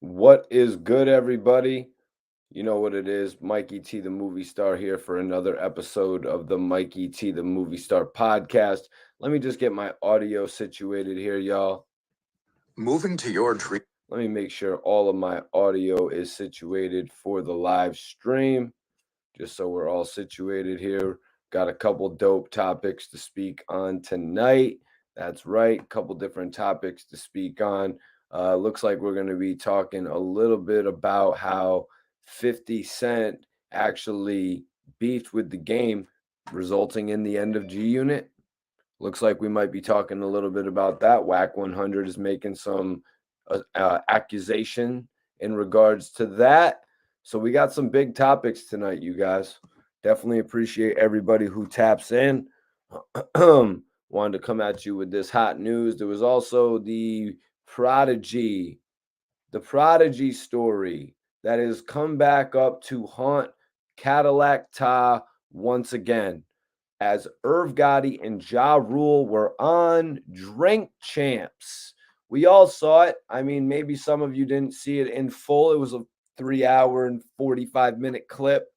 What is good, everybody? You know what it is. Mikey T, the movie star, here for another episode of the Mikey T, the movie star podcast. Let me just get my audio situated here, y'all. Moving to your dream. Let me make sure all of my audio is situated for the live stream, just so we're all situated here. Got a couple dope topics to speak on tonight. That's right, couple different topics to speak on. Looks like we're going to be talking a little bit about how 50 Cent actually beefed with the game, resulting in the end of G Unit. Looks like we might be talking a little bit about that. Wack 100 is making some accusation in regards to that. So we got some big topics tonight, you guys. Definitely appreciate everybody who taps in. Wanted to come at you with this hot news. There was also the Prodigy story that has come back up to haunt Cadillac Tah once again, as Irv Gotti and Ja Rule were on Drink Champs. We all saw it. I mean, maybe some of you didn't see it in full. It was a 3 hour and 45-minute clip,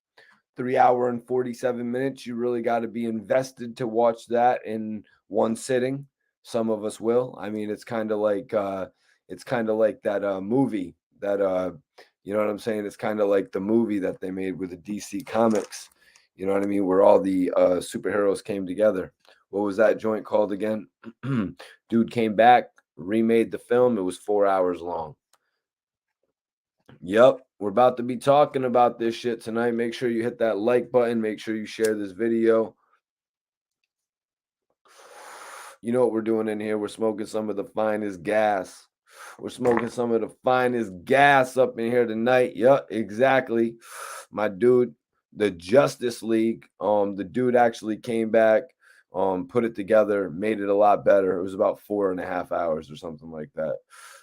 3 hour and 47 minutes. You really got to be invested to watch that in one sitting. Some of us will. I mean, it's kind of like that movie that you know what I'm saying? It's kind of like the movie that they made with the DC Comics. You know what I mean? Where all the superheroes came together. What was that joint called again? Dude came back, remade the film. It was 4 hours long. Yep, we're about to be talking about this shit tonight. Make sure you hit that like button. Make sure you share this video. You know what we're doing in here? We're smoking some of the finest gas. We're smoking some of the finest gas up in here tonight. Yep, exactly. My dude, the Justice League. The dude actually came back, put it together, made it a lot better. It was about 4.5 hours or something like that.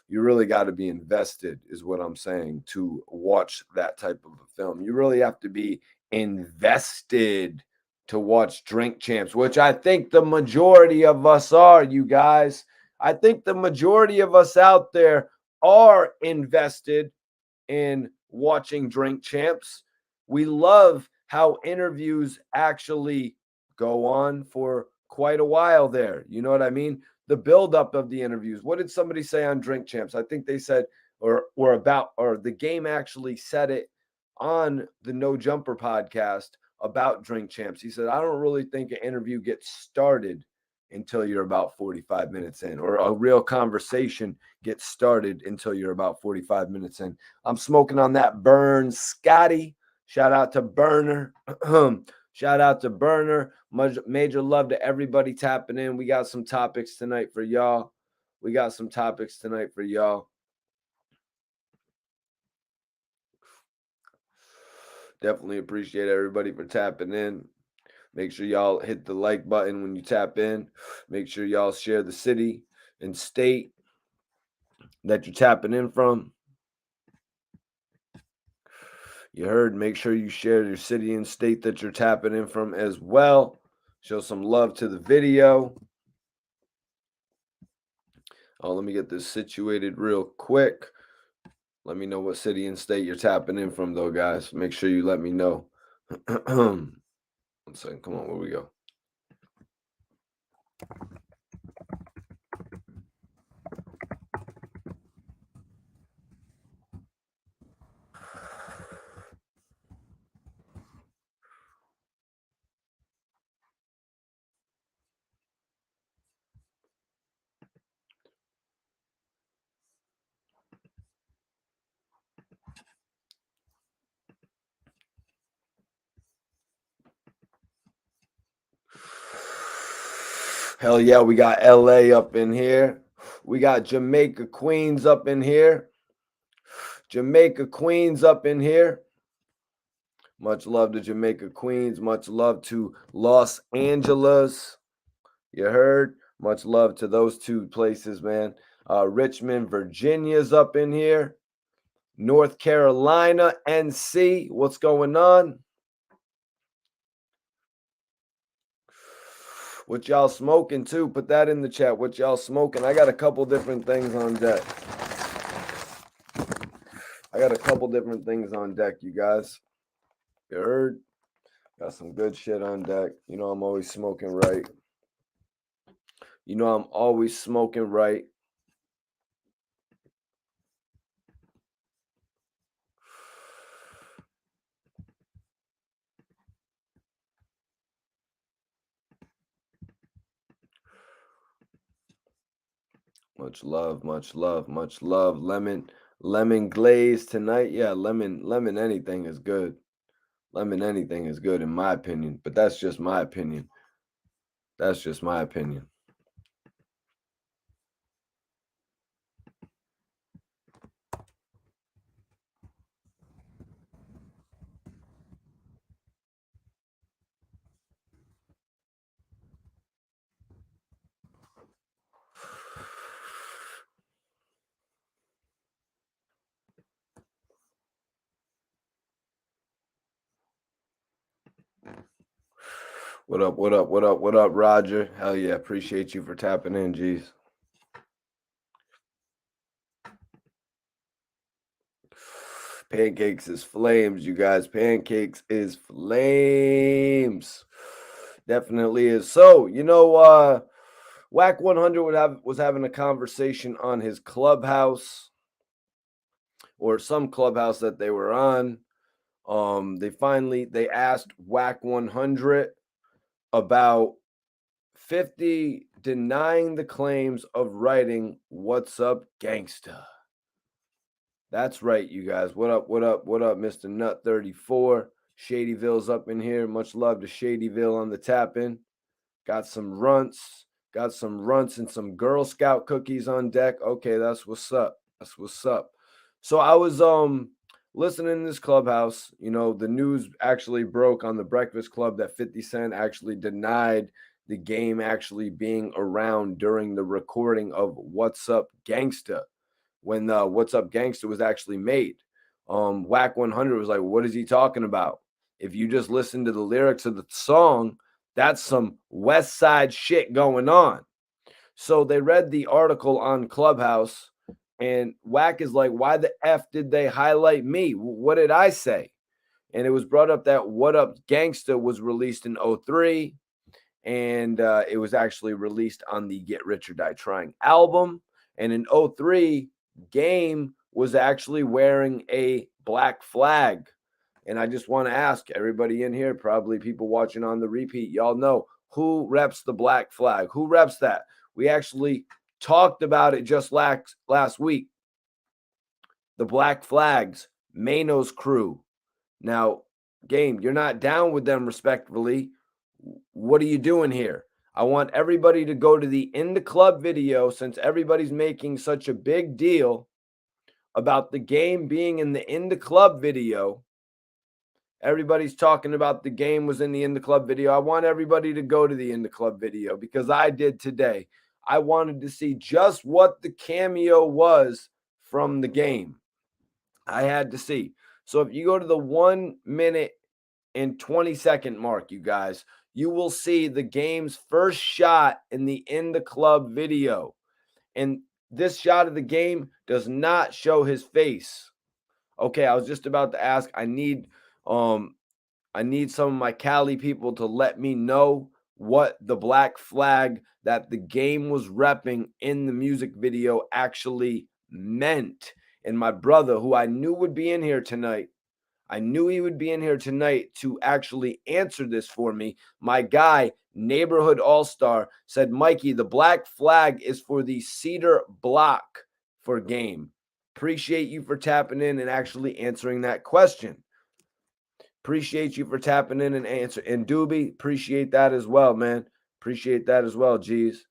You really got to be invested, is what I'm saying, to watch that type of a film. You really have to be invested to watch Drink Champs, which I think the majority of us are, you guys. I think the majority of us out there are invested in watching Drink Champs. We love how interviews actually go on for quite a while there. You know what I mean? The buildup of the interviews. What did somebody say on Drink Champs? I think they said, or the game actually said it on the No Jumper podcast about Drink Champs. He said, I don't really think an interview gets started until you're about 45 minutes in, or a real conversation gets started until you're about 45 minutes in. I'm smoking on that Burn Scotty. Shout out to Burner. Shout out to Burner. Major love to everybody tapping in. We got some topics tonight for y'all. Definitely appreciate everybody for tapping in. Make sure y'all hit the like button when you tap in. Make sure y'all share the city and state that you're tapping in from. You heard, make sure you share your city and state that you're tapping in from as well. Show some love to the video. Oh, let me get this situated real quick. Let me know what city and state you're tapping in from, though, guys. Make sure you let me know. 1 second. Come on, where we go? Hell yeah, we got LA up in here. We got Jamaica, Queens up in here. Much love to Jamaica, Queens. Much love to Los Angeles. You heard? Much love to those two places, man. Richmond, Virginia's up in here. North Carolina, NC. What's going on? What y'all smoking too? Put that in the chat. What y'all smoking? I got a couple different things on deck. I got a couple different things on deck, you guys. You heard? Got some good shit on deck. You know I'm always smoking right. You know I'm always smoking right. Much love, much love, much love. Lemon glaze tonight. Yeah, lemon anything is good. Lemon anything is good in my opinion, but that's just my opinion. That's just my opinion. What up, what up, what up, what up, Roger? Hell yeah, appreciate you for tapping in, G's. Pancakes is flames, you guys. Pancakes is flames. Definitely is. So, Wack 100 was having a conversation on his clubhouse or some clubhouse that they were on. They asked Wack 100 about 50 denying the claims of writing What's Up Gangsta. That's right, you guys. What up, what up, what up, Mr. Nut 34? Shadyville's up in here. Much love to Shadyville on the tap in. Got some runts. Got some runts and some Girl Scout cookies on deck. Okay, that's what's up. That's what's up. So I was listening in this clubhouse. You know, the news actually broke on the Breakfast Club that 50 Cent actually denied the game actually being around during the recording of What's Up Gangsta when What's Up Gangsta was actually made. Wack 100 was like, what is he talking about? If you just listen to the lyrics of the song, that's some West Side shit going on. So they read the article on Clubhouse, and Wack is like, why the F did they highlight me? What did I say? And it was brought up that What Up Gangsta was released in 03, and it was actually released on the Get Rich or Die Trying album. And in 03, Game was actually wearing a black flag. And I just want to ask everybody in here, probably people watching on the repeat, y'all know who reps the black flag? Who reps that? We actually talked about it just last week. The Black Flags, Mano's crew. Now, Game, you're not down with them respectfully. What are you doing here? I want everybody to go to the In the Club video since everybody's making such a big deal about the Game being in the Club video. Everybody's talking about the Game was in the Club video. I want everybody to go to the In the Club video because I did today. I wanted to see just what the cameo was from the Game. I had to see. So if you go to the 1 minute and 20-second mark, you guys, you will see the Game's first shot in the Club video. And this shot of the Game does not show his face. Okay, I was just about to ask. I need some of my Cali people to let me know what the black flag that the Game was repping in the music video actually meant. And my brother, who I knew would be in here tonight, I knew he would be in here tonight to actually answer this for me. My guy, Neighborhood All-Star, said, Mikey, the black flag is for the Cedar Block for Game. Appreciate you for tapping in and actually answering that question. Appreciate you for tapping in and answer. And Doobie, appreciate that as well, man. Appreciate that as well, G's.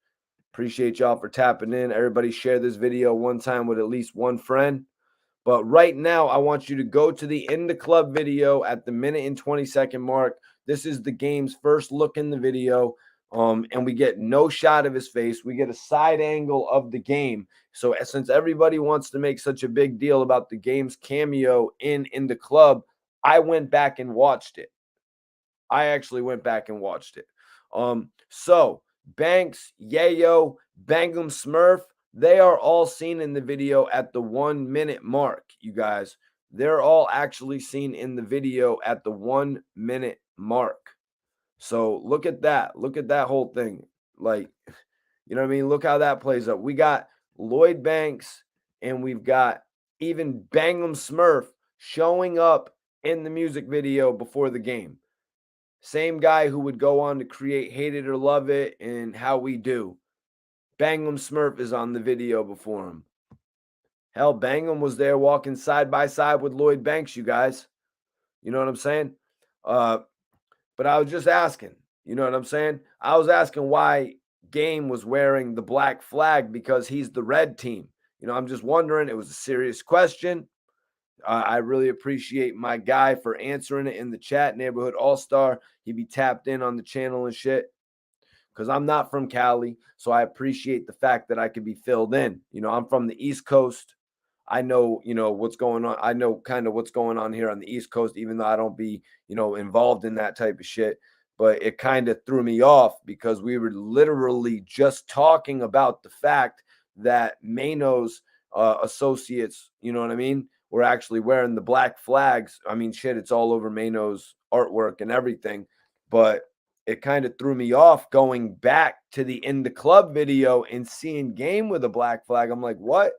Appreciate y'all for tapping in. Everybody share this video one time with at least one friend. But right now, I want you to go to the In the Club video at the minute and 20-second mark. This is the Game's first look in the video. And we get no shot of his face. We get a side angle of the Game. So since everybody wants to make such a big deal about the Game's cameo in the Club, I went back and watched it. I actually went back and watched it. So Banks, Yayo, Bangum Smurf, they are all seen in the video at the 1 minute mark, you guys. they're all actually seen in the video at the 1 minute mark. So look at that. Look at that whole thing. Like, you know what I mean? Look how that plays up. We got Lloyd Banks and we've got even Bangum Smurf showing up in the music video before the game. Same guy who would go on to create Hate It or Love It and How We Do. Bangum Smurf is on the video before him. Hell, Bangum was there walking side by side with Lloyd Banks, you guys. You know what I'm saying? But I was just asking, you know what I'm saying? I was asking why Game was wearing the black flag because he's the red team. You know, I'm just wondering. It was a serious question. I really appreciate my guy for answering it in the chat. Neighborhood All-Star. He be tapped in on the channel and shit. Because I'm not from Cali, so I appreciate the fact that I could be filled in. You know, I'm from the East Coast. I know, you know, what's going on. I know kind of what's going on here on the East Coast, even though I don't be, you know, involved in that type of shit. But it kind of threw me off because we were literally just talking about the fact that Mano's associates, you know what I mean, were actually wearing the black flags. I mean, shit, it's all over Mano's artwork and everything. But it kind of threw me off going back to the In the Club video and seeing Game with a black flag. I'm like, what?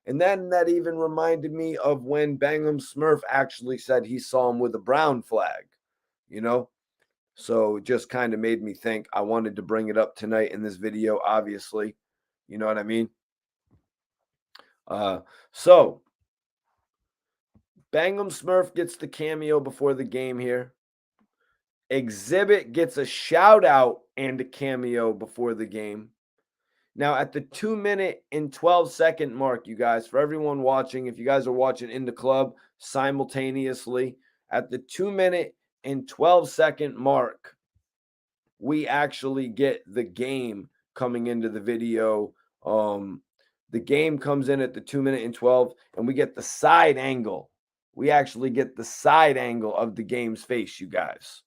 And then that even reminded me of when Bangum Smurf actually said he saw him with a brown flag, you know? So it just kind of made me think. I wanted to bring it up tonight in this video, obviously. You know what I mean? So Bangum Smurf gets the cameo before the game here. Exhibit gets a shout out and a cameo before the game. Now, at the 2 minute and 12-second mark, you guys, for everyone watching, if you guys are watching in the club simultaneously, at the 2 minute and 12-second mark, we actually get the game coming into the video. The game comes in at the 2 minute and 12, and we get the side angle. We actually get the side angle of the game's face, you guys.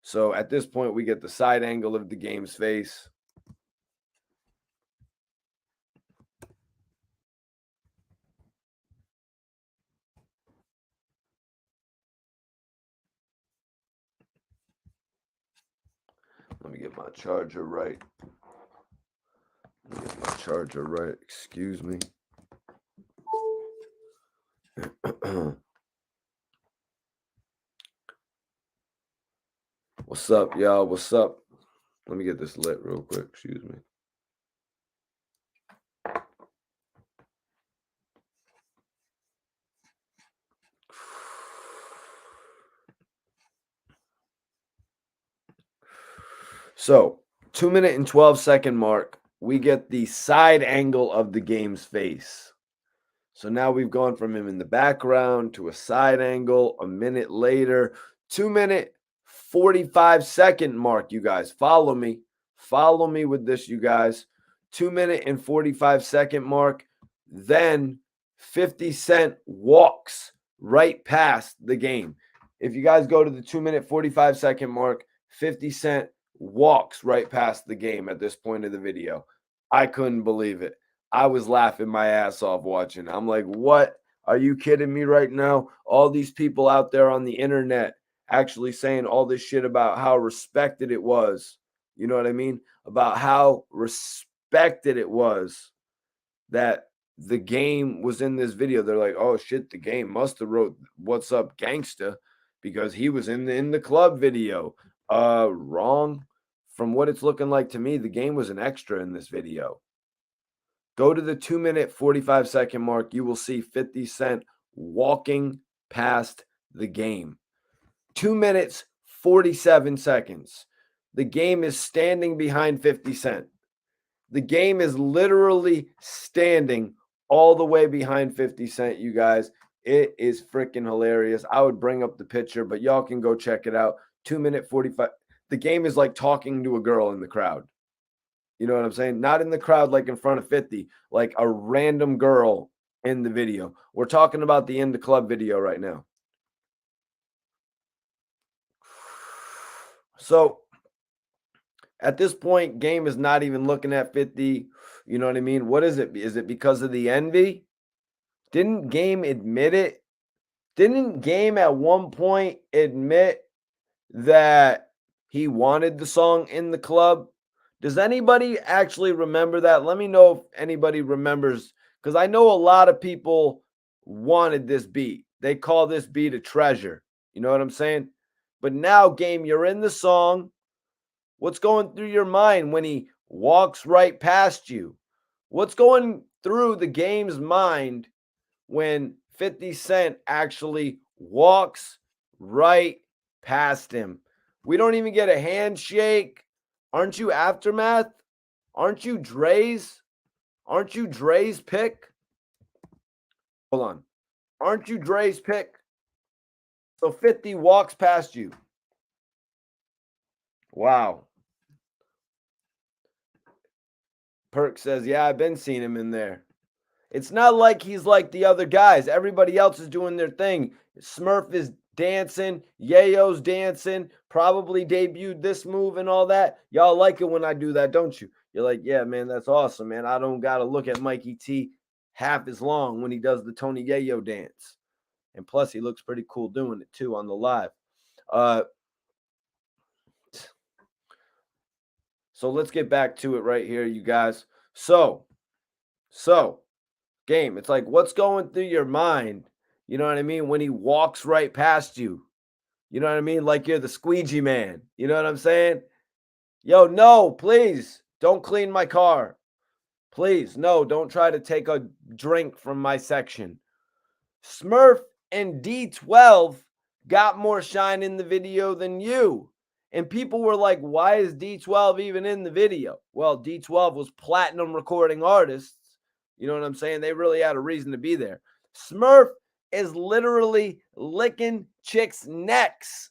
So at this point, we get the side angle of the game's face. Let me get my charger right. Excuse me. What's up, y'all? What's up? Let me get this lit real quick. Excuse me. So, 2 minute and 12-second mark, we get the side angle of the game's face. So now we've gone from him in the background to a side angle. A minute later, 2 minute 45-second mark, you guys. Follow me. Follow me with this, you guys. 2 minute and 45-second mark. Then 50 Cent walks right past the game. If you guys go to the 2 minute 45-second mark, 50 Cent walks right past the game at this point of the video. I couldn't believe it. I was laughing my ass off watching. I'm like, what? Are you kidding me right now? All these people out there on the internet actually saying all this shit about how respected it was. You know what I mean? About how respected it was that the game was in this video. They're like, oh shit, the game must have wrote "What's Up, Gangsta" because he was in the club video. Wrong. From what it's looking like to me, the game was an extra in this video. Go to the 2 minute 45-second mark. You will see 50 Cent walking past the game. 2 minutes, 47 seconds. The game is standing behind 50 Cent. The game is literally standing all the way behind 50 Cent, you guys. It is freaking hilarious. I would bring up the picture, but y'all can go check it out. 2 minute 45. The game is like talking to a girl in the crowd. You know what I'm saying? Not in the crowd like in front of 50, like a random girl in the video. We're talking about the In the Club video right now. So at this point, Game is not even looking at 50. You know what I mean? What is it? Is it because of the envy? Didn't Game admit it Didn't Game at one point admit that he wanted the song In the Club? Does anybody actually remember that? Let me know if anybody remembers, because I know a lot of people wanted this beat. They call this beat a treasure. You know what I'm saying? But now, Game, you're in the song. What's going through your mind when he walks right past you? What's going through the Game's mind when 50 Cent actually walks right past him? We don't even get a handshake. Aren't you Aftermath? Aren't you Dre's? Aren't you Dre's pick? Hold on. Aren't you Dre's pick? So 50 walks past you. Wow. Perk says, yeah, I've been seeing him in there. It's not like he's like the other guys. Everybody else is doing their thing. Smurf is dancing. Yayo's dancing. Probably debuted this move and all that. Y'all like it when I do that, don't you? You're like, yeah, man, that's awesome, man. I don't got to look at Mikey T half as long when he does the Tony Yayo dance. And plus, he looks pretty cool doing it, too, on the live. So let's get back to it right here, you guys. So, Game, it's like, what's going through your mind? You know what I mean? When he walks right past you. You know what I mean? Like you're the squeegee man. You know what I'm saying? Yo, no, please don't clean my car. Please, no, don't try to take a drink from my section. Smurf and D12 got more shine in the video than you. And people were like, why is D12 even in the video? Well, D12 was platinum recording artists. You know what I'm saying? They really had a reason to be there. Smurf is literally licking chicks' necks.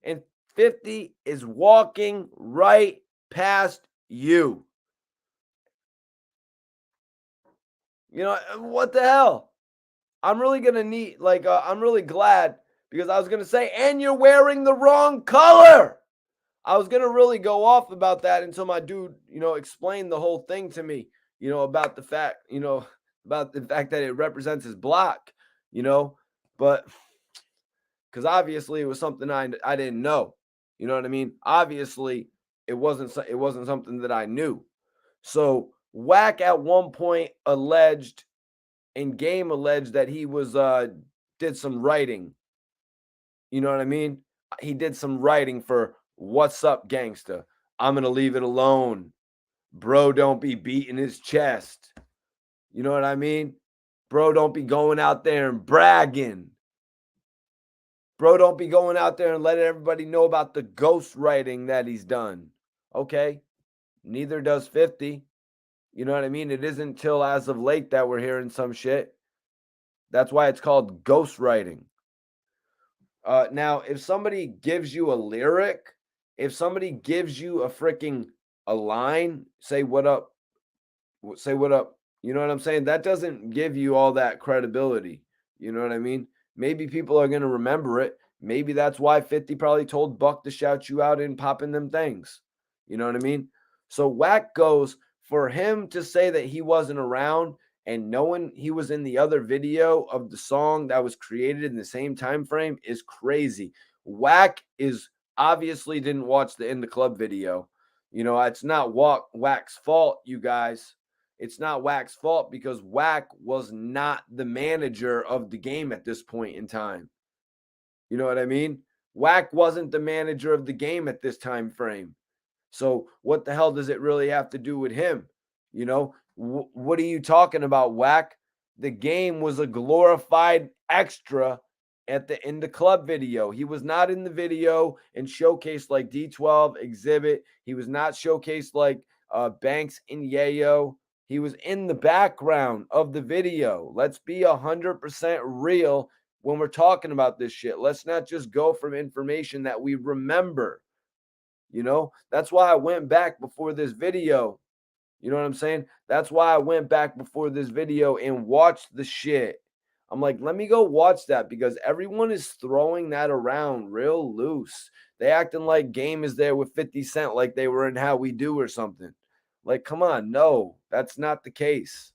And 50 is walking right past you. You know, what the hell? I'm really going to need, I'm really glad, because I was going to say, and you're wearing the wrong color. I was going to really go off about that until my dude, explained the whole thing to me, about the fact, that it represents his block, but because obviously it was something I didn't know. You know what I mean? Obviously, it wasn't something that I knew. So Wack at one point alleged, and Game alleged, that he was did some writing. You know what I mean? He did some writing for What's Up Gangsta. I'm gonna leave it alone. Bro, don't be beating his chest. You know what I mean? Bro, don't be going out there and bragging. Bro, don't be going out there and letting everybody know about the ghostwriting that he's done. Okay. Neither does 50. You know what I mean? It isn't till as of late that we're hearing some shit. That's why it's called ghostwriting. Now, if somebody gives you a lyric, if somebody gives you a line, say what up, say what up. You know what I'm saying? That doesn't give you all that credibility. You know what I mean? Maybe people are going to remember it. Maybe that's why 50 probably told Buck to shout you out and popping them things. You know what I mean? So Wack goes, for him to say that he wasn't around and knowing he was in the other video of the song that was created in the same time frame is crazy. Wack is obviously didn't watch the In the Club video. It's not Wack's fault, you guys. It's not Wack's fault, because Wack was not the manager of the game at this point in time. You know what I mean? Wack wasn't the manager of the game at this time frame. So what the hell does it really have to do with him? What are you talking about, Wack? The game was a glorified extra in the club video. He was not in the video and showcased like D12 Exhibit. He was not showcased like Banks and Yayo. He was in the background of the video. Let's be 100% real when we're talking about this shit. Let's not just go from information that we remember. That's why I went back before this video. You know what I'm saying? That's why I went back before this video and watched the shit. I'm like, let me go watch that, because everyone is throwing that around real loose. They acting like Game is there with 50 Cent like they were in How We Do or something. Like, come on. No, that's not the case.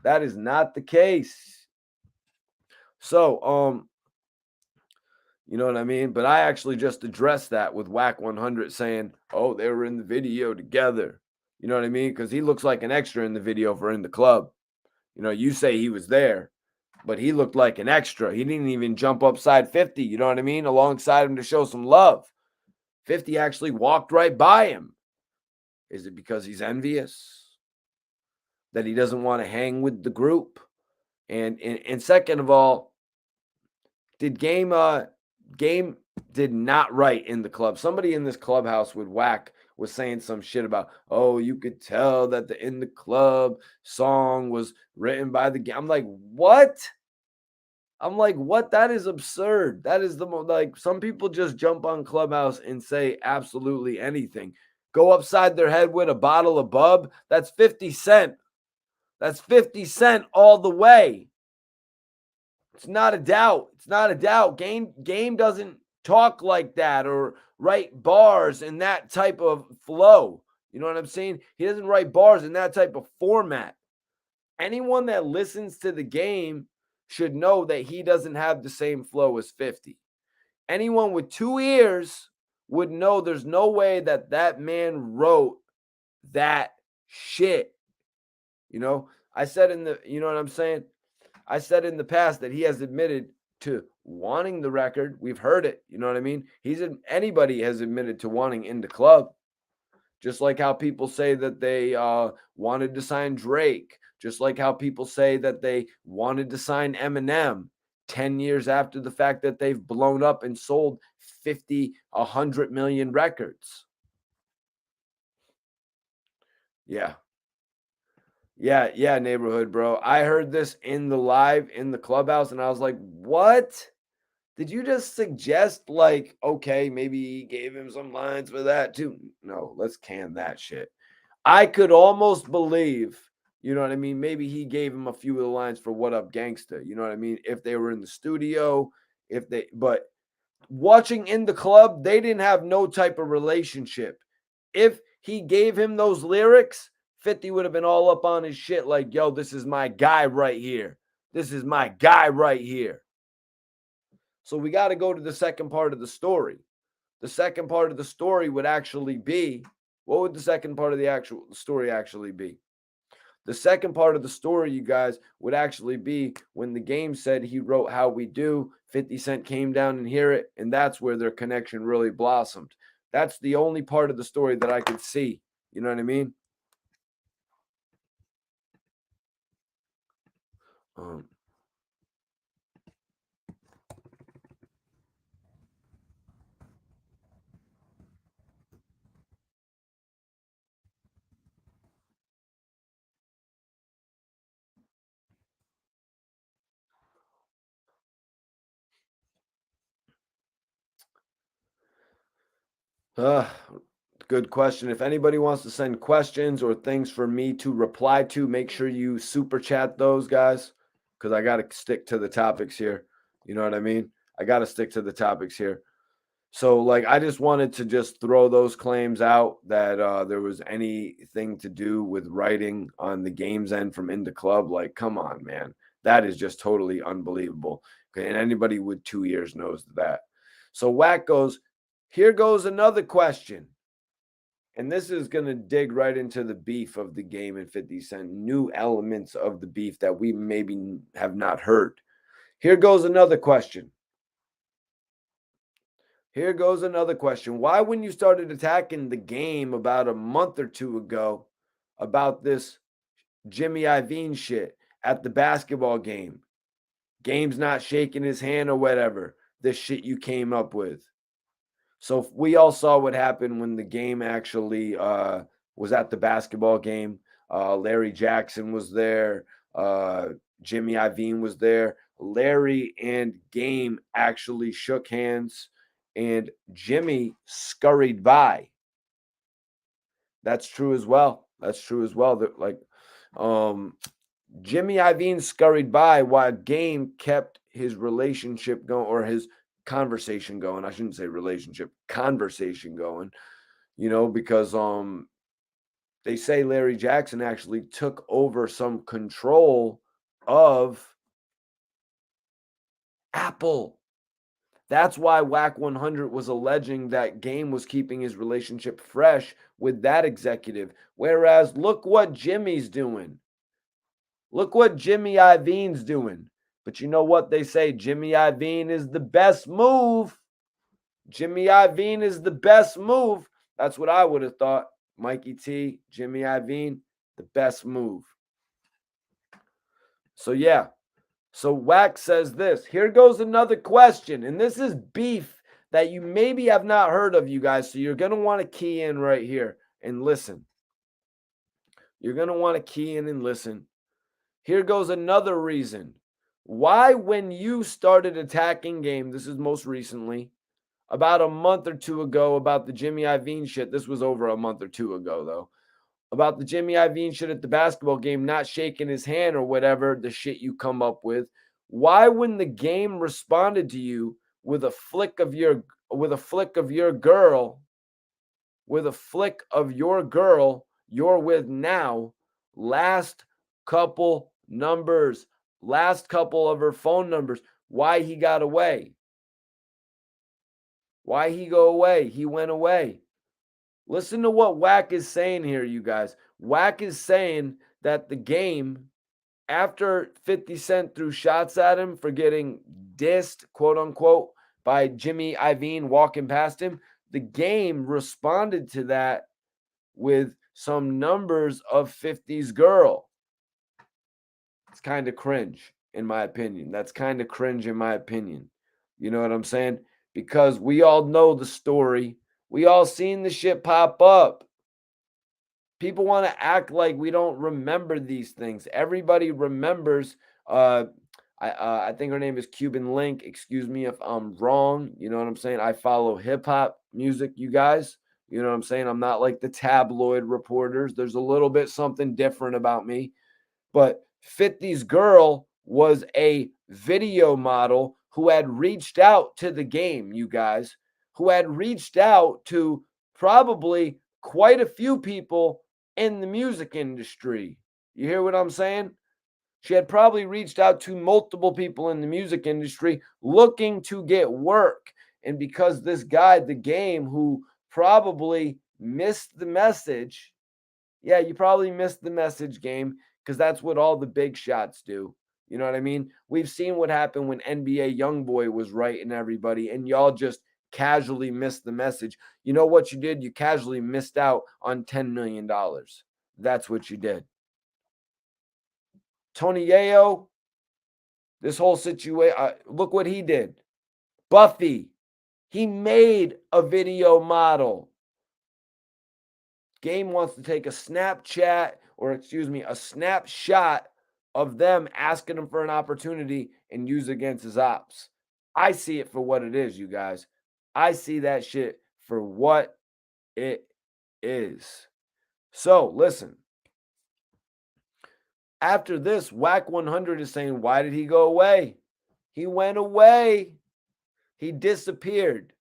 That is not the case. So, You know what I mean? But I actually just addressed that with Wack 100 saying, oh, they were in the video together. You know what I mean? Because he looks like an extra in the video for In the Club. You know, you say he was there, but he looked like an extra. He didn't even jump upside 50, you know what I mean? Alongside him to show some love. 50 actually walked right by him. Is it because he's envious? That he doesn't want to hang with the group? And second of all, did Game did not write In the Club. Somebody in this clubhouse with Wack was saying some shit about, oh, you could tell that the In the Club song was written by the Game. I'm like, what? What? That is absurd. That is the most, like, some people just jump on Clubhouse and say absolutely anything. Go upside their head with a bottle of bub. That's 50 Cent. That's 50 Cent all the way. It's not a doubt. It's not a doubt. Game doesn't talk like that or write bars in that type of flow. You know what I'm saying? He doesn't write bars in that type of format. Anyone that listens to the Game should know that he doesn't have the same flow as 50. Anyone with 2 ears would know there's no way that that man wrote that shit. You know, I said you know what I'm saying? I said in the past that he has admitted to wanting the record. We've heard it. You know what I mean? Anybody has admitted to wanting In the Club. Just like how people say that they wanted to sign Drake. Just like how people say that they wanted to sign Eminem 10 years after the fact that they've blown up and sold 50, 100 million records. Yeah. Yeah, neighborhood, bro. I heard this in the live in the clubhouse and I was like, what? Did you just suggest, like, okay, maybe he gave him some lines for that too? No, let's can that shit. I could almost believe, you know what I mean? Maybe he gave him a few of the lines for What Up Gangsta, you know what I mean? If they were in the studio, but watching In the Club, they didn't have no type of relationship. If he gave him those lyrics, 50 would have been all up on his shit like, yo, this is my guy right here. This is my guy right here. So we got to go to the second part of the story. The second part of the story would actually be, what would the second part of the actual story actually be? The second part of the story, you guys, would actually be when the Game said he wrote How We Do, 50 Cent came down and hear it, and that's where their connection really blossomed. That's the only part of the story that I could see. You know what I mean? Um, uh, Good question. If anybody wants to send questions or things for me to reply to, make sure you super chat those guys because I got to stick to the topics here. You know what I mean? I got to stick to the topics here. So, like, I just wanted to just throw those claims out that there was anything to do with writing on the Game's end from In the Club. Like, come on, man. That is just totally unbelievable. Okay, and anybody with 2 ears knows that. So Wack goes, here goes another question. And this is going to dig right into the beef of the Game and 50 Cent, new elements of the beef that we maybe have not heard. Here goes another question. Here goes another question. Why, when you started attacking the Game about a month or two ago about this Jimmy Iovine shit at the basketball game, Game's not shaking his hand or whatever, this shit you came up with? So we all saw what happened when the Game actually was at the basketball game. Larry Jackson was there. Jimmy Iovine was there. Larry and Game actually shook hands, and Jimmy scurried by. That's true as well. That's true as well. That, like, Jimmy Iovine scurried by while Game kept his relationship going, or his conversation going. I shouldn't say relationship, conversation going, because they say Larry Jackson actually took over some control of Apple. That's why Wack 100 was alleging that Game was keeping his relationship fresh with that executive. Whereas, look what Jimmy's doing. Look what Jimmy Iovine's doing. But you know what they say? Jimmy Iovine is the best move. Jimmy Iovine is the best move. That's what I would have thought. Mikey T, Jimmy Iovine, the best move. So, yeah. So, Wack says this. Here goes another question. And this is beef that you maybe have not heard of, you guys. So, you're going to want to key in right here and listen. You're going to want to key in and listen. Here goes another reason. Why, when you started attacking Game, this is most recently, about a month or two ago, about the Jimmy Iovine shit. This was over a month or two ago, though. About the Jimmy Iovine shit at the basketball game, not shaking his hand or whatever the shit you come up with. Why, when the Game responded to you with a flick of your girl, you're with now, last couple numbers, last couple of her phone numbers, why he got away? Why he go away? He went away. Listen to what Wack is saying here, you guys. Wack is saying that the Game, after 50 Cent threw shots at him for getting dissed, quote unquote, by Jimmy Iovine walking past him, the Game responded to that with some numbers of 50's girl. It's kind of cringe, in my opinion. That's kind of cringe, in my opinion. You know what I'm saying? Because we all know the story. We all seen the shit pop up. People want to act like we don't remember these things. Everybody remembers. I think her name is Cuban Link. Excuse me if I'm wrong. You know what I'm saying? I follow hip hop music, you guys. You know what I'm saying? I'm not like the tabloid reporters. There's a little bit something different about me. But 50's girl was a video model who had reached out to the Game, you guys, who had reached out to probably quite a few people in the music industry. You hear what I'm saying? She had probably reached out to multiple people in the music industry looking to get work. And because this guy, the Game, who probably missed the message, yeah, you probably missed the message, Game, because that's what all the big shots do. You know what I mean? We've seen what happened when NBA Youngboy was writing everybody, and y'all just casually missed the message. You know what you did? You casually missed out on $10 million. That's what you did. Tony Yayo, this whole situation, look what he did. Buffy, he made a video model. Game wants to take a Snapchat, or excuse me, a snapshot of them asking him for an opportunity and use it against his ops. I see it for what it is, you guys. I see that shit for what it is. So listen. After this, Wack 100 is saying, why did he go away? He went away. He disappeared.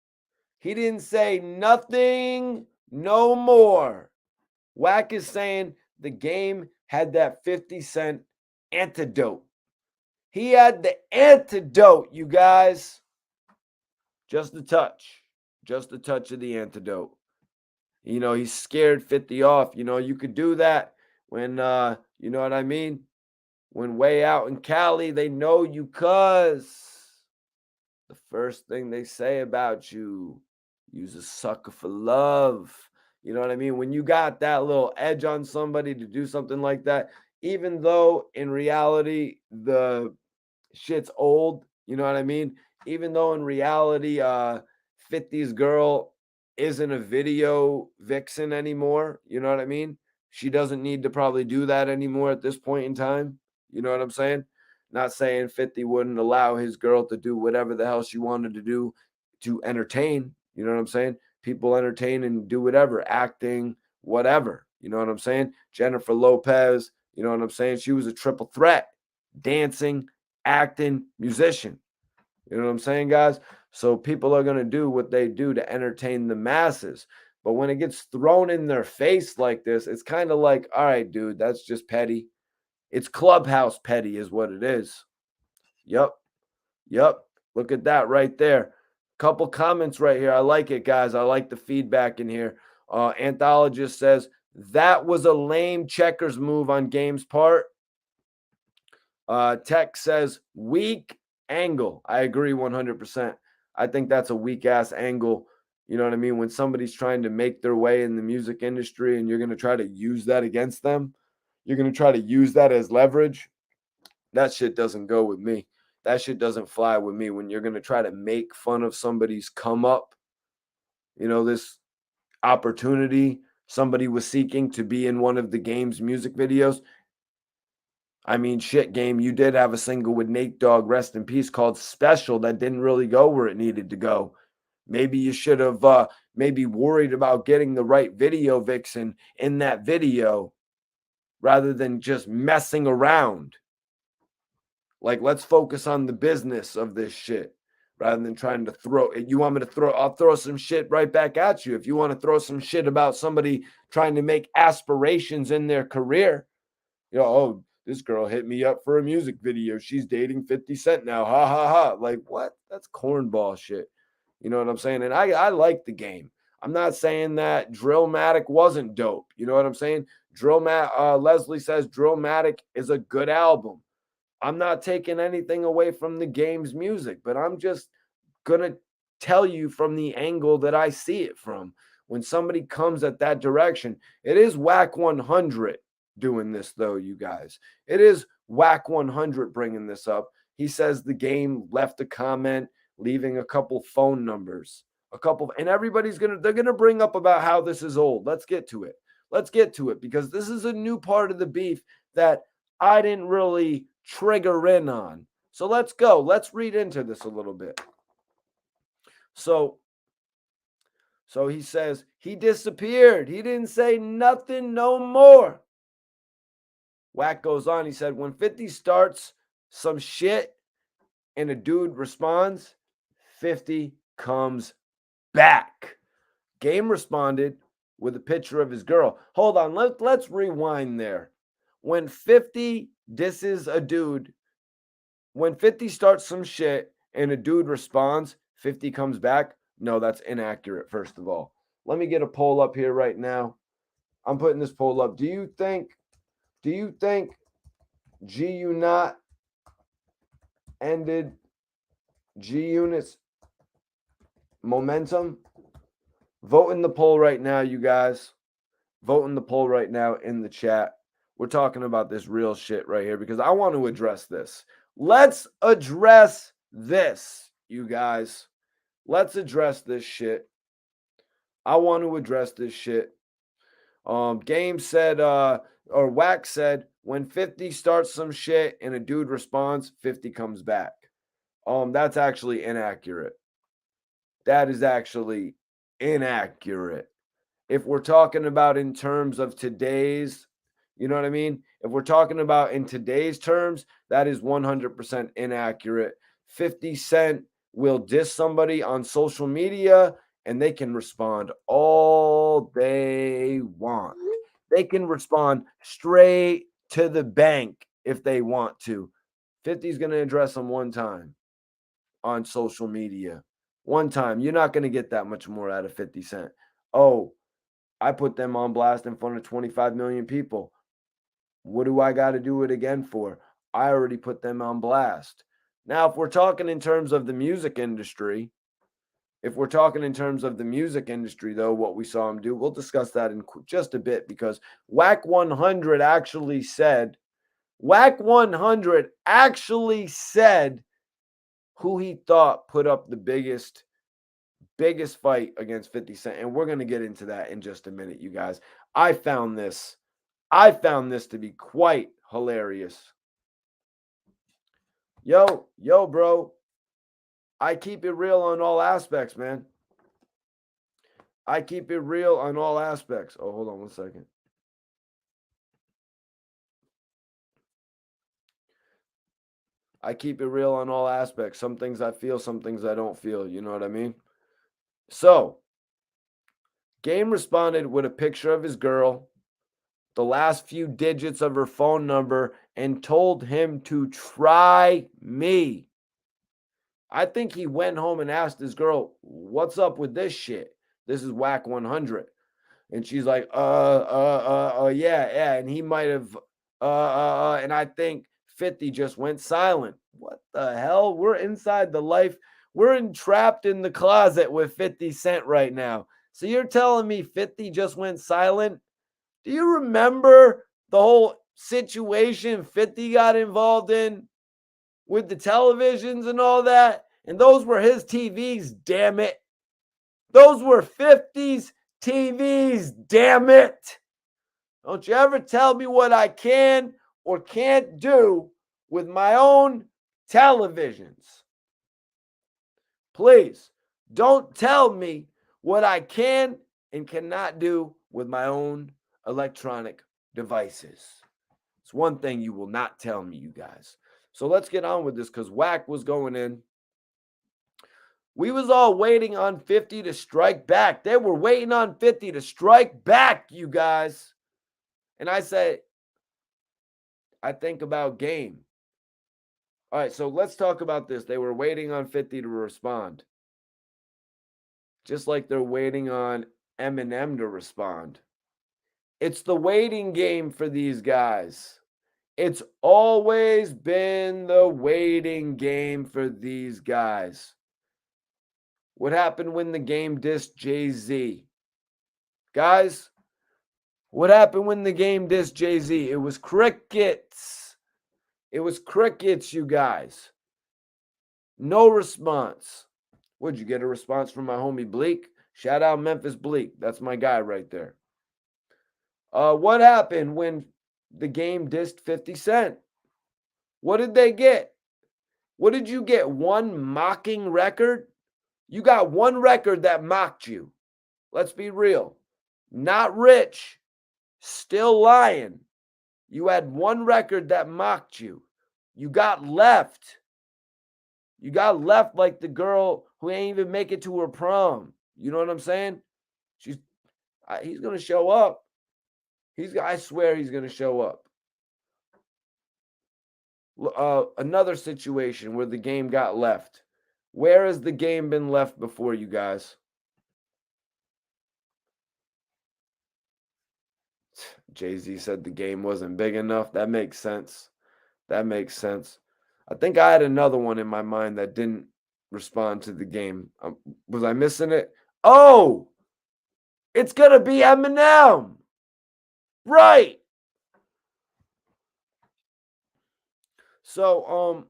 He didn't say nothing no more. Wack is saying the Game had that 50 Cent antidote. He had the antidote, you guys. Just a touch. Just a touch of the antidote. You know, he scared 50 off. You know, you could do that when, you know what I mean? When way out in Cali, they know you cuz the first thing they say about you, you's a sucker for love. You know what I mean? When you got that little edge on somebody to do something like that, even though in reality the shit's old, you know what I mean? Even though in reality 50's girl isn't a video vixen anymore, you know what I mean? She doesn't need to probably do that anymore at this point in time. You know what I'm saying? Not saying 50 wouldn't allow his girl to do whatever the hell she wanted to do to entertain. You know what I'm saying? People entertain and do whatever, acting, whatever. You know what I'm saying? Jennifer Lopez, you know what I'm saying? She was a triple threat, dancing, acting, musician. You know what I'm saying, guys? So people are going to do what they do to entertain the masses. But when it gets thrown in their face like this, it's kind of like, all right, dude, that's just petty. It's clubhouse petty is what it is. Yup. Yup. Look at that right there. Couple comments right here. I like it, guys. I like the feedback in here. Anthologist says, that was a lame checkers move on Game's part. Tech says, weak angle. I agree 100%. I think that's a weak ass angle. You know what I mean? When somebody's trying to make their way in the music industry and you're going to try to use that against them, you're going to try to use that as leverage. That shit doesn't go with me. That shit doesn't fly with me when you're going to try to make fun of somebody's come up. You know, this opportunity somebody was seeking to be in one of the Game's music videos. I mean, shit, Game, you did have a single with Nate Dogg, rest in peace, called Special that didn't really go where it needed to go. Maybe you should have maybe worried about getting the right video vixen in that video rather than just messing around. Like, let's focus on the business of this shit rather than trying to throw it. You want me to throw, I'll throw some shit right back at you. If you want to throw some shit about somebody trying to make aspirations in their career, you know, oh, this girl hit me up for a music video. She's dating 50 Cent now. Ha ha ha. Like, what? That's cornball shit. You know what I'm saying? And I like the Game. I'm not saying that Drillmatic wasn't dope. You know what I'm saying? Leslie says Drillmatic is a good album. I'm not taking anything away from the Game's music, but I'm just going to tell you from the angle that I see it from. When somebody comes at that direction, it is Wack 100 doing this, though, you guys. It is Wack 100 bringing this up. He says the Game left a comment, leaving a couple phone numbers, and everybody's they're going to bring up about how this is old. Let's get to it. Let's get to it, because this is a new part of the beef that I didn't really trigger in on. So let's go. Let's read into this a little bit. So he says he disappeared. He didn't say nothing no more. Wack goes on. He said, when 50 starts some shit and a dude responds, 50 comes back. Game responded with a picture of his girl. Hold on. Let's rewind there. When 50 disses a dude, when 50 starts some shit and a dude responds, 50 comes back. No, that's inaccurate, first of all. Let me get a poll up here right now. I'm putting this poll up. Do you think G Unit ended G Unit's momentum? Vote in the poll right now, you guys. Vote in the poll right now in the chat. We're talking about this real shit right here because I want to address this. Let's address this, you guys. Let's address this shit. I want to address this shit. Game said, or Wack said, when 50 starts some shit and a dude responds, 50 comes back. That's actually inaccurate. That is actually inaccurate. If we're talking about in terms of today's, you know what I mean? If we're talking about in today's terms, that is 100% inaccurate. 50 Cent will diss somebody on social media and they can respond all they want. They can respond straight to the bank if they want to. 50 is going to address them one time on social media. One time. You're not going to get that much more out of 50 Cent. Oh, I put them on blast in front of 25 million people. What do I got to do it again for? I already put them on blast. Now, if we're talking in terms of the music industry, though, what we saw him do, we'll discuss that in just a bit because Wack 100 actually said who he thought put up the biggest fight against 50 Cent. And we're going to get into that in just a minute, you guys. I found this to be quite hilarious. Yo, bro. I keep it real on all aspects, man. I keep it real on all aspects. Oh, hold on one second. I keep it real on all aspects. Some things I feel, some things I don't feel. You know what I mean? So, Game responded with a picture of his girl, the last few digits of her phone number, and told him to try me. I think he went home and asked his girl, "What's up with this shit? This is Wack 100." And she's like, yeah, yeah. And he might have, and I think 50 just went silent. What the hell? We're inside the life. We're entrapped in the closet with 50 Cent right now. So you're telling me 50 just went silent? Do you remember the whole situation 50 got involved in with the televisions and all that? And those were his TVs, damn it. Those were 50's TVs, damn it. Don't you ever tell me what I can or can't do with my own televisions. Please don't tell me what I can and cannot do with my own electronic devices. It's one thing you will not tell me, you guys. So let's get on with this because Wack was going in. We was all waiting on 50 to strike back. They were waiting on 50 to strike back, you guys. And I said, I think about game. All right, so let's talk about this. They were waiting on 50 to respond. Just like they're waiting on Eminem to respond. It's the waiting game for these guys. It's always been the waiting game for these guys. What happened when the game dissed Jay-Z? Guys, what happened when the game dissed Jay-Z? It was crickets. It was crickets, you guys. No response. Would you get a response from my homie Bleak? Shout out Memphis Bleak. That's my guy right there. What happened when the game dissed 50 Cent? What did they get? What did you get? One mocking record? You got one record that mocked you. Let's be real. Not rich. Still lying. You had one record that mocked you. You got left. You got left like the girl who ain't even make it to her prom. You know what I'm saying? He's going to show up. I swear he's going to show up. Another situation where the game got left. Where has the game been left before, you guys? Jay-Z said the game wasn't big enough. That makes sense. That makes sense. I think I had another one in my mind that didn't respond to the game. Was I missing it? Oh, it's going to be Eminem. Right. So,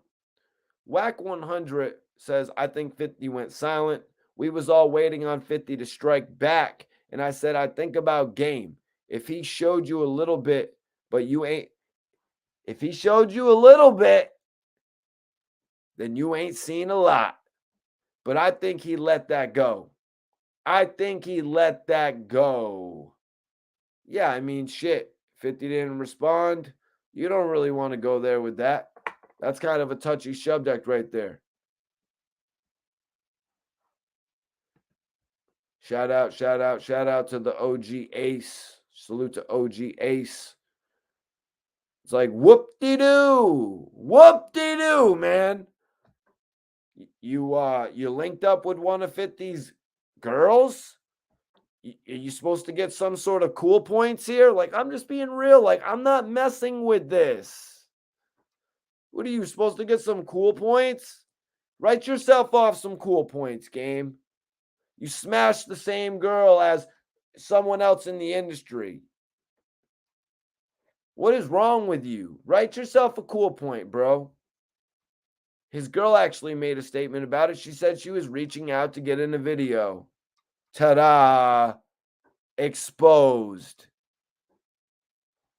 Wack 100 says, I think 50 went silent. We was all waiting on 50 to strike back. And I said, I think about game. If he showed you a little bit, but you ain't, if he showed you a little bit, then you ain't seen a lot. But I think he let that go. I think he let that go. Yeah, I mean, shit. 50 didn't respond. You don't really want to go there with that. That's kind of a touchy subject right there. Shout out to the OG Ace. Salute to OG Ace. It's like whoop-de-doo, man. You linked up with one of 50's girls? Are you supposed to get some sort of cool points here? Like, I'm just being real. Like, I'm not messing with this. What are you supposed to get some cool points? Write yourself off some cool points, game. You smashed the same girl as someone else in the industry. What is wrong with you? Write yourself a cool point, bro. His girl actually made a statement about it. She said she was reaching out to get in a video. Ta-da! Exposed.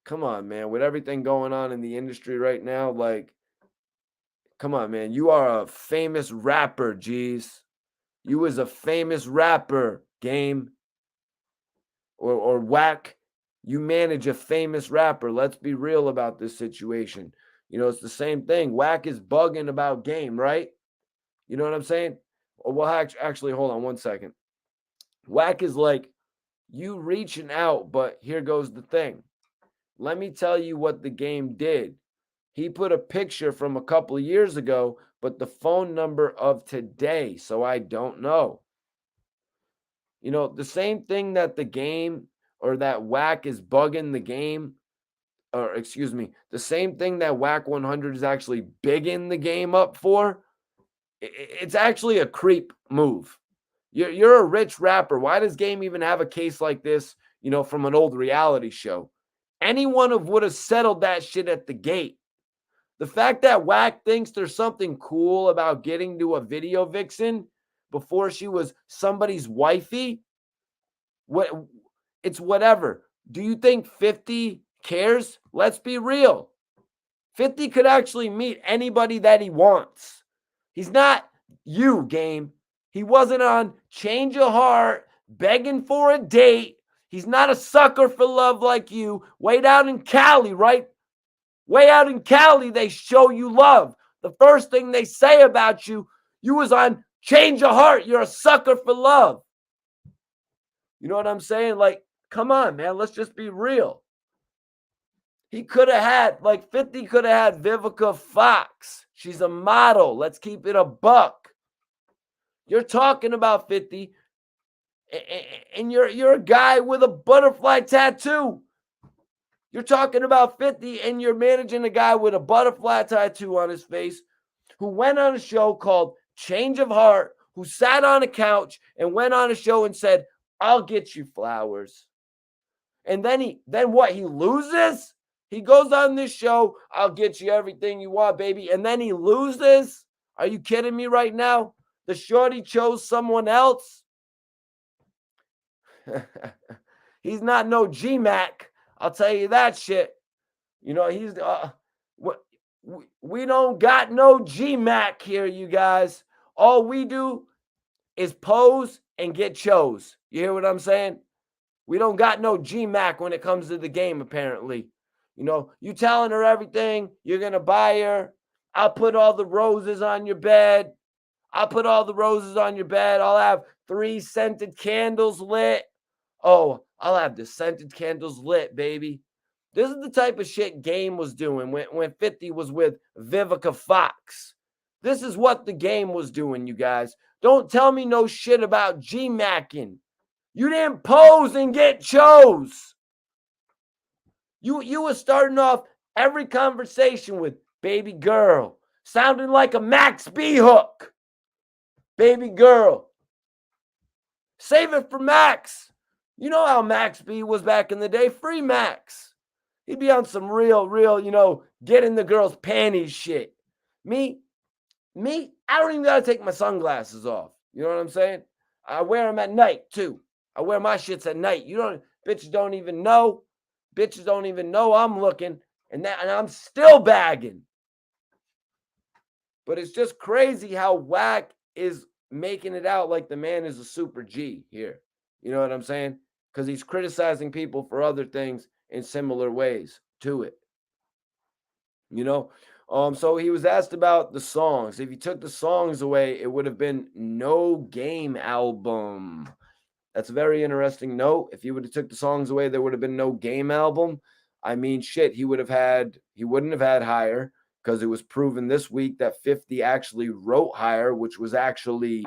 Come on, man. With everything going on in the industry right now, like, come on, man. You are a famous rapper, geez. You was a famous rapper, game. Or Wack. You manage a famous rapper. Let's be real about this situation. You know, it's the same thing. Wack is bugging about game, right? You know what I'm saying? Well, actually, hold on one second. Wack is like, you reaching out, but here goes the thing. Let me tell you what the game did. He put a picture from a couple of years ago, but the phone number of today. So I don't know. The same thing that the game or that Wack is bugging the game, or excuse me, the same thing that Wack 100 is actually bigging the game up for. It's actually a creep move. You're a rich rapper. Why does Game even have a case like this, from an old reality show? Anyone would have settled that shit at the gate. The fact that Wack thinks there's something cool about getting to a video vixen before she was somebody's wifey, it's whatever. Do you think 50 cares? Let's be real. 50 could actually meet anybody that he wants. He's not you, Game. He wasn't on Change of Heart, begging for a date. He's not a sucker for love like you. Way out in Cali, right? Way out in Cali, they show you love. The first thing they say about you, you was on Change of Heart. You're a sucker for love. You know what I'm saying? Like, come on, man. Let's just be real. He could have had, 50 could have had Vivica Fox. She's a model. Let's keep it a buck. You're talking about 50, and you're a guy with a butterfly tattoo. You're talking about 50, and you're managing a guy with a butterfly tattoo on his face who went on a show called Change of Heart, who sat on a couch and went on a show and said, I'll get you flowers. And then what? He loses? He goes on this show, I'll get you everything you want, baby. And then he loses? Are you kidding me right now? The shorty chose someone else? He's not no G-Mac. I'll tell you that shit. He's we don't got no G-Mac here, you guys. All we do is pose and get chose. You hear what I'm saying? We don't got no G-Mac when it comes to the game, apparently. You telling her everything. You're going to buy her. I'll put all the roses on your bed. I'll have 3 scented candles lit. Oh, I'll have the scented candles lit, baby. This is the type of shit Game was doing when 50 was with Vivica Fox. This is what the Game was doing, you guys. Don't tell me no shit about G-Macking. You didn't pose and get chose. You were starting off every conversation with baby girl, sounding like a Max B hook. Baby girl. Save it for Max. You know how Max B was back in the day. Free Max. He'd be on some real, get in the girl's panties shit. Me, I don't even got to take my sunglasses off. You know what I'm saying? I wear them at night, too. I wear my shits at night. Bitches don't even know. Bitches don't even know I'm looking, and I'm still bagging. But it's just crazy how Wack is making it out like the man is a super G here. You know what I'm saying? Because he's criticizing people for other things in similar ways to it. So he was asked about the songs. If you took the songs away, it would have been no Game album. That's a very interesting note. If you would have took the songs away, there would have been no Game album. I mean, shit, he wouldn't have had Higher, because it was proven this week that 50 actually wrote Higher, which was actually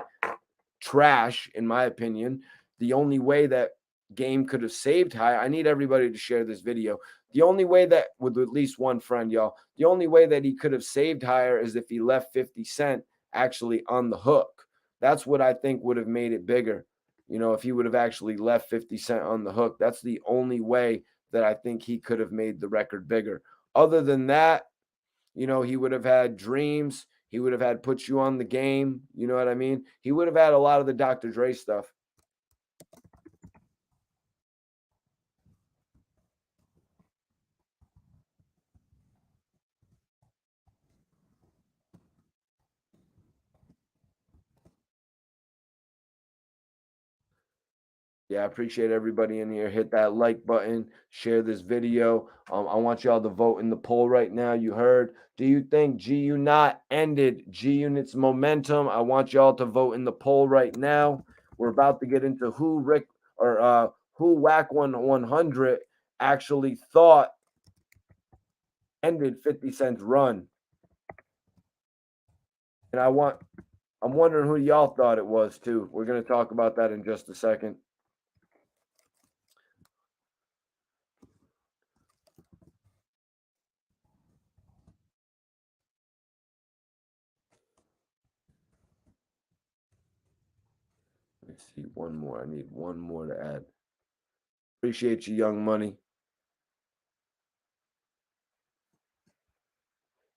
trash, in my opinion. The only way that Game could have saved Higher, I need everybody to share this video. The only way that, with at least one friend, y'all, the only way that he could have saved Higher is if he left 50 Cent actually on the hook. That's what I think would have made it bigger. If he would have actually left 50 Cent on the hook, that's the only way that I think he could have made the record bigger. Other than that, he would have had Dreams. He would have had Put You on the Game. You know what I mean? He would have had a lot of the Dr. Dre stuff. Yeah, I appreciate everybody in here. Hit that like button, share this video. I want y'all to vote in the poll right now. You heard. Do you think G-Unit ended G-Unit's momentum? I want y'all to vote in the poll right now. We're about to get into who Wack 100 actually thought ended 50 Cent's run. And I'm wondering who y'all thought it was too. We're going to talk about that in just a second. Let's see, one more. I need one more to add. Appreciate you, Young Money.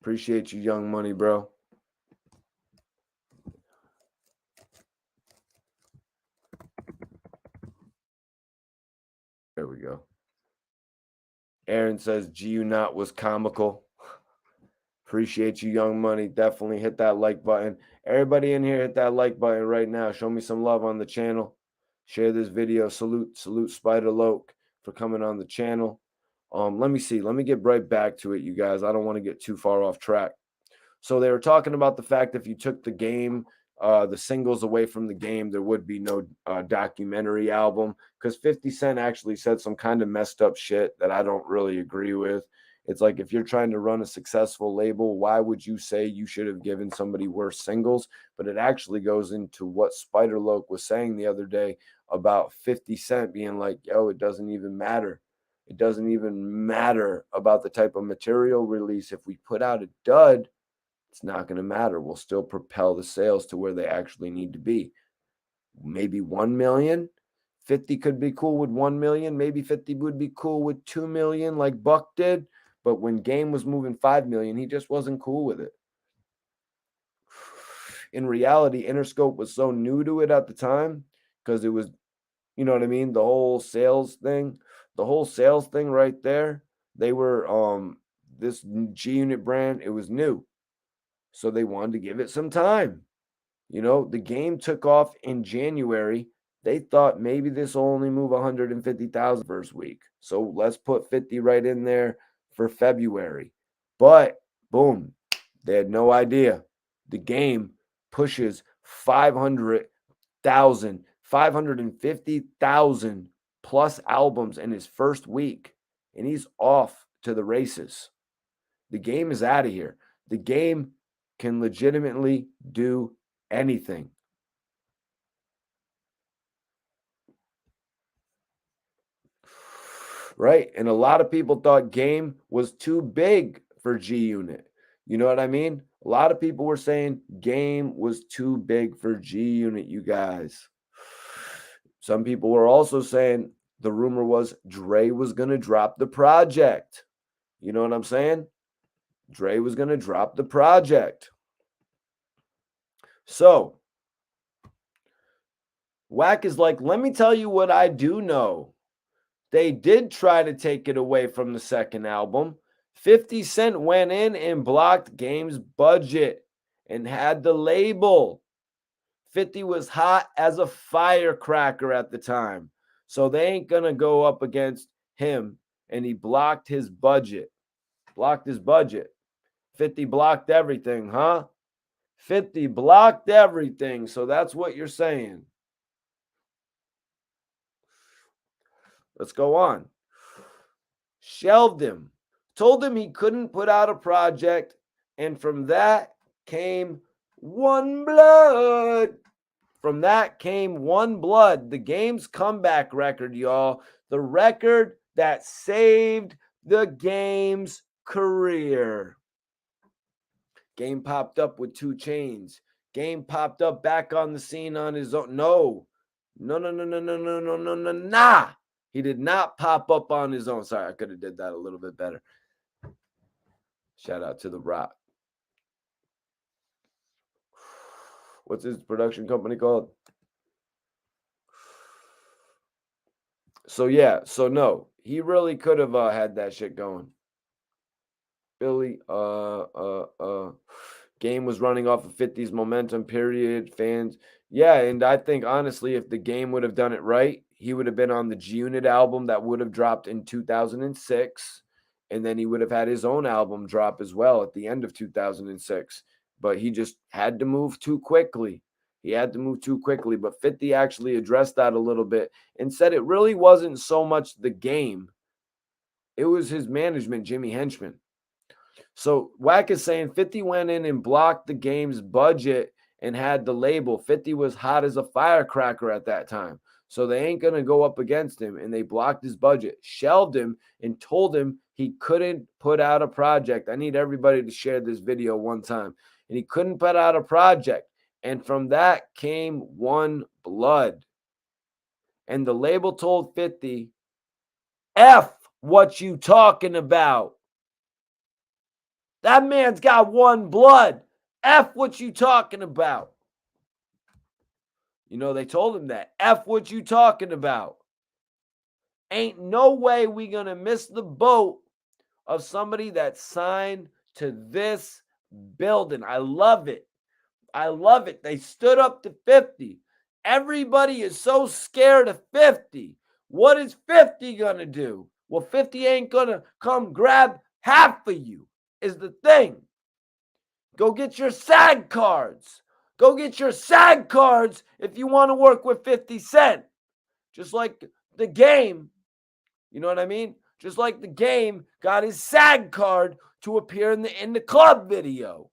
Appreciate you, Young Money, bro. There we go. Aaron says GU Not was comical. Appreciate you, Young Money. Definitely hit that like button. Everybody in here, hit that like button right now. Show me some love on the channel. Share this video. Salute Spider Loke for coming on the channel. Let me see. Let me get right back to it, you guys. I don't want to get too far off track. So they were talking about the fact if you took the game, the singles away from the game, there would be no documentary album, because 50 Cent actually said some kind of messed up shit that I don't really agree with. It's like, if you're trying to run a successful label, why would you say you should have given somebody worse singles? But it actually goes into what Spider Loke was saying the other day about 50 Cent being like, yo, it doesn't even matter. It doesn't even matter about the type of material release. If we put out a dud, it's not going to matter. We'll still propel the sales to where they actually need to be. Maybe 1 million. 50 could be cool with 1 million. Maybe 50 would be cool with 2 million like Buck did. But when Game was moving 5 million, he just wasn't cool with it. In reality, Interscope was so new to it at the time because it was, you know what I mean? The whole sales thing right there. They were, this G Unit brand, it was new. So they wanted to give it some time. You know, the game took off in January. They thought maybe this will only move 150,000 first week. So let's put 50 right in there for February. But boom, they had no idea. The game pushes 500,000, 550,000 plus albums in his first week, and he's off to the races. The game is out of here. The game can legitimately do anything. Right? And a lot of people thought Game was too big for G Unit. You know what I mean? A lot of people were saying Game was too big for G Unit, you guys. Some people were also saying the rumor was Dre was going to drop the project. You know what I'm saying? Dre was going to drop the project. So, Wack is like, let me tell you what I do know. They did try to take it away from the second album. 50 Cent went in and blocked Game's budget and had the label. 50 was hot as a firecracker at the time. So they ain't going to go up against him. And he blocked his budget. 50 blocked everything, huh? 50 blocked everything. So that's what you're saying. Let's go on. Shelved him. Told him he couldn't put out a project. And from that came One Blood. From that came One Blood, the Game's comeback record, y'all. The record that saved the Game's career. Game popped up with 2 Chainz. Game popped up back on the scene on his own. No. Nah. He did not pop up on his own. Sorry, I could have did that a little bit better. Shout out to The Rock. What's his production company called? So yeah, so no, he really could have had that shit going. Billy, Game was running off of 50's momentum, period. Fans, yeah, and I think honestly, if the Game would have done it right, he would have been on the G Unit album that would have dropped in 2006, and then he would have had his own album drop as well at the end of 2006. But he just had to move too quickly. But 50 actually addressed that a little bit and said it really wasn't so much the Game. It was his management, Jimmy Henchman. So Wack is saying 50 went in and blocked the game's budget and had the label. 50 was hot as a firecracker at that time. So they ain't going to go up against him. And they blocked his budget, shelved him, and told him he couldn't put out a project. I need everybody to share this video one time. And he couldn't put out a project. And from that came One Blood. And the label told 50, F what you talking about. That man's got one blood. F what you talking about. You know, they told him that. F what you talking about. Ain't no way we gonna miss the boat of somebody that signed to this building. I love it. I love it. They stood up to 50. Everybody is so scared of 50. What is 50 gonna do? Well, 50 ain't gonna come grab half of you, is the thing. Go get your SAG cards. Go get your SAG cards if you want to work with 50 Cent. Just like the Game, you know what I mean? Just like the Game got his SAG card to appear in the club video.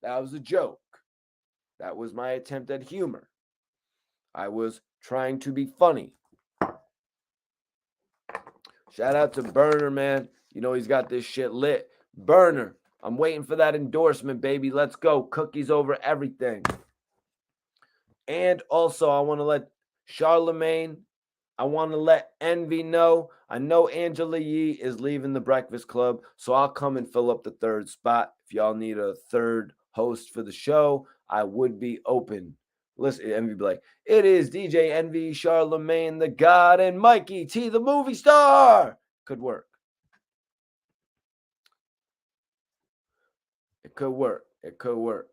That was a joke. That was my attempt at humor. I was trying to be funny. Shout out to Burner, man. You know he's got this shit lit. Burner, I'm waiting for that endorsement, baby. Let's go. Cookies over everything. And also, I want to let Charlemagne, I want to let Envy know. I know Angela Yee is leaving the Breakfast Club, so I'll come and fill up the third spot. If y'all need a third host for the show, I would be open. Listen, Envy be like, it is DJ Envy, Charlemagne the God, and Mikey T, the movie star. Could work. It could work. It could work.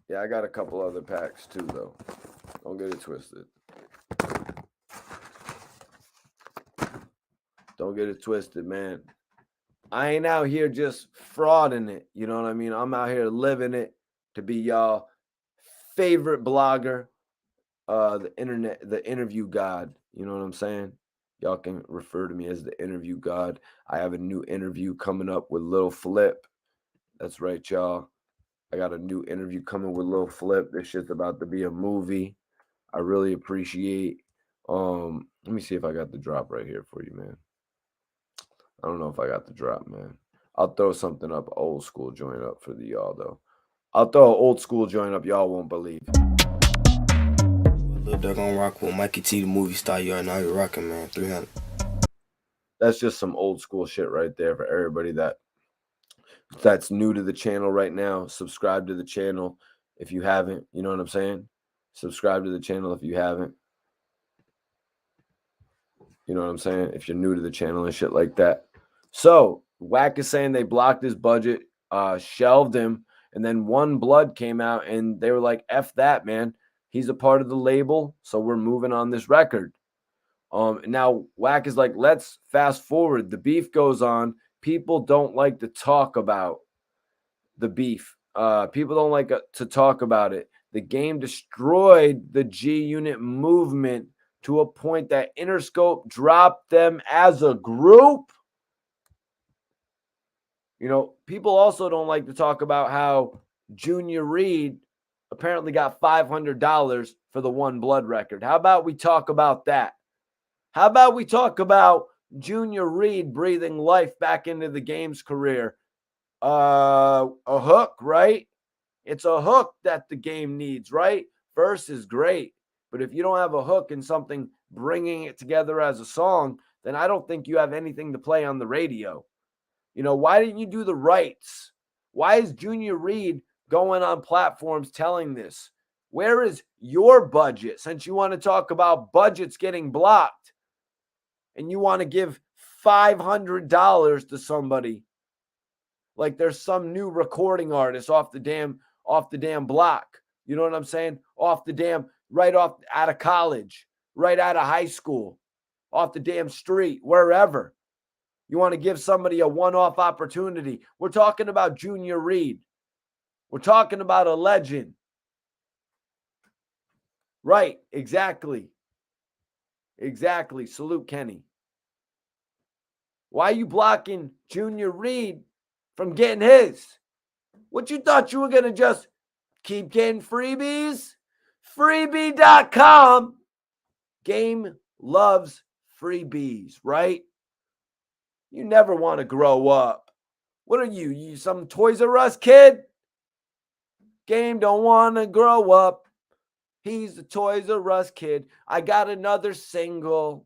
Yeah, I got a couple other packs too, though. Don't get it twisted. Don't get it twisted, man. I ain't out here just frauding it. You know what I mean? I'm out here living it to be y'all favorite blogger, the internet, the interview god. You know what I'm saying? Y'all can refer to me as the interview god. I have a new interview coming up with Lil Flip. That's right, y'all. I got a new interview coming with Lil Flip. This shit's about to be a movie. I really appreciate. Let me see if I got the drop right here for you, man. I don't know if I got the drop, man. I'll throw something up, old school joint up for the y'all, though. I'll throw an old school joint up y'all won't believe. Lil Durk on rock with Mikey T, the movie star. You are now you're rocking, man. 300. That's just some old school shit right there for everybody that's new to the channel right now. Subscribe to the channel if you haven't. You know what I'm saying? Subscribe to the channel if you haven't. You know what I'm saying? If you're new to the channel and shit like that. So Wack is saying they blocked his budget, shelved him, and then One Blood came out and they were like, F that, man. He's a part of the label, so we're moving on this record. Now Wack is like, let's fast forward. The beef goes on. People don't like to talk about the beef. People don't like to talk about it. The Game destroyed the G Unit movement to a point that Interscope dropped them as a group. You know, people also don't like to talk about how Junior Reid apparently got $500 for the One Blood record. How about we talk about that? How about we talk about Junior Reid breathing life back into the Game's career? A hook, right? It's a hook that the Game needs, right? Verse is great. But if you don't have a hook and something bringing it together as a song, then I don't think you have anything to play on the radio. You know, why didn't you do the rights? Why is Junior Reid going on platforms telling this? Where is your budget? Since you want to talk about budgets getting blocked and you want to give $500 to somebody like there's some new recording artist off the damn block. You know what I'm saying? Right off out of college, right out of high school, off the damn street, wherever. You want to give somebody a one-off opportunity. We're talking about Junior Reid. We're talking about a legend. Right, exactly. Exactly. Salute, Kenny. Why are you blocking Junior Reid from getting his. What you thought you were going to just keep getting freebies? Freebie.com. Game loves freebies, right? You never want to grow up. What are you? You some Toys R Us kid? Game don't want to grow up. He's the Toys R Us kid. I got another single.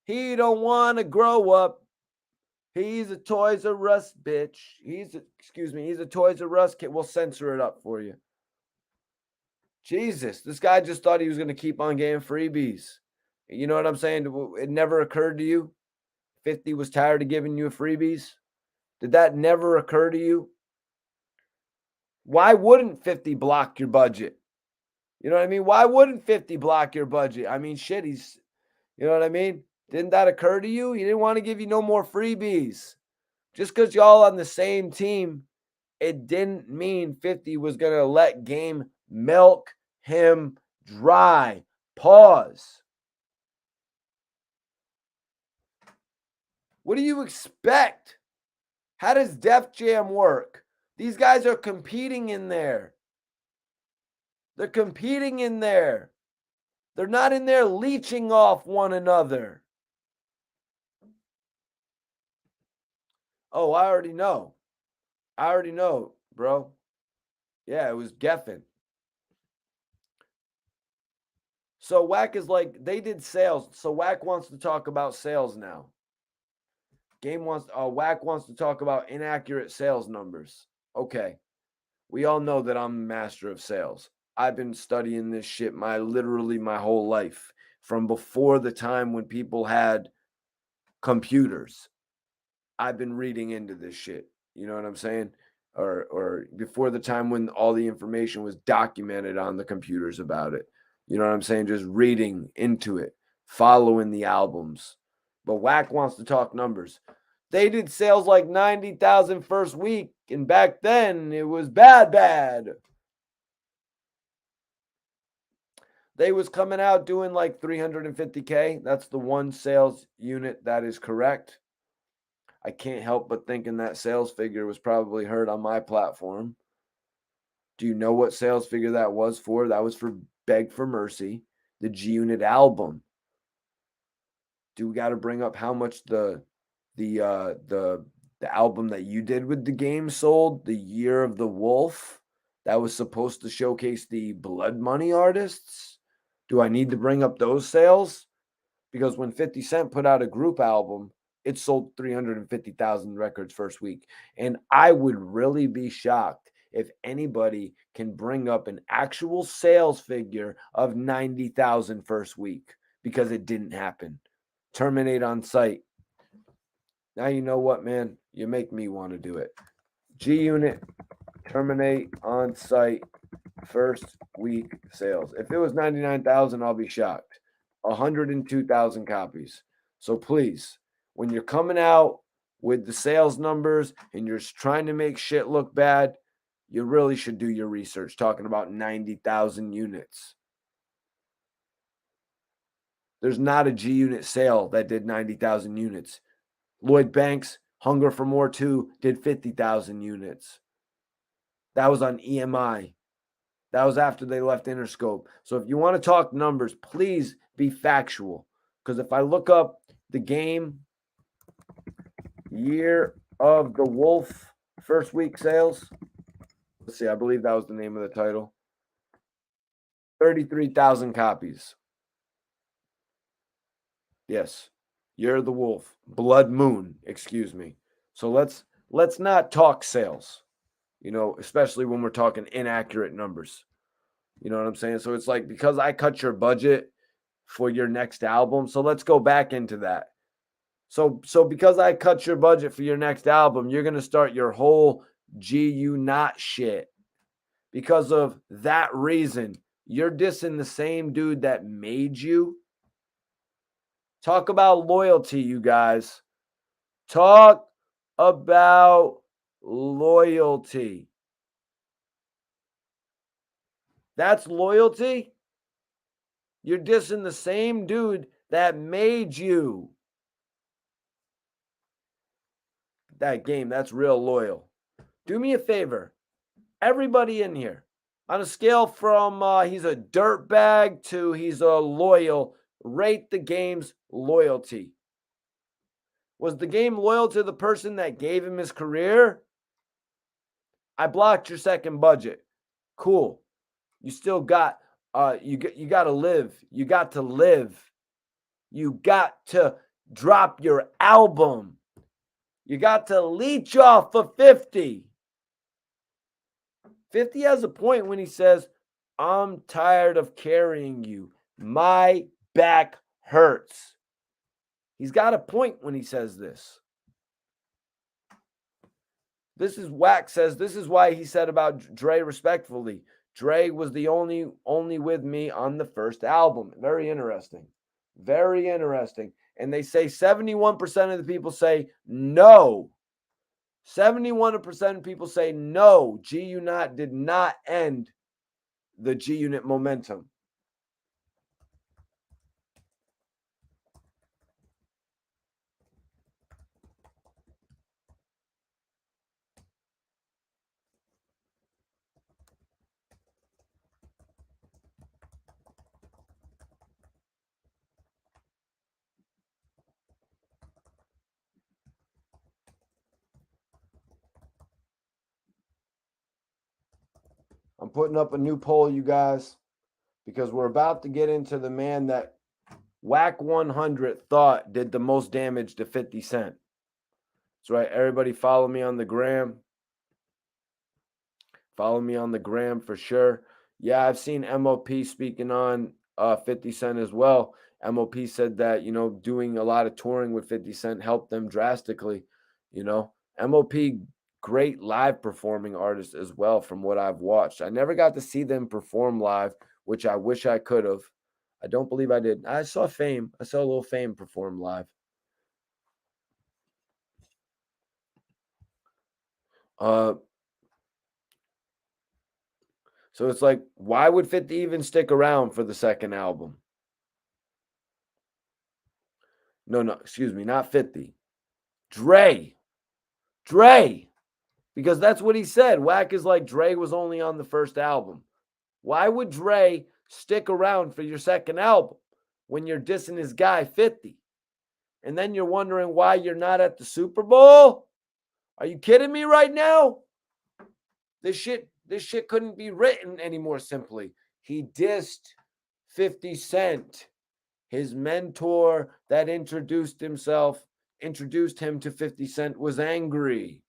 He don't want to grow up. He's a Toys R Us bitch. He's a Toys R Us kid. We'll censor it up for you. Jesus, this guy just thought he was going to keep on getting freebies. You know what I'm saying? It never occurred to you? 50 was tired of giving you freebies? Did that never occur to you? Why wouldn't 50 block your budget? You know what I mean? Why wouldn't 50 block your budget? I mean, shit, you know what I mean? Didn't that occur to you? He didn't want to give you no more freebies. Just because y'all on the same team, it didn't mean 50 was going to let Game milk him dry. Pause. What do you expect? How does Def Jam work? These guys are competing in there. They're competing in there. They're not in there leeching off one another. Oh, I already know, bro. Yeah, it was Geffen. So Wack is like, they did sales. So Wack wants to talk about sales now. Wack wants to talk about inaccurate sales numbers. Okay. We all know that I'm a master of sales. I've been studying this shit literally my whole life, from before the time when people had computers. I've been reading into this shit. You know what I'm saying? Or before the time when all the information was documented on the computers about it. You know what I'm saying? Just reading into it, following the albums. But Wack wants to talk numbers. They did sales like 90,000 first week, and back then it was bad. They was coming out doing like 350K. That's the one sales unit that is correct. I can't help but thinking that sales figure was probably heard on my platform. Do you know what sales figure that was for? That was for Beg for Mercy, the G Unit album. Do we got to bring up how much the album that you did with the game sold, The Year of the Wolf, that was supposed to showcase the Blood Money artists? Do I need to bring up those sales? Because when 50 Cent put out a group album, it sold 350,000 records first week. And I would really be shocked if anybody can bring up an actual sales figure of 90,000 first week, because it didn't happen. Terminate on site. Now you know what, man? You make me want to do it. G Unit, terminate on site, first week sales. If it was 99,000, I'll be shocked. 102,000 copies. So please, when you're coming out with the sales numbers and you're trying to make shit look bad, you really should do your research, talking about 90,000 units. There's not a G Unit sale that did 90,000 units. Lloyd Banks, Hunger for More 2, did 50,000 units. That was on EMI. That was after they left Interscope. So if you want to talk numbers, please be factual. Because if I look up the game, Year of the Wolf, first week sales, let's see, I believe that was the name of the title. 33,000 copies. Yes. Year of the Wolf. Blood Moon, excuse me. So let's not talk sales, especially when we're talking inaccurate numbers. You know what I'm saying? So it's like, because I cut your budget for your next album, so let's go back into that. So because I cut your budget for your next album, you're going to start your whole GU not shit. Because of that reason, you're dissing the same dude that made you. Talk about loyalty, you guys. Talk about loyalty. That's loyalty? You're dissing the same dude that made you. that game. That's real loyal. Do me a favor. Everybody in here, on a scale from he's a dirtbag to he's a loyal, rate the game's loyalty. Was the game loyal to the person that gave him his career? I blocked your second budget. Cool. You still got you got to live. You got to live. You got to drop your album. You got to leech off for 50. 50 has a point when he says, I'm tired of carrying you. My back hurts. He's got a point when he says this. This is Wack says, this is why he said about Dre respectfully. Dre was the only with me on the first album. Very interesting. Very interesting. And they say 71% of the people say no. 71% of people say no. G-Unit did not end the G-Unit momentum. I'm putting up a new poll, you guys, because we're about to get into the man that Wack 100 thought did the most damage to 50 Cent. That's right. Everybody follow me on the gram. Follow me on the gram for sure. Yeah, I've seen MOP speaking on 50 Cent as well. MOP said that, doing a lot of touring with 50 Cent helped them drastically. MOP, great live performing artist as well from what I've watched. I never got to see them perform live, which I wish I could have. I don't believe I did. I saw Fame. I saw a little Fame perform live. So it's like, why would 50 even stick around for the second album? No, excuse me, not 50. Dre. Because that's what he said. Wack is like, Dre was only on the first album. Why would Dre stick around for your second album when you're dissing his guy 50? And then you're wondering why you're not at the Super Bowl? Are you kidding me right now? This shit couldn't be written any more simply. He dissed 50 Cent. His mentor that introduced him to 50 Cent was angry.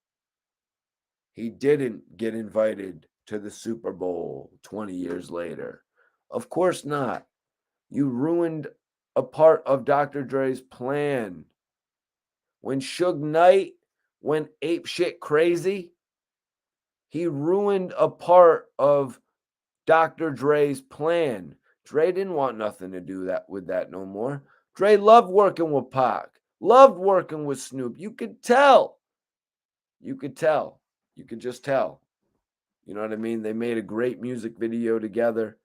He didn't get invited to the Super Bowl 20 years later. Of course not. You ruined a part of Dr. Dre's plan. When Suge Knight went apeshit crazy, he ruined a part of Dr. Dre's plan. Dre didn't want nothing to do with that no more. Dre loved working with Pac, loved working with Snoop. You could tell. You could just tell. You know what I mean? They made a great music video together.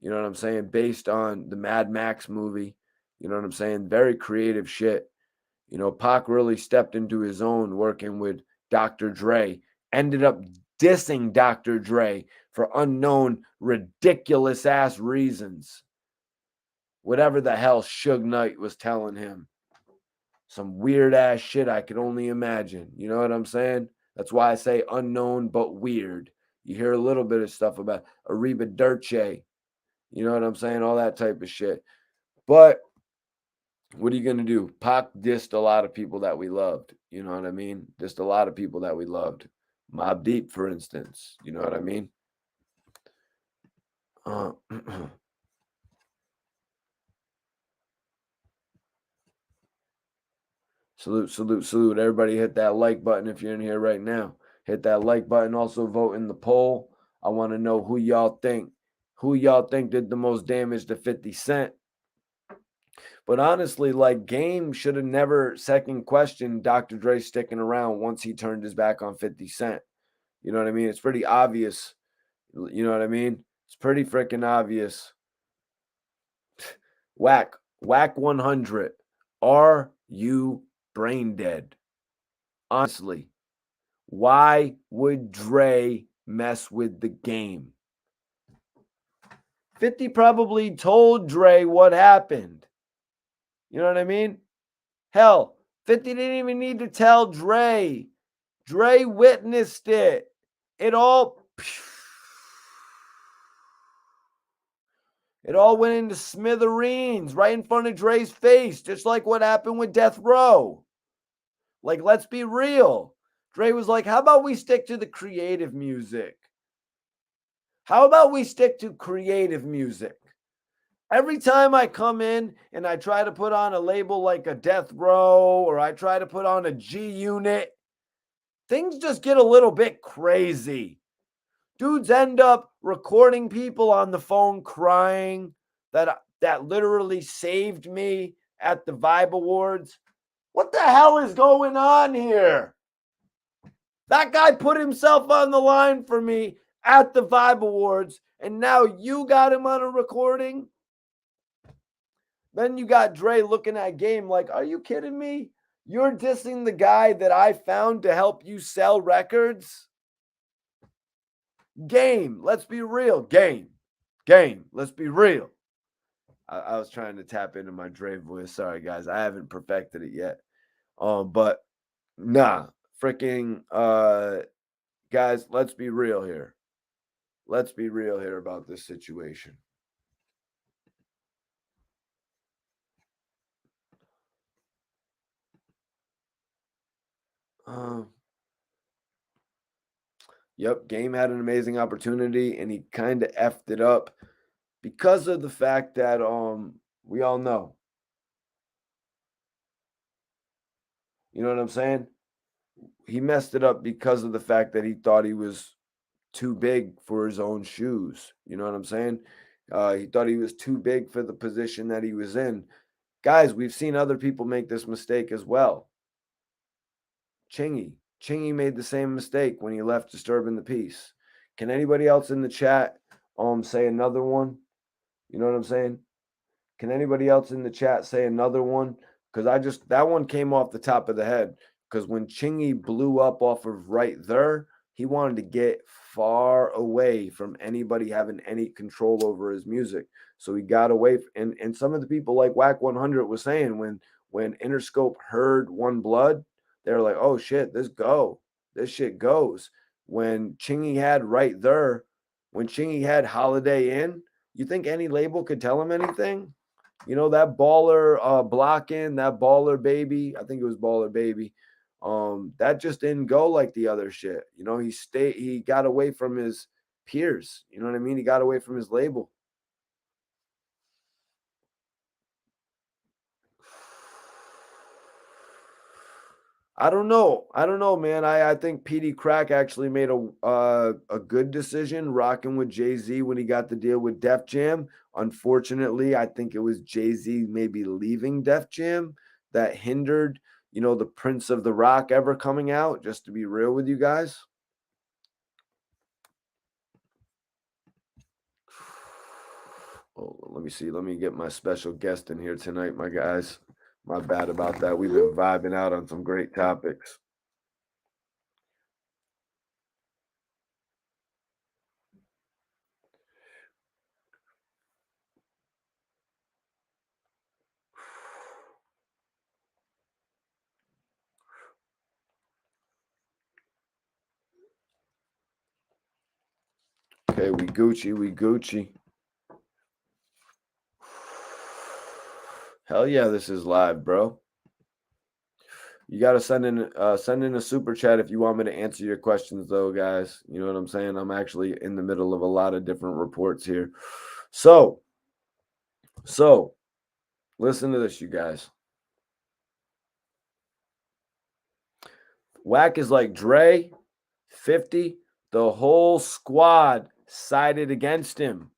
You know what I'm saying? Based on the Mad Max movie. You know what I'm saying? Very creative shit. Pac really stepped into his own working with Dr. Dre. Ended up dissing Dr. Dre for unknown, ridiculous-ass reasons. Whatever the hell Suge Knight was telling him. Some weird-ass shit I could only imagine. You know what I'm saying? That's why I say unknown but weird. You hear a little bit of stuff about Arrivederci. You know what I'm saying? All that type of shit. But what are you going to do? Pac dissed a lot of people that we loved. You know what I mean? Dissed a lot of people that we loved. Mobb Deep, for instance. You know what I mean? Salute. Everybody hit that like button if you're in here right now. Hit that like button. Also vote in the poll. I want to know who y'all think. Who y'all think did the most damage to 50 Cent? But honestly, like, Game should have never second questioned Dr. Dre sticking around once he turned his back on 50 Cent. You know what I mean? It's pretty obvious. You know what I mean? It's pretty freaking obvious. Wack 100. Are you brain dead? Honestly, why would Dre mess with the game? 50 probably told Dre what happened. You know what I mean? Hell, 50 didn't even need to tell Dre. Dre witnessed it. It all went into smithereens right in front of Dre's face, just like what happened with Death Row. Like, let's be real. Dre was like, how about we stick to the creative music? How about we stick to creative music? Every time I come in and I try to put on a label like a Death Row or I try to put on a G Unit, things just get a little bit crazy. Dudes end up recording people on the phone crying that literally saved me at the Vibe Awards. What the hell is going on here? That guy put himself on the line for me at the Vibe Awards, and now you got him on a recording? Then you got Dre looking at Game like, are you kidding me? You're dissing the guy that I found to help you sell records? Game, let's be real. Game, let's be real. I was trying to tap into my Dre voice. Sorry, guys. I haven't perfected it yet. But nah, freaking guys, let's be real here. Let's be real here about this situation. Yep, Game had an amazing opportunity and he kind of effed it up because of the fact that we all know. You know what I'm saying? He messed it up because of the fact that he thought he was too big for his own shoes. You know what I'm saying? He thought he was too big for the position that he was in. Guys, we've seen other people make this mistake as well. Chingy made the same mistake when he left Disturbing the Peace. Can anybody else in the chat say another one? You know what I'm saying? Can anybody else in the chat say another one? Because that one came off the top of the head. Because when Chingy blew up off of Right There, he wanted to get far away from anybody having any control over his music. So he got away. And some of the people like Wack 100 was saying when Interscope heard One Blood, they were like, oh shit, this shit goes. When Chingy had Right There, when Chingy had Holiday Inn, you think any label could tell him anything? You know, that baller blocking, that baller baby, I think it was baller baby. That just didn't go like the other shit. You know, he got away from his peers. You know what I mean? He got away from his label. I don't know, man. I think PD Crack actually made a good decision rocking with Jay-Z when he got the deal with Def Jam. Unfortunately, I think it was Jay-Z maybe leaving Def Jam that hindered, the Prince of the Rock ever coming out, just to be real with you guys. Oh, let me see. Let me get my special guest in here tonight, my guys. My bad about that. We've been vibing out on some great topics. Okay, we Gucci. Hell yeah, this is live, bro. You got to send in a super chat if you want me to answer your questions, though, guys. You know what I'm saying? I'm actually in the middle of a lot of different reports here. So listen to this, you guys. Wack is like Dre, 50, the whole squad sided against him.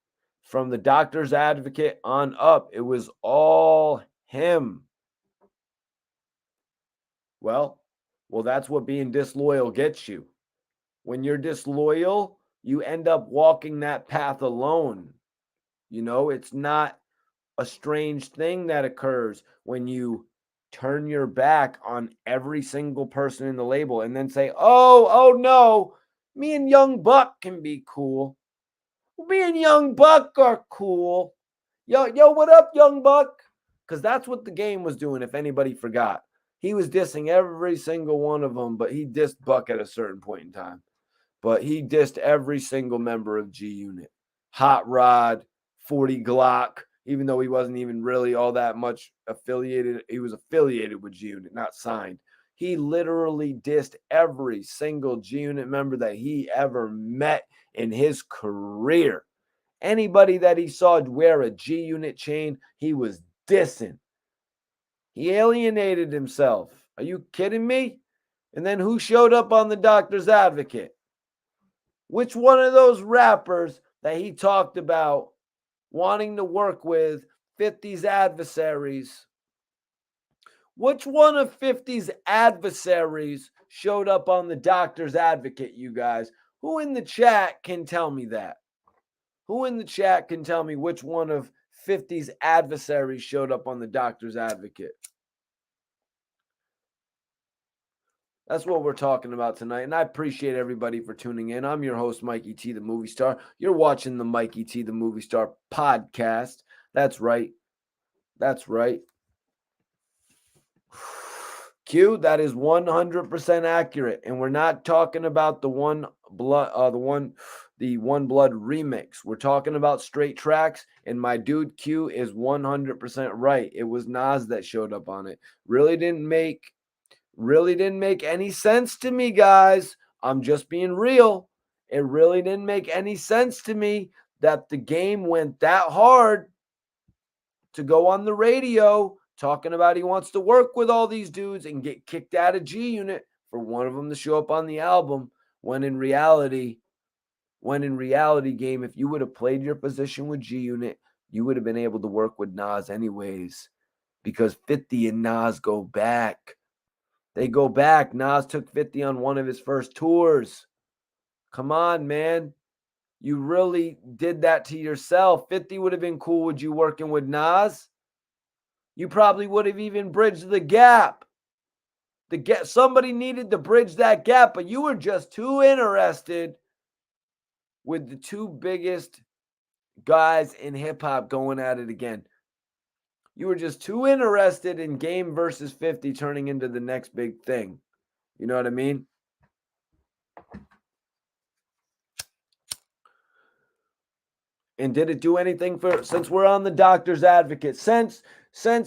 From the doctor's advocate on up, it was all him. Well, that's what being disloyal gets you. When you're disloyal, you end up walking that path alone. You know, it's not a strange thing that occurs when you turn your back on every single person in the label and then say, oh no, me and Young Buck can be cool. Me and Young Buck are cool. Yo, what up, Young Buck? Because that's what the game was doing, if anybody forgot. He was dissing every single one of them, but he dissed Buck at a certain point in time. But he dissed every single member of G Unit. Hot Rod, 40 Glock, even though he wasn't even really all that much affiliated. He was affiliated with G Unit, not signed. He literally dissed every single G Unit member that he ever met in his career. Anybody that he saw wear a G Unit chain, he was dissing. He alienated himself. Are you kidding me? And then who showed up on the Doctor's Advocate? Which one of those rappers that he talked about wanting to work with 50's adversaries? Which one of 50's adversaries showed up on the Doctor's Advocate, you guys? Who in the chat can tell me that? Who in the chat can tell me which one of 50's adversaries showed up on the Doctor's Advocate? That's what we're talking about tonight, and I appreciate everybody for tuning in. I'm your host, Mikey T, the movie star. You're watching the Mikey T, the movie star podcast. That's right. That's right. Q, that is 100% accurate, and we're not talking about the One Blood remix. We're talking about Straight Tracks, and my dude Q is 100% right. It was Nas that showed up on it. Really didn't make any sense to me, guys. I'm just being real. It really didn't make any sense to me that the game went that hard to go on the radio talking about he wants to work with all these dudes and get kicked out of G Unit for one of them to show up on the album, when in reality, game, if you would have played your position with G Unit, you would have been able to work with Nas anyways, because 50 and Nas go back. They go back. Nas took 50 on one of his first tours. Come on, man. You really did that to yourself. 50 would have been cool with you working with Nas. You probably would have even bridged the gap. Somebody needed to bridge that gap, but you were just too interested with the two biggest guys in hip-hop going at it again. You were just too interested in Game versus 50 turning into the next big thing. You know what I mean? And did it do anything since we're on the Doctor's Advocate? Since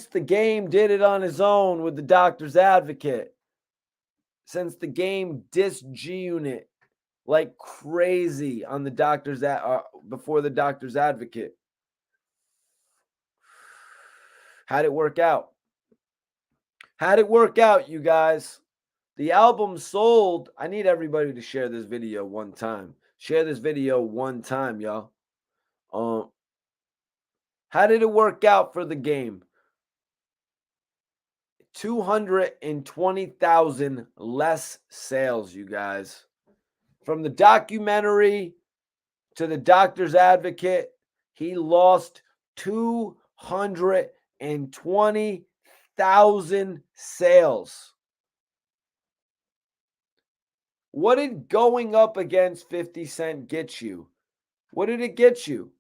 the Game did it on his own with the Doctor's Advocate. Since the Game dissed G Unit like crazy on the before the Doctor's Advocate. How'd it work out? How'd it work out, you guys? The album sold. I need everybody to share this video one time. Share this video one time, y'all. How did it work out for the Game? 220,000 less sales, you guys. From the documentary to the Doctor's Advocate, he lost 220,000 sales. What did going up against 50 Cent get you? What did it get you?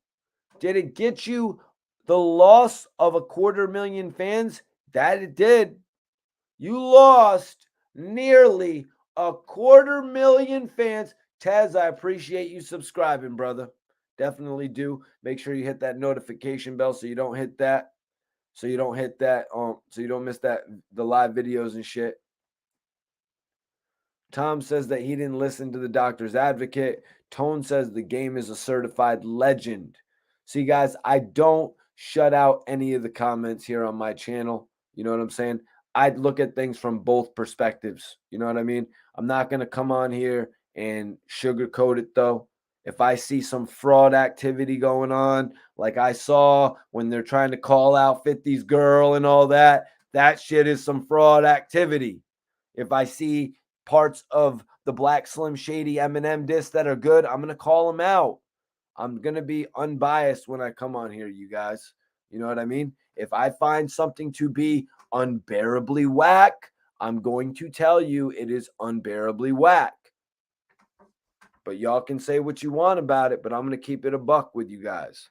Did it get you the loss of 250,000 fans? That it did. You lost nearly 250,000 fans. Taz, I appreciate you subscribing, brother. Definitely do. Make sure you hit that notification bell so you don't hit that. So you don't miss the live videos and shit. Tom says that he didn't listen to the Doctor's Advocate. Tone says the Game is a certified legend. See, guys, I don't shut out any of the comments here on my channel. You know what I'm saying? I look at things from both perspectives. You know what I mean? I'm not going to come on here and sugarcoat it, though. If I see some fraud activity going on, like I saw when they're trying to call out 50's girl and all that, that shit is some fraud activity. If I see parts of the Black Slim Shady Eminem diss that are good, I'm going to call them out. I'm going to be unbiased when I come on here, you guys. You know what I mean? If I find something to be unbearably whack, I'm going to tell you it is unbearably whack. But y'all can say what you want about it, but I'm going to keep it a buck with you guys.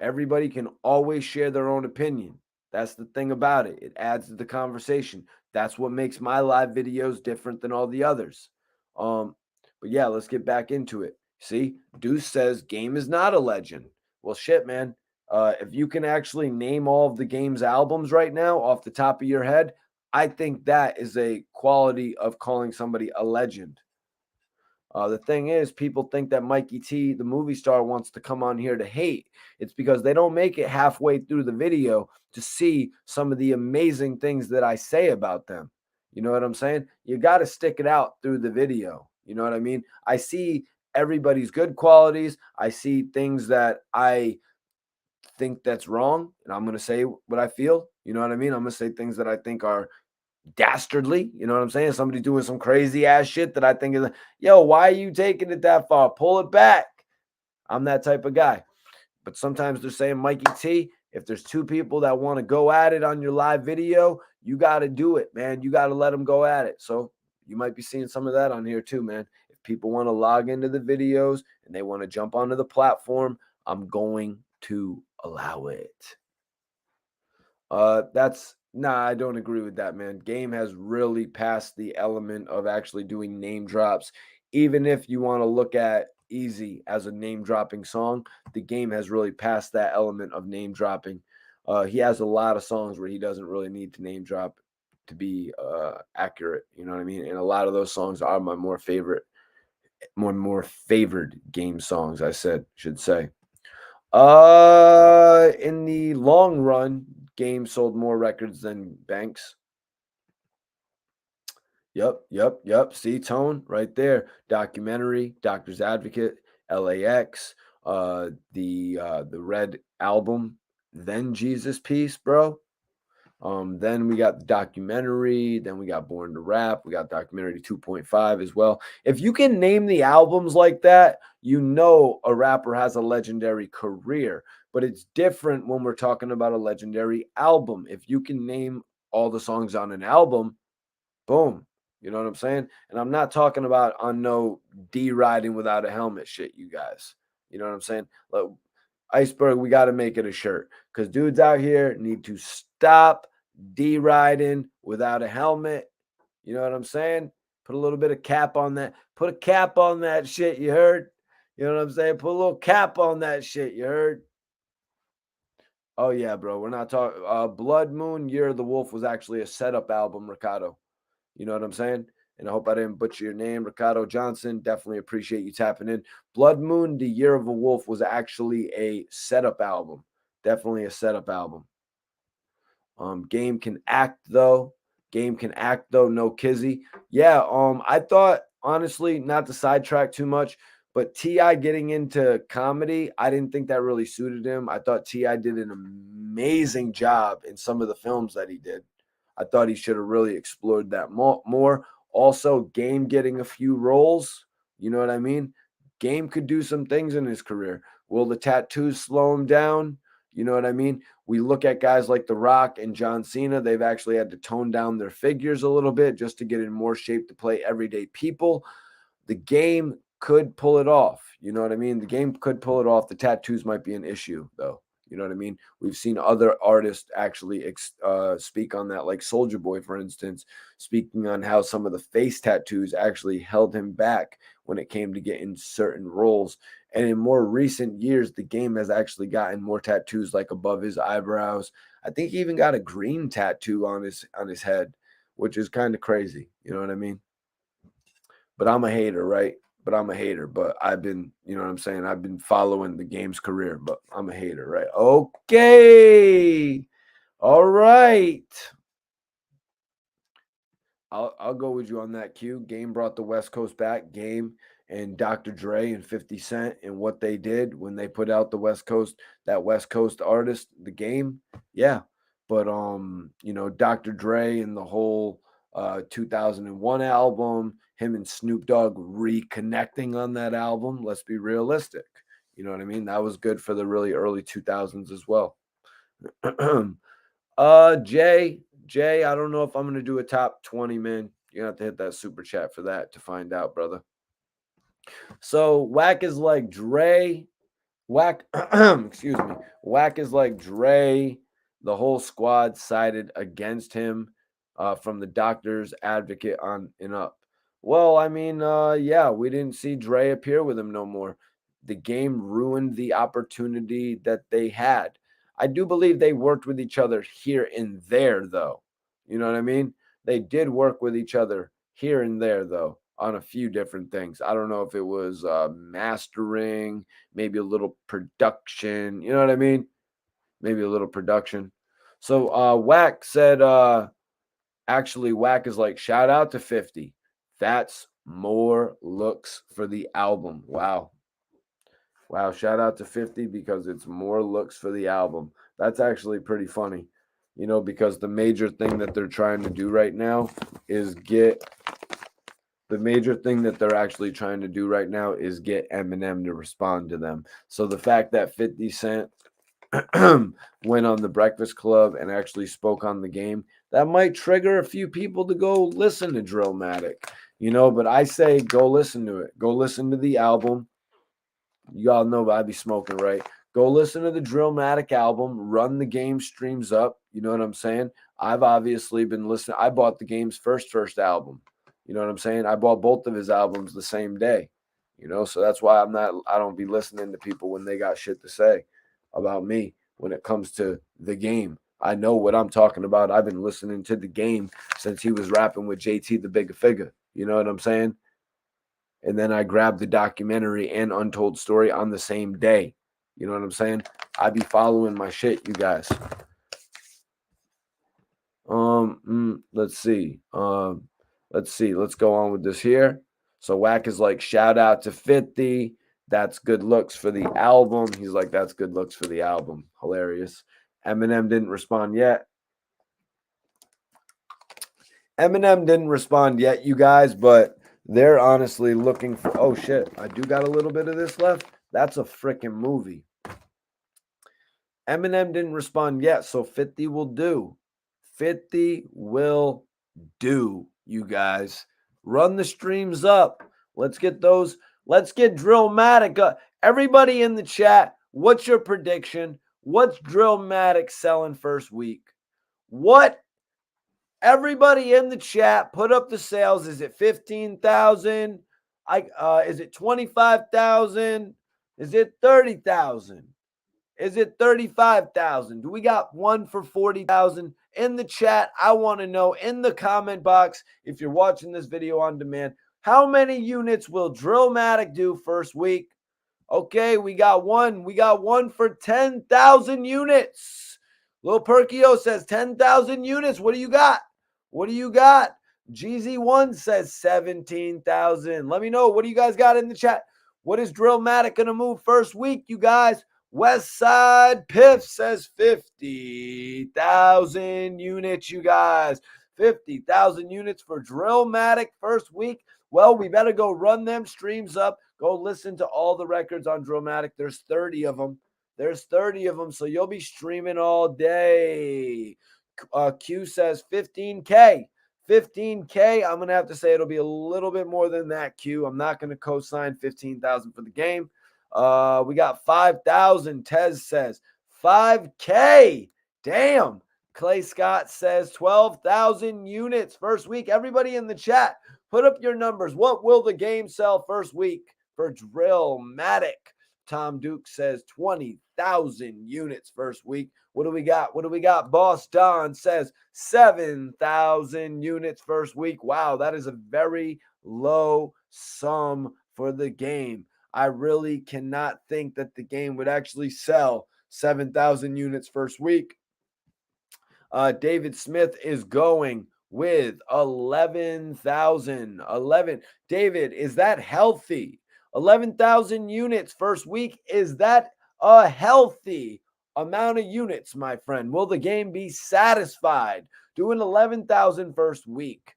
Everybody can always share their own opinion. That's the thing about it. It adds to the conversation. That's what makes my live videos different than all the others. But yeah, let's get back into it. See, Deuce says Game is not a legend. Well, shit, man. If you can actually name all of the Game's albums right now off the top of your head, I think that is a quality of calling somebody a legend. The thing is, people think that Mikey T, the movie star, wants to come on here to hate. It's because they don't make it halfway through the video to see some of the amazing things that I say about them. You know what I'm saying? You got to stick it out through the video. You know what I mean? I see everybody's good qualities. I see things that I think that's wrong, and I'm going to say what I feel. You know what I mean? I'm going to say things that I think are dastardly, you know what I'm saying? Somebody doing some crazy ass shit that I think is, yo, why are you taking it that far? Pull it back. I'm that type of guy. But sometimes they're saying, Mikey T, if there's two people that want to go at it on your live video, you got to do it, man. You got to let them go at it. So you might be seeing some of that on here too, man. If people want to log into the videos and they want to jump onto the platform, I'm going to allow it. I don't agree with that, man. Game has really passed the element of actually doing name drops. Even if you want to look at Easy as a name dropping song, the Game has really passed that element of name dropping. He has a lot of songs where he doesn't really need to name drop to be accurate. You know what I mean? And a lot of those songs are my more favored Game songs, should say. In the long run, Game sold more records than Banks. Yep. See, Tone right there. Documentary, Doctor's Advocate, LAX, the Red Album, then Jesus Piece, bro. Then we got the documentary, then we got Born to Rap, we got documentary 2.5 as well. If you can name the albums like that, you know a rapper has a legendary career. But it's different when we're talking about a legendary album. If you can name all the songs on an album, boom. You know what I'm saying? And I'm not talking about on no D riding without a helmet shit, you guys. You know what I'm saying? Like, Iceberg, we got to make it a shirt because dudes out here need to stop D riding without a helmet. You know what I'm saying? Put a little bit of cap on that. Put a cap on that shit, you heard? You know what I'm saying? Put a little cap on that shit, you heard? Oh, yeah, bro. We're not talking. Blood Moon, Year of the Wolf was actually a setup album, Ricardo. You know what I'm saying? And I hope I didn't butcher your name, Ricardo Johnson. Definitely appreciate you tapping in. Blood Moon, The Year of a Wolf was actually a setup album. Definitely a setup album. Game can act though. No Kizzy. Yeah, I thought, honestly, not to sidetrack too much, but T.I. getting into comedy, I didn't think that really suited him. I thought T.I. did an amazing job in some of the films that he did. I thought he should have really explored that more. Also, Game getting a few roles. You know what I mean? Game could do some things in his career. Will the tattoos slow him down? You know what I mean? We look at guys like The Rock and John Cena. They've actually had to tone down their figures a little bit just to get in more shape to play everyday people. The Game could pull it off. You know what I mean? The Game could pull it off. The tattoos might be an issue, though. You know what I mean? We've seen other artists actually speak on that, like Soulja Boy, for instance, speaking on how some of the face tattoos actually held him back when it came to getting certain roles. And in more recent years, the Game has actually gotten more tattoos like above his eyebrows. I think he even got a green tattoo on his head, which is kind of crazy. You know what I mean? But I'm a hater, right? But I've been, you know what I'm saying? I've been following the Game's career, but I'm a hater, right? Okay. All right. I'll go with you on that, Q. Game brought the West Coast back. Game and Dr. Dre and 50 Cent and what they did when they put out the West Coast artist, the Game. Yeah. But Dr. Dre and the whole 2001 album, him and Snoop Dogg reconnecting on that album. Let's be realistic. You know what I mean? That was good for the really early 2000s as well. Jay, I don't know if I'm gonna do a top 20, man. You're gonna have to hit that super chat for that to find out, brother. So Wack is like Dre. Wack, excuse me. Wack is like Dre. The whole squad sided against him from the doctor's advocate on and up. Well, I mean, yeah, we didn't see Dre appear with him no more. The game ruined the opportunity that they had. I do believe they worked with each other here and there, though. You know what I mean? They did work with each other here and there, though, on a few different things. I don't know if it was mastering, maybe a little production. You know what I mean? Maybe a little production. So Wack said, actually, Wack is like, shout out to 50. That's more looks for the album. Wow. Wow. Shout out to 50 because it's more looks for the album. That's actually pretty funny, you know, because the major thing that they're trying to do right now is get Eminem to respond to them. So the fact that 50 Cent went on the Breakfast Club and actually spoke on the game, that might trigger a few people to go listen to Drillmatic, you know, but I say go listen to it. Go listen to the album. You all know I be smoking, right? Go listen to the Drillmatic album, run the game streams up. You know what I'm saying? I've obviously been listening. I bought the game's first album. You know what I'm saying? I bought both of his albums the same day. You know, so that's why I don't be listening to people when they got shit to say about me when it comes to the game. I know what I'm talking about. I've been listening to the game since he was rapping with JT the Bigger Figure. You know what I'm saying? And then I grabbed the documentary and Untold Story on the same day. You know what I'm saying? I be following my shit, you guys. Let's see. Let's go on with this here. So Wack is like, shout out to 50. That's good looks for the album. He's like, that's good looks for the album. Hilarious. Eminem didn't respond yet. You guys, but they're honestly looking for. Oh shit, I do got a little bit of this left. That's a freaking movie. Eminem didn't respond yet, so 50 will do. 50 will do, you guys. Run the streams up. Let's get those. Let's get Drillmatic up. Everybody in the chat, what's your prediction? What's Drillmatic selling first week? What? Everybody in the chat, put up the sales. Is it 15,000? Is it 25,000? Is it 30,000? Is it 35,000? Do we got one for 40,000? In the chat, I want to know in the comment box, if you're watching this video on demand, how many units will Drillmatic do first week? Okay, we got one. We got one for 10,000 units. Lil Perkio says 10,000 units. What do you got? What do you got? GZ1 says 17,000. Let me know. What do you guys got in the chat? What is Drillmatic going to move first week, you guys? Westside Piff says 50,000 units, you guys. 50,000 units for Drillmatic first week. Well, we better go run them streams up. Go listen to all the records on Drillmatic. There's 30 of them. So you'll be streaming all day. Q says 15K. 15K. I'm going to have to say it'll be a little bit more than that, Q. I'm not going to co-sign 15,000 for the game. We got 5,000. Tez says 5K. Damn. Clay Scott says 12,000 units first week. Everybody in the chat, put up your numbers. What will the game sell first week for Drillmatic? Tom Duke says 20,000 units first week. What do we got? Boss Don says 7,000 units first week. Wow, that is a very low sum for the game. I really cannot think that the game would actually sell 7,000 units first week. David Smith is going with 11,000. 11. David, is that healthy? 11,000 units first week. Is that a healthy amount of units, my friend? Will the game be satisfied doing 11,000 first week?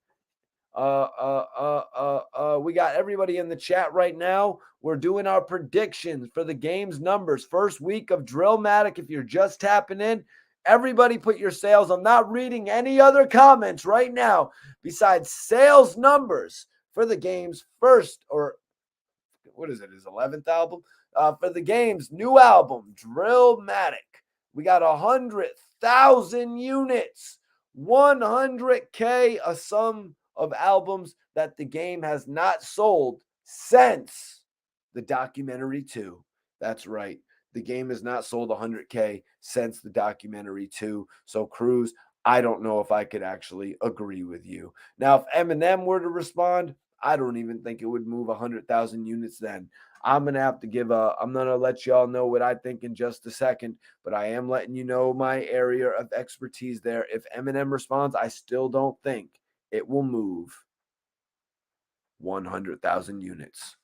We got everybody in the chat right now. We're doing our predictions for the game's numbers. First week of Drillmatic. If you're just tapping in, Everybody put your sales. I'm not reading any other comments right now besides sales numbers for the game's first, or what is it, his 11th album? For the game's new album, Drillmatic. We got 100,000 units, 100K, a sum of albums that the game has not sold since the documentary 2. That's right. The game has not sold 100K since the documentary 2. So, Cruz, I don't know if I could actually agree with you. Now, if Eminem were to respond, I don't even think it would move 100,000 units then. I'm going to have to I'm going to let y'all know what I think in just a second, but I am letting you know my area of expertise there. If Eminem responds, I still don't think it will move 100,000 units.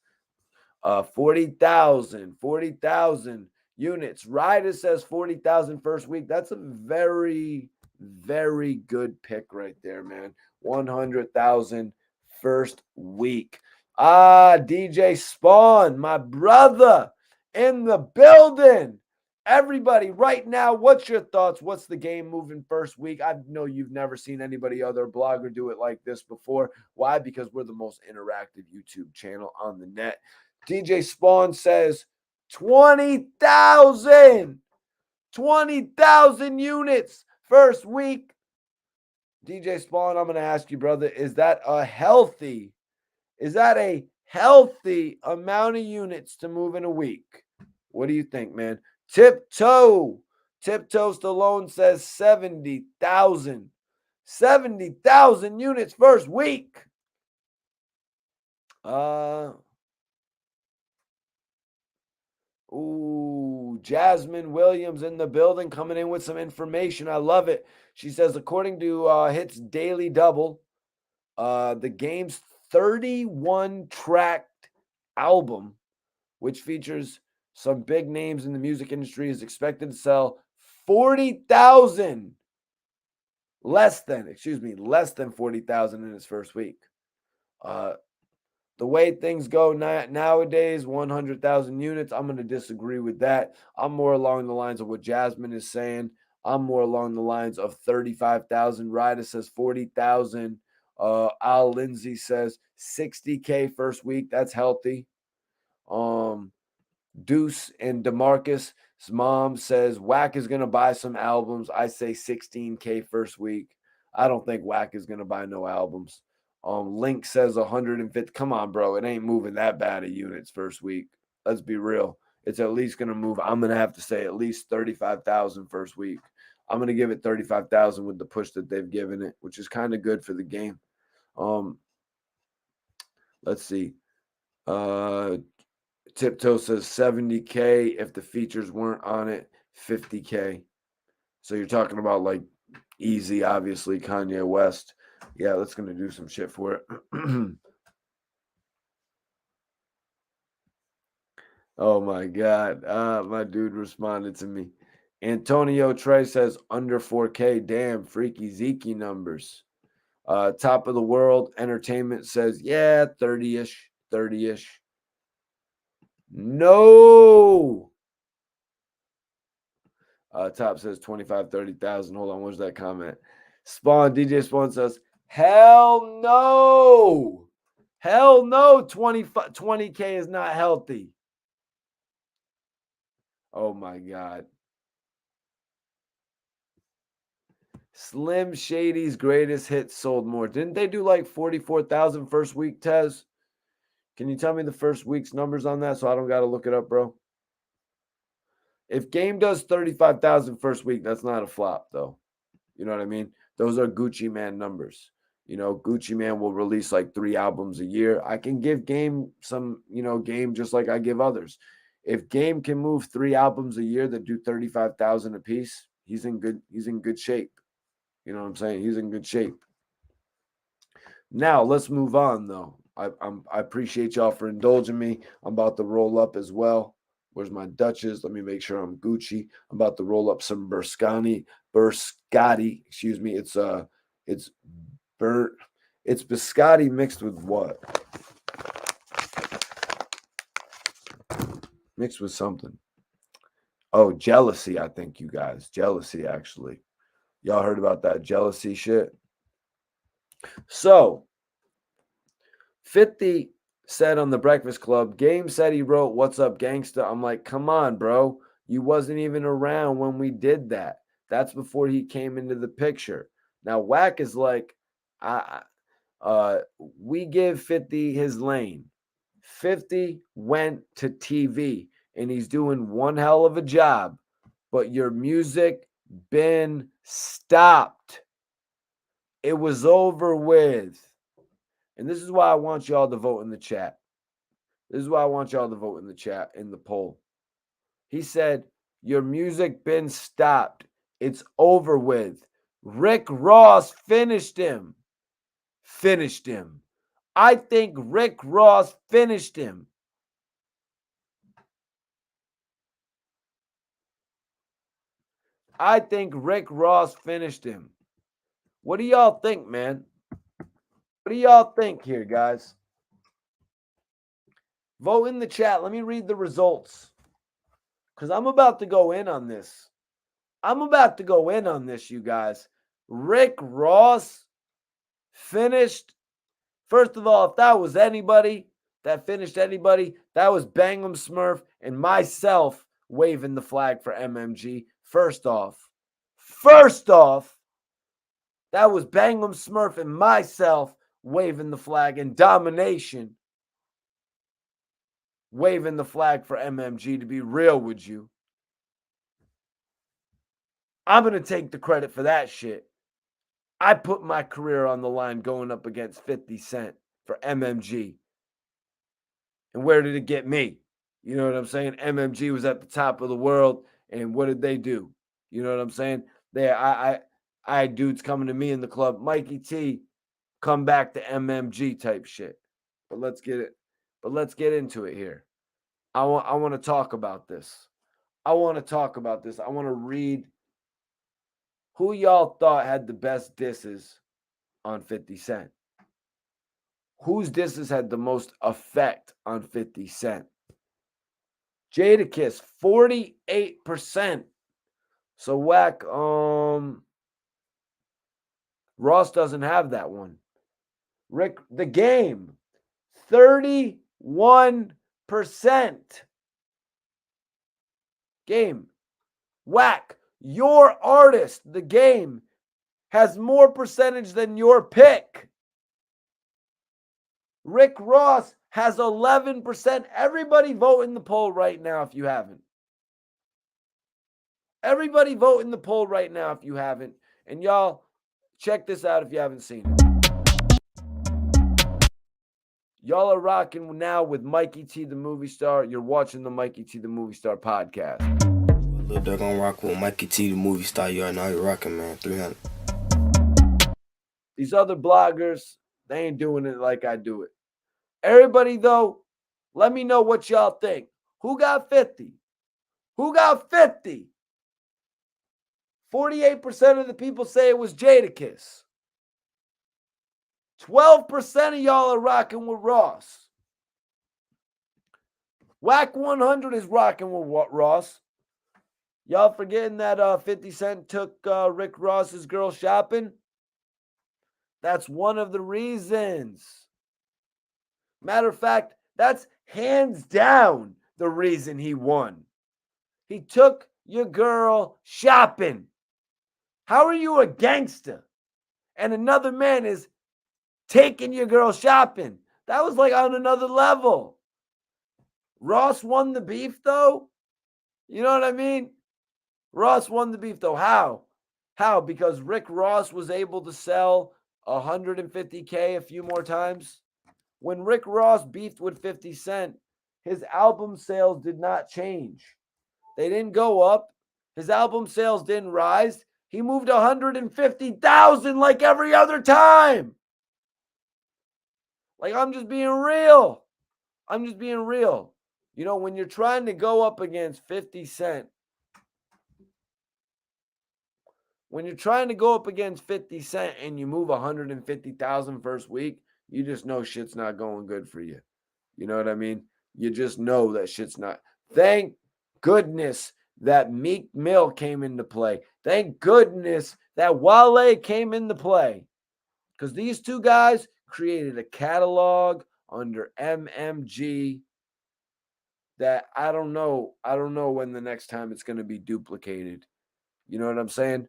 40,000 units. Ryder says 40,000 first week. That's a very, very good pick right there, man. 100,000 first week. DJ Spawn, my brother in the building. Everybody, right now, what's your thoughts? What's the game moving first week? I know you've never seen anybody other blogger do it like this before. Why? Because we're the most interactive YouTube channel on the net. DJ Spawn says 20,000 units first week. DJ Spawn, I'm going to ask you, brother, is that a healthy amount of units to move in a week? What do you think, man? Tiptoe Stallone says 70,000 units first week. Jasmine Williams in the building, coming in with some information. I love it. She says, according to Hits Daily Double, the game's 31-tracked album, which features some big names in the music industry, is expected to sell 40,000, less than 40,000 in its first week. The way things go nowadays, 100,000 units, I'm going to disagree with that. I'm more along the lines of what Jasmine is saying. I'm more along the lines of 35,000. Ryder says 40,000. Al Lindsay says 60K first week. That's healthy. Deuce and DeMarcus' mom says Wack is going to buy some albums. I say 16K first week. I don't think Wack is going to buy no albums. Link says 150. Come on, bro. It ain't moving that bad of units first week. Let's be real. It's at least going to move. I'm going to have to say at least 35,000 first week. I'm going to give it 35,000 with the push that they've given it, which is kind of good for the game. Let's see. Tiptoe says 70K. If the features weren't on it, 50K. So you're talking about like Easy, obviously, Kanye West. Yeah, that's going to do some shit for it. Oh, my God. My dude responded to me. Antonio Trey says under 4K. Damn, freaky Zeke numbers. Top of the World Entertainment says, yeah, 30-ish. No. Top says 25, 30,000. Hold on, where's that comment? DJ Spawn says, hell no. 20K is not healthy. Oh my God. Slim Shady's greatest hits sold more. Didn't they do like 44,000 first week, Tez? Can you tell me the first week's numbers on that so I don't got to look it up, bro? If Game does 35,000 first week, that's not a flop, though. You know what I mean? Those are Gucci Man numbers. You know, Gucci Man will release like 3 albums a year. I can give Game some, Game just like I give others. If Game can move 3 albums a year that do 35,000 a piece, he's in good shape. You know what I'm saying? He's in good shape. Now, let's move on, though. I appreciate y'all for indulging me. I'm about to roll up as well. Where's my Dutchess? Let me make sure I'm Gucci. I'm about to roll up some Biscotti. Excuse me. It's biscotti mixed with what? Mixed with something. Oh, jealousy, I think, you guys. Jealousy, actually. Y'all heard about that jealousy shit? So, 50 said on the Breakfast Club, Game said he wrote What's Up Gangsta. I'm like, come on, bro. You wasn't even around when we did that. That's before he came into the picture. Now, Wack is like, we give 50 his lane. 50 went to TV and he's doing one hell of a job, but your music been stopped. It was over with. And this is why I want y'all to vote in the chat. This is why I want y'all to vote in the chat, in the poll. He said, your music been stopped. It's over with. Rick Ross finished him. Finished him. I think Rick Ross finished him. I think Rick Ross finished him. What do y'all think, man? What do y'all think here, guys? Vote in the chat. Let me read the results. Because I'm about to go in on this. You guys. Rick Ross finished. First of all, if that was anybody that finished anybody, that was Bangum Smurf and myself waving the flag for MMG. First off, that was Bangum Smurf and myself waving the flag, and Domination waving the flag for MMG, to be real with you. I'm going to take the credit for that shit. I put my career on the line going up against 50 Cent for MMG. And where did it get me? You know what I'm saying? MMG was at the top of the world, and what did they do? You know what I'm saying? I had dudes coming to me in the club, Mikey T, come back to MMG type shit. But let's get into it here. I want to talk about this. I want to read who y'all thought had the best disses on 50 Cent. Whose disses had the most effect on 50 Cent? Jadakiss, 48%. So Wack, Ross doesn't have that one. Rick, The Game, 31%. Game. Wack, your artist, The Game, has more percentage than your pick. Rick Ross has 11%. Everybody vote in the poll right now if you haven't. Everybody vote in the poll right now if you haven't. And y'all, check this out if you haven't seen it. Y'all are rocking now with Mikey T, the movie star. You're watching the Mikey T, the movie star podcast. Lil Durk on rock with Mikey T, the movie star. You are now you're rocking, man. 300. These other bloggers, they ain't doing it like I do it. Everybody, though, let me know what y'all think. Who got 50? Who got 50? 48% of the people say it was Jadakiss. 12% of y'all are rocking with Ross. Wack 100 is rocking with Ross. Y'all forgetting that 50 Cent took Rick Ross's girl shopping? That's one of the reasons. Matter of fact, that's hands down the reason he won. He took your girl shopping. How are you a gangster and another man is taking your girl shopping? That was like on another level. Ross won the beef, though. You know what I mean? Ross won the beef, though. How? How? Because Rick Ross was able to sell 150K a few more times. When Rick Ross beefed with 50 Cent, his album sales did not change. They didn't go up. His album sales didn't rise. He moved 150,000 like every other time. Like, I'm just being real. You know, when you're trying to go up against 50 Cent, and you move 150,000 first week, you just know shit's not going good for you. You know what I mean? You just know that shit's not. Thank goodness that Meek Mill came into play. Thank goodness that Wale came into play, because these two guys created a catalog under MMG that I don't know when the next time it's going to be duplicated. You know what I'm saying?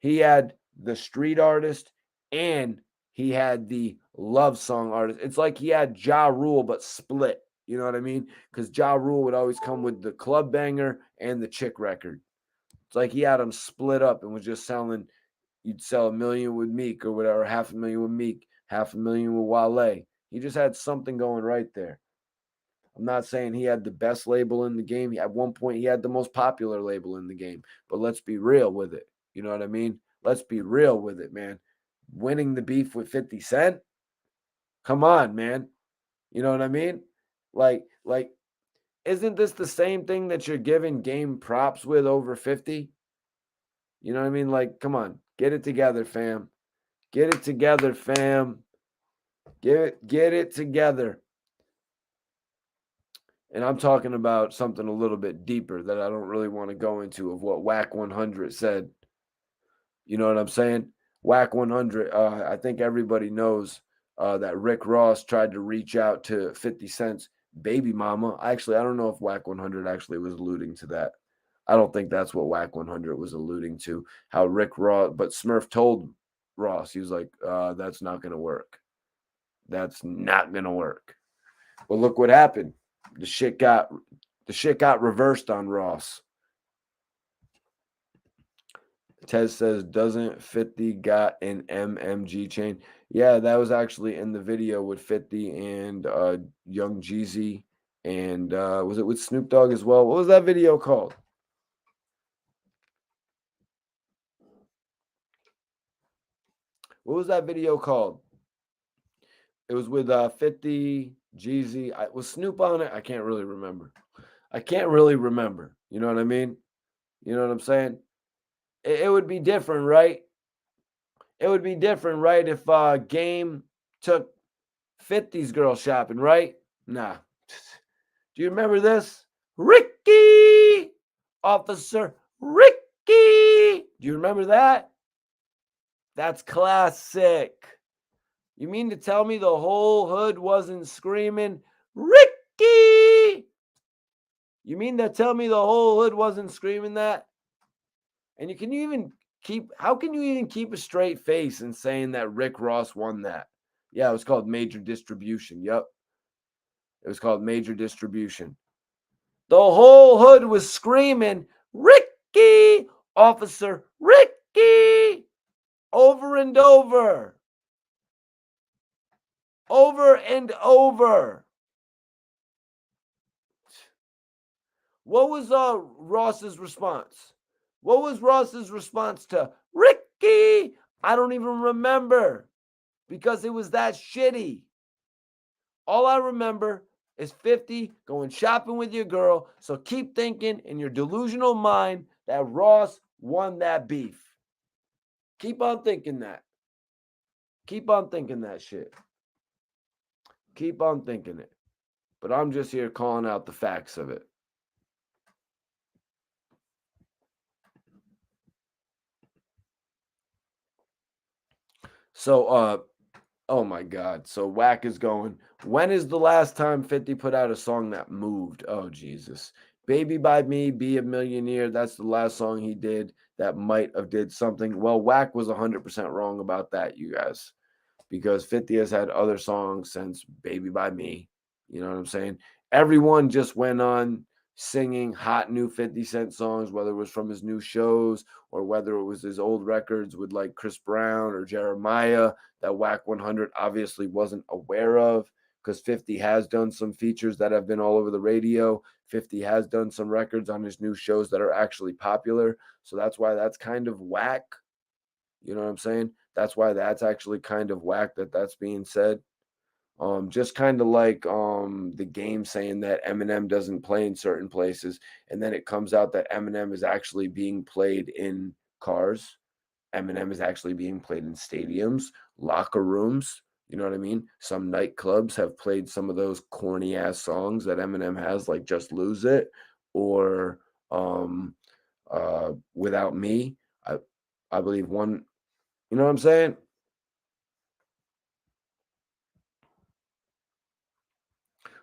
He had the street artist and he had the love song artist. It's like he had Ja Rule but split. You know what I mean? Because Ja Rule would always come with the club banger and the chick record. It's like he had them split up and was just selling. You'd sell 1 million with Meek or whatever, 500,000 with Meek, 500,000 with Wale. He just had something going right there. I'm not saying he had the best label in the game. At one point, he had the most popular label in the game. But let's be real with it. You know what I mean? Let's be real with it, man. Winning the beef with 50 Cent? Come on, man. You know what I mean? Like, isn't this the same thing that you're giving Game props with over 50? You know what I mean? Like, come on. Get it together, fam. Get it together, fam. Get it together. And I'm talking about something a little bit deeper that I don't really want to go into of what Wack 100 said. You know what I'm saying? Wack 100, I think everybody knows that Rick Ross tried to reach out to 50 Cent's baby mama. Actually, I don't know if Wack 100 actually was alluding to that. I don't think that's what Wack 100 was alluding to. How Rick Ross, but Smurf told Ross, he was like, that's not going to work. That's not going to work. Well, look what happened. The shit got reversed on Ross. Tez says, doesn't 50 got an MMG chain? Yeah, that was actually in the video with 50 and Young Jeezy. And was it with Snoop Dogg as well? What was that video called? What was that video called? It was with 50, Jeezy. Was Snoop on it? I can't really remember. You know what I mean? You know what I'm saying? It would be different, right? It would be different, right, if Game took 50's girl shopping, right? Nah. Do you remember this? Ricky! Officer Ricky! Do you remember that? That's classic. You mean to tell me the whole hood wasn't screaming, Ricky? You mean to tell me the whole hood wasn't screaming that? And how can you even keep a straight face in saying that Rick Ross won that? Yeah, it was called Major Distribution. Yep. It was called Major Distribution. The whole hood was screaming, Ricky, Officer Ricky, over and over. Over and over. What was Ross's response? What was Ross's response to Ricky? I don't even remember because it was that shitty. All I remember is 50 going shopping with your girl. So keep thinking in your delusional mind that Ross won that beef. Keep on thinking that. Keep on thinking that shit. Keep on thinking it. But I'm just here calling out the facts of it. So, oh my God. So Wack is going, when is the last time 50 put out a song that moved? Oh, Jesus. Baby by Me, Be a Millionaire. That's the last song he did that might have did something. Well, Wack was 100% wrong about that, you guys, because 50 has had other songs since Baby by Me. You know what I'm saying? Everyone just went on singing hot new 50 Cent songs, whether it was from his new shows or whether it was his old records with like Chris Brown or Jeremiah that Wack 100 obviously wasn't aware of, because 50 has done some features that have been all over the radio. 50 has done some records on his new shows that are actually popular. So that's why that's kind of whack. You know what I'm saying? That's why that's actually kind of whack that that's being said. Just kind of like the Game saying that Eminem doesn't play in certain places, and then it comes out that Eminem is actually being played in cars. Eminem is actually being played in stadiums, locker rooms. You know what I mean? Some nightclubs have played some of those corny ass songs that Eminem has, like Just Lose It, or Without Me. I believe one. You know what I'm saying?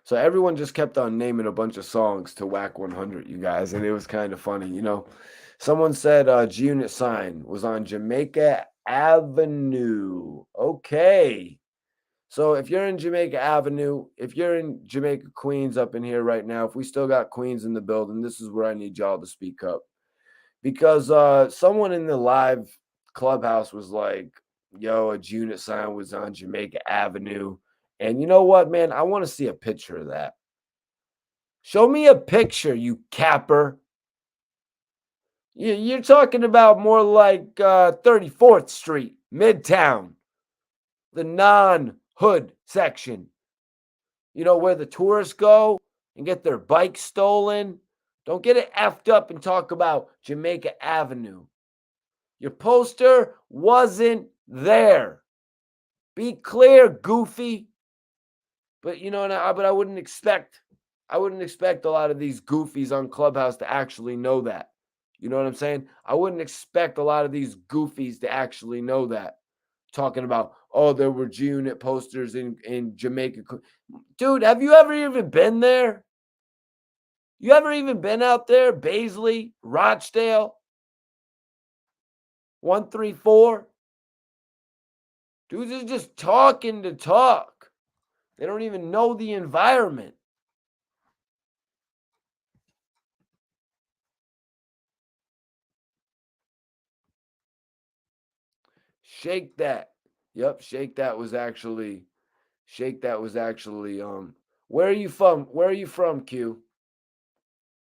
So everyone just kept on naming a bunch of songs to Whack 100, you guys, and it was kind of funny. Someone said G Unit Sign was on Jamaica Avenue. Okay. So if you're in Jamaica Avenue, if you're in Jamaica Queens up in here right now, if we still got Queens in the building, this is where I need y'all to speak up. Because someone in the live clubhouse was like, yo, a G Unit Sign was on Jamaica Avenue. And you know what, man? I want to see a picture of that. Show me a picture, you capper. You're talking about more like 34th Street, Midtown, the non-hood section. Where the tourists go and get their bikes stolen. Don't get it effed up and talk about Jamaica Avenue. Your poster wasn't there. Be clear, goofy. But I wouldn't expect a lot of these goofies on Clubhouse to actually know that. You know what I'm saying? I wouldn't expect a lot of these goofies to actually know that. Talking about, oh, there were G Unit posters in Jamaica. Dude, have you ever even been there? You ever even been out there? Baisley, Rochdale, 134? Dudes is just talking to talk. They don't even know the environment. Shake That. Yep, Shake That was actually where are you from? Where are you from, Q?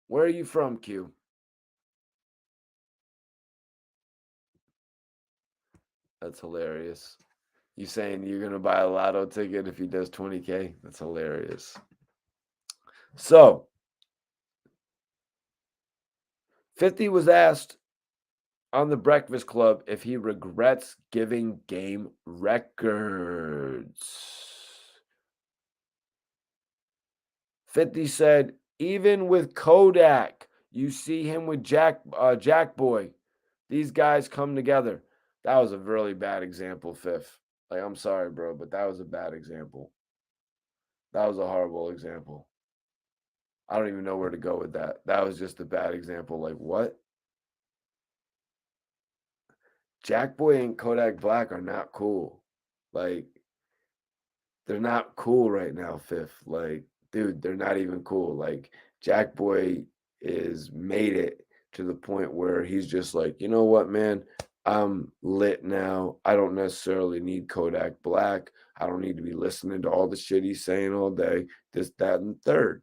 Where are you from, Q? That's hilarious. You saying you're gonna buy a lotto ticket if he does 20K? That's hilarious. So 50 was asked on the Breakfast Club if he regrets giving game records. 50 said, even with Kodak, you see him with Jack Boy. These guys come together. That was a really bad example, Fifth. Like, I'm sorry, bro, but that was a bad example. That was a horrible example. I don't even know where to go with that. That was just a bad example. Like, what? Jack Boy and Kodak Black are not cool. Like, they're not cool right now, Fifth. Like, dude, they're not even cool. Like, Jack Boy is made it to the point where he's just like, you know what, man? I'm lit now. I don't necessarily need Kodak Black. I don't need to be listening to all the shit he's saying all day. This, that, and third.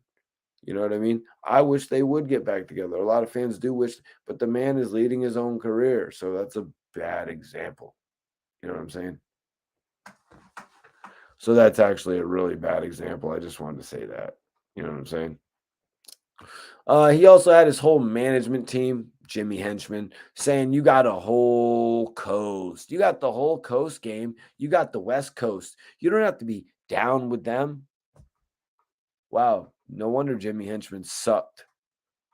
You know what I mean? I wish they would get back together. A lot of fans do wish, but the man is leading his own career. So that's a bad example. You know what I'm saying? So that's actually a really bad example. I just wanted to say that. You know what I'm saying? He also had his whole management team, Jimmy Henchman, saying, you got a whole coast. You got the whole coast game. You got the West Coast. You don't have to be down with them. Wow. No wonder Jimmy Henchman sucked.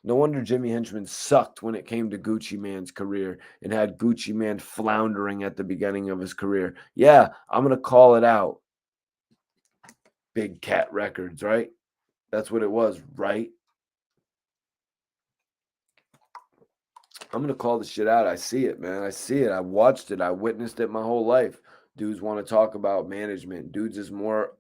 No wonder Jimmy Henchman sucked when it came to Gucci Man's career and had Gucci Man floundering at the beginning of his career. Yeah, I'm going to call it out. Big Cat Records, right? That's what it was, right? I'm going to call the shit out. I see it, man. I see it. I watched it. I witnessed it my whole life. Dudes want to talk about management. Dudes is more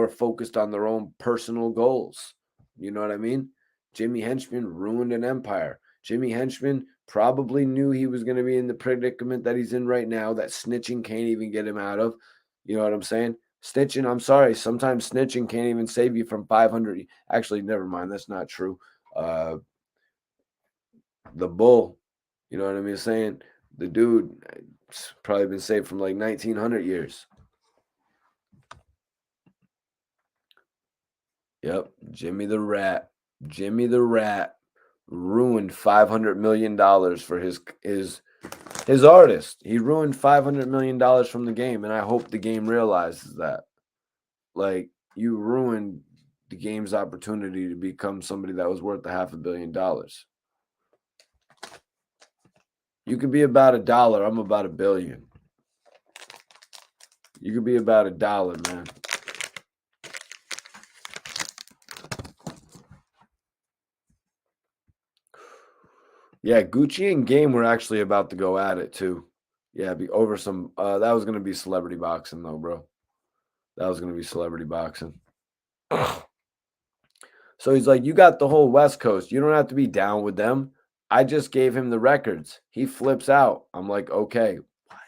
focused on their own personal goals. You know what I mean? Jimmy Henchman ruined an empire. Jimmy Henchman probably knew he was going to be in the predicament that he's in right now, that snitching can't even get him out of. You know what I'm saying? Snitching, I'm sorry, sometimes snitching can't even save you from 500. Actually, never mind. That's not true. The bull, you know what I mean? Saying the dude probably been saved from like 1900 years. Yep, Jimmy the Rat. Jimmy the Rat ruined $500 million for his artist. He ruined $500 million from the game, and I hope the game realizes that. Like, you ruined the game's opportunity to become somebody that was worth $500 million. You could be about $1. I'm about $1 billion. You could be about $1, man. Yeah, Gucci and Game were actually about to go at it too. Yeah, be over some. That was gonna be celebrity boxing though, bro. That was gonna be celebrity boxing. So he's like, "You got the whole West Coast. You don't have to be down with them. I just gave him the records." He flips out. I'm like, "Okay, what?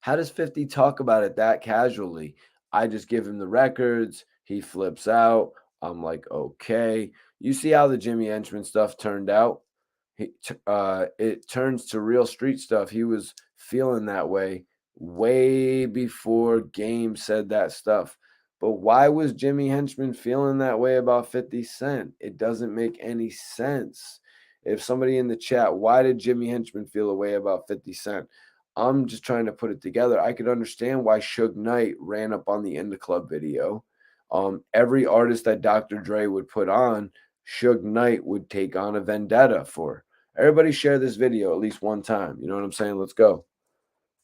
How does 50 talk about it that casually? I just give him the records. He flips out." I'm like, "Okay." You see how the Jimmy Henchman stuff turned out? It turns to real street stuff. He was feeling that way before Game said that stuff. But why was Jimmy Henchman feeling that way about 50 Cent? It doesn't make any sense. If somebody in the chat, why did Jimmy Henchman feel a way about 50 Cent? I'm just trying to put it together. I could understand why Suge Knight ran up on the In the Club video. Every artist that Dr. Dre would put on, Suge Knight would take on a vendetta for. Everybody share this video at least one time. You know what I'm saying? Let's go.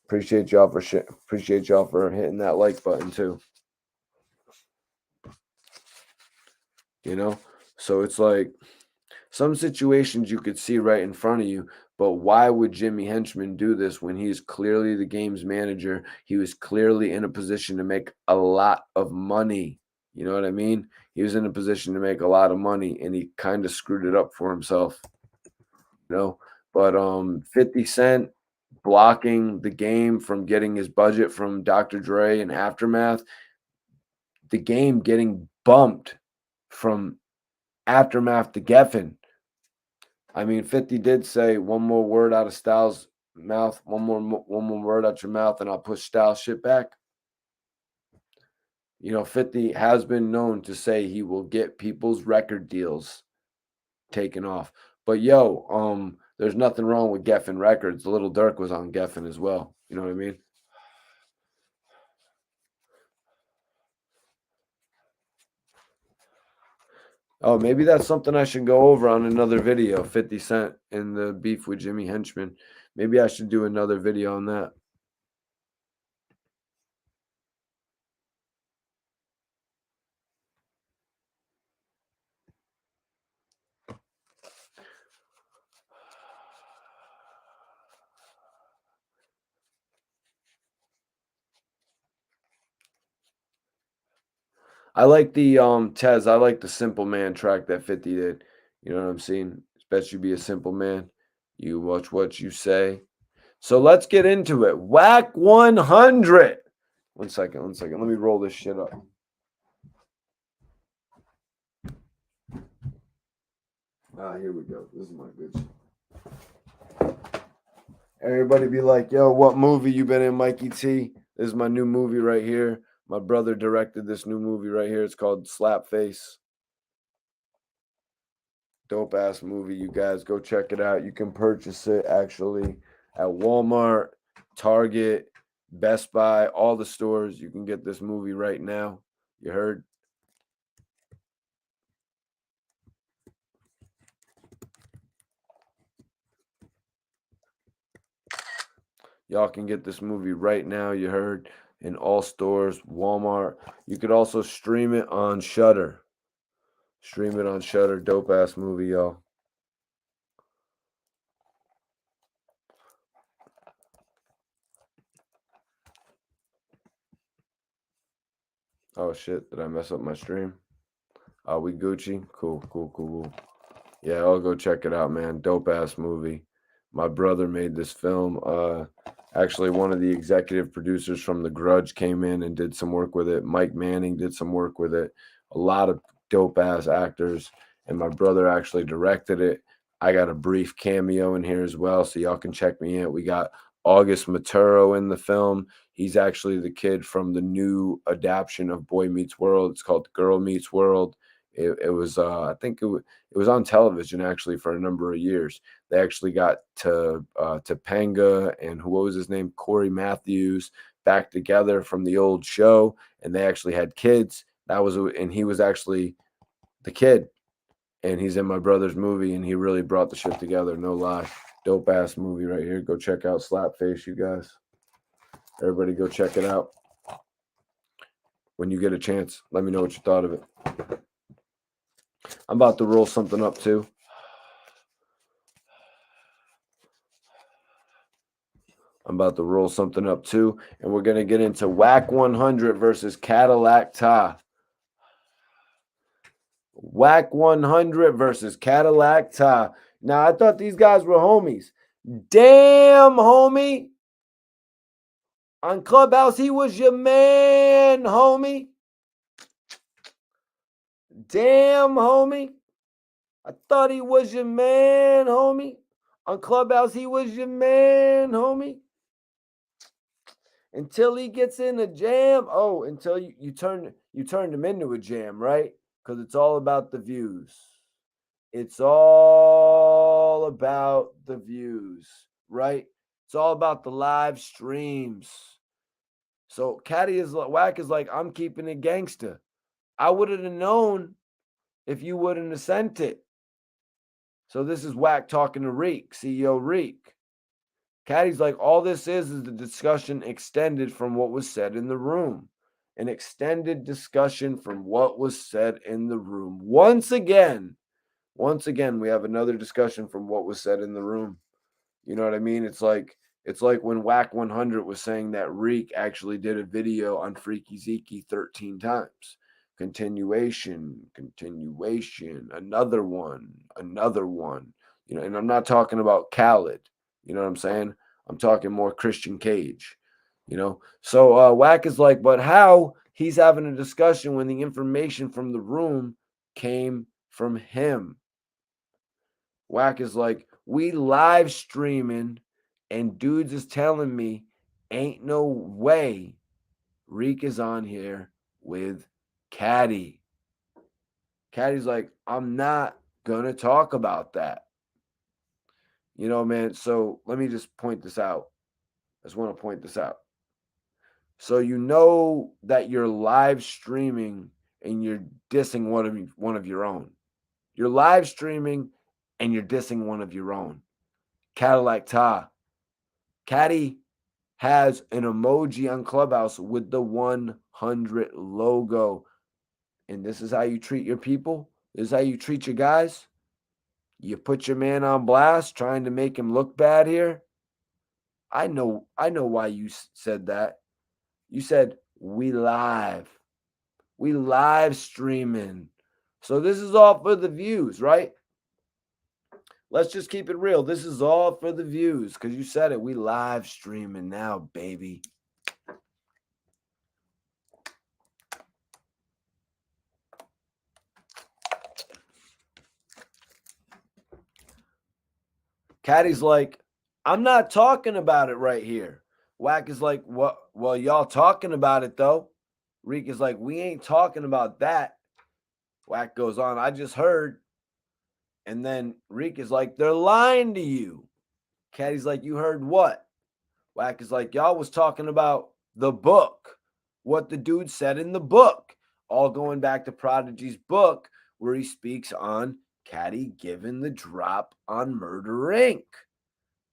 Appreciate y'all for hitting that like button too. You know? So it's like some situations you could see right in front of you, but why would Jimmy Henchman do this when he's clearly the game's manager? He was clearly in a position to make a lot of money. You know what I mean? He was in a position to make a lot of money and he kind of screwed it up for himself. You know? But 50 Cent blocking the Game from getting his budget from Dr. Dre and Aftermath, the Game getting bumped from Aftermath to Geffen. I mean, 50 did say one more word out of Styles' mouth, one more word out your mouth, and I'll push Styles shit back. You know, 50 has been known to say he will get people's record deals taken off. But yo, there's nothing wrong with Geffen Records. Little Durk was on Geffen as well. You know what I mean? Oh, maybe that's something I should go over on another video. 50 Cent and the beef with Jimmy Henchman. Maybe I should do another video on that. I like the Tez. I like the Simple Man track that 50 did. You know what I'm saying? Bet you be a simple man. You watch what you say. So let's get into it. Wack 100. One second. Let me roll this shit up. Here we go. This is my good shit. Everybody be like, yo, what movie you been in, Mikey T? This is my new movie right here. My brother directed this new movie right here. It's called Slapface. Dope ass movie, you guys. Go check it out. You can purchase it actually at Walmart, Target, Best Buy, all the stores. You can get this movie right now. You heard? Y'all can get this movie right now. You heard? In all stores, Walmart. You could also stream it on Shudder. Stream it on Shudder. Dope ass movie, y'all. Oh shit, did I mess up my stream? Are we Gucci? Cool. Yeah, I'll go check it out, man. Dope ass movie. My brother made this film. Actually, one of the executive producers from The Grudge came in and did some work with it. Mike Manning did some work with it. A lot of dope ass actors, and my brother actually directed it. I got a brief cameo in here as well, so y'all can check me in. We got August Maturo in the film. He's actually the kid from the new adaptation of Boy Meets World. It's called Girl Meets World. It was I think it was on television actually for a number of years. They actually got to Topanga and what was his name, Corey Matthews, back together from the old show, and they actually had kids. And he was actually the kid, and he's in my brother's movie, and he really brought the shit together. No lie, Dope ass movie right here. Go check out Slapface, you guys. Everybody go check it out. When you get a chance, let me know what you thought of it. I'm about to roll something up too. And we're going to get into Wack 100 versus Caddillac Tah. Wack 100 versus Caddillac Tah. Now, I thought these guys were homies. Damn, homie. On Clubhouse, he was your man, homie. Damn, homie. I thought he was your man, homie. On Clubhouse, he was your man, homie. Until he gets in a jam. Oh, until you turned him into a jam, right? Because it's all about the views. It's all about the views, right? It's all about the live streams. So Wack is like, I'm keeping it gangster. I wouldn't have known if you wouldn't have sent it. So this is Wack talking to Reek, CEO Reek. Caddy's like, all this is the discussion extended from what was said in the room. An extended discussion from what was said in the room. Once again, we have another discussion from what was said in the room. You know what I mean? It's like when Wack 100 was saying that Reek actually did a video on Freaky Zeke 13 times. Continuation, another one. You know, and I'm not talking about Khaled. You know what I'm saying? I'm talking more Christian Cage. You know? So Wack is like, but how he's having a discussion when the information from the room came from him? Wack is like, we live streaming and dudes is telling me ain't no way Reek is on here with Caddy. Caddy's like, I'm not gonna talk about that. You know, man. So let me just point this out. I just want to point this out. So you know that you're live streaming and you're dissing one of your own. You're live streaming and you're dissing one of your own. Caddillac Tah. Caddy has an emoji on Clubhouse with the 100 logo. And this is how you treat your people? This is how you treat your guys? You put your man on blast trying to make him look bad here? I know why you said that. You said, we live streaming. So this is all for the views, right? Let's just keep it real. This is all for the views because you said it. We live streaming now, baby. Caddy's like, I'm not talking about it right here. Wack is like, what? Well, y'all talking about it though. Reek is like, we ain't talking about that. Wack goes on, I just heard. And then Reek is like, they're lying to you. Caddy's like, you heard what? Wack is like, y'all was talking about the book, what the dude said in the book. All going back to Prodigy's book where he speaks on Caddy giving the drop on Murder Inc.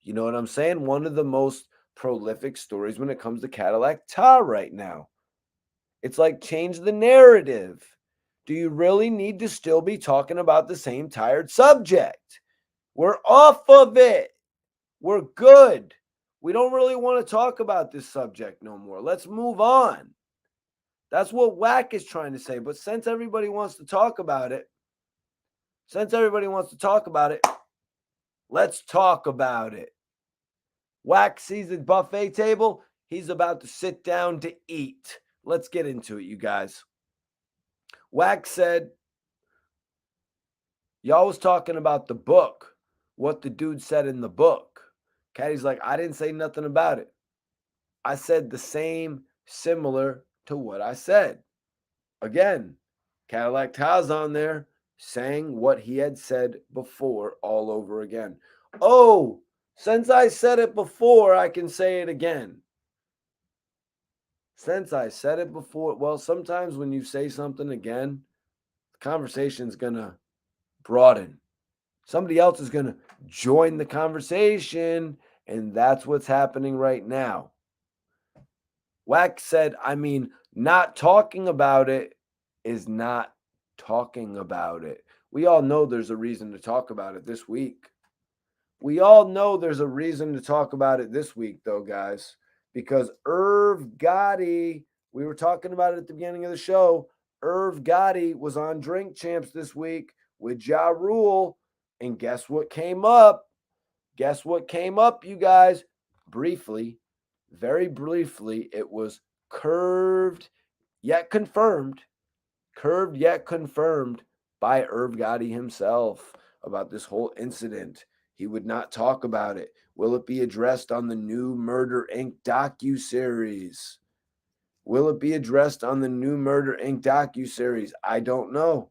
You know what I'm saying? One of the most prolific stories when it comes to Caddillac Tah right now. It's like, change the narrative. Do you really need to still be talking about the same tired subject? We're off of it. We're good. We don't really want to talk about this subject no more. Let's move on. That's what Wack is trying to say. But since everybody wants to talk about it, let's talk about it. Wack sees the buffet table. He's about to sit down to eat. Let's get into it, you guys. Wack said, y'all was talking about the book, what the dude said in the book. Caddy's like, I didn't say nothing about it. I said the same, similar to what I said. Again, Caddillac Tah's on there saying what he had said before all over again. Oh, since I said it before, I can say it again. Since I said it before, well, sometimes when you say something again, the conversation's going to broaden. Somebody else is going to join the conversation, and that's what's happening right now. Wack said, not talking about it is not talking about it. We all know there's a reason to talk about it this week. We all know there's a reason to talk about it this week, though, guys, because Irv Gotti, we were talking about it at the beginning of the show. Irv Gotti was on Drink Champs this week with Ja Rule, and guess what came up? Guess what came up, you guys? Briefly, very briefly, it was curved yet confirmed by Irv Gotti himself about this whole incident. He would not talk about it. Will it be addressed on the new Murder Inc. docuseries? Will it be addressed on the new Murder Inc. docuseries? I don't know.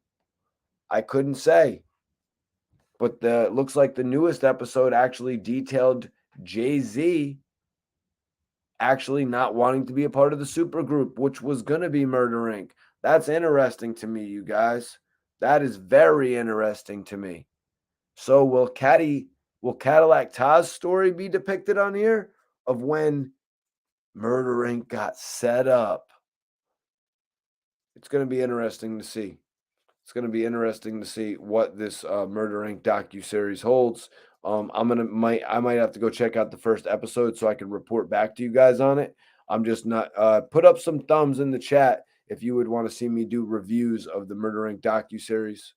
I couldn't say. But looks like the newest episode actually detailed Jay-Z actually not wanting to be a part of the supergroup, which was going to be Murder Inc. That's interesting to me, you guys. That is very interesting to me. So will Cadillac Tah's story be depicted on here of when Murder Inc. got set up? It's going to be interesting to see. It's going to be interesting to see what this Murder Inc. docuseries holds. I might have to go check out the first episode so I can report back to you guys on it. I'm just not put up some thumbs in the chat if you would want to see me do reviews of the Murder Inc. docuseries.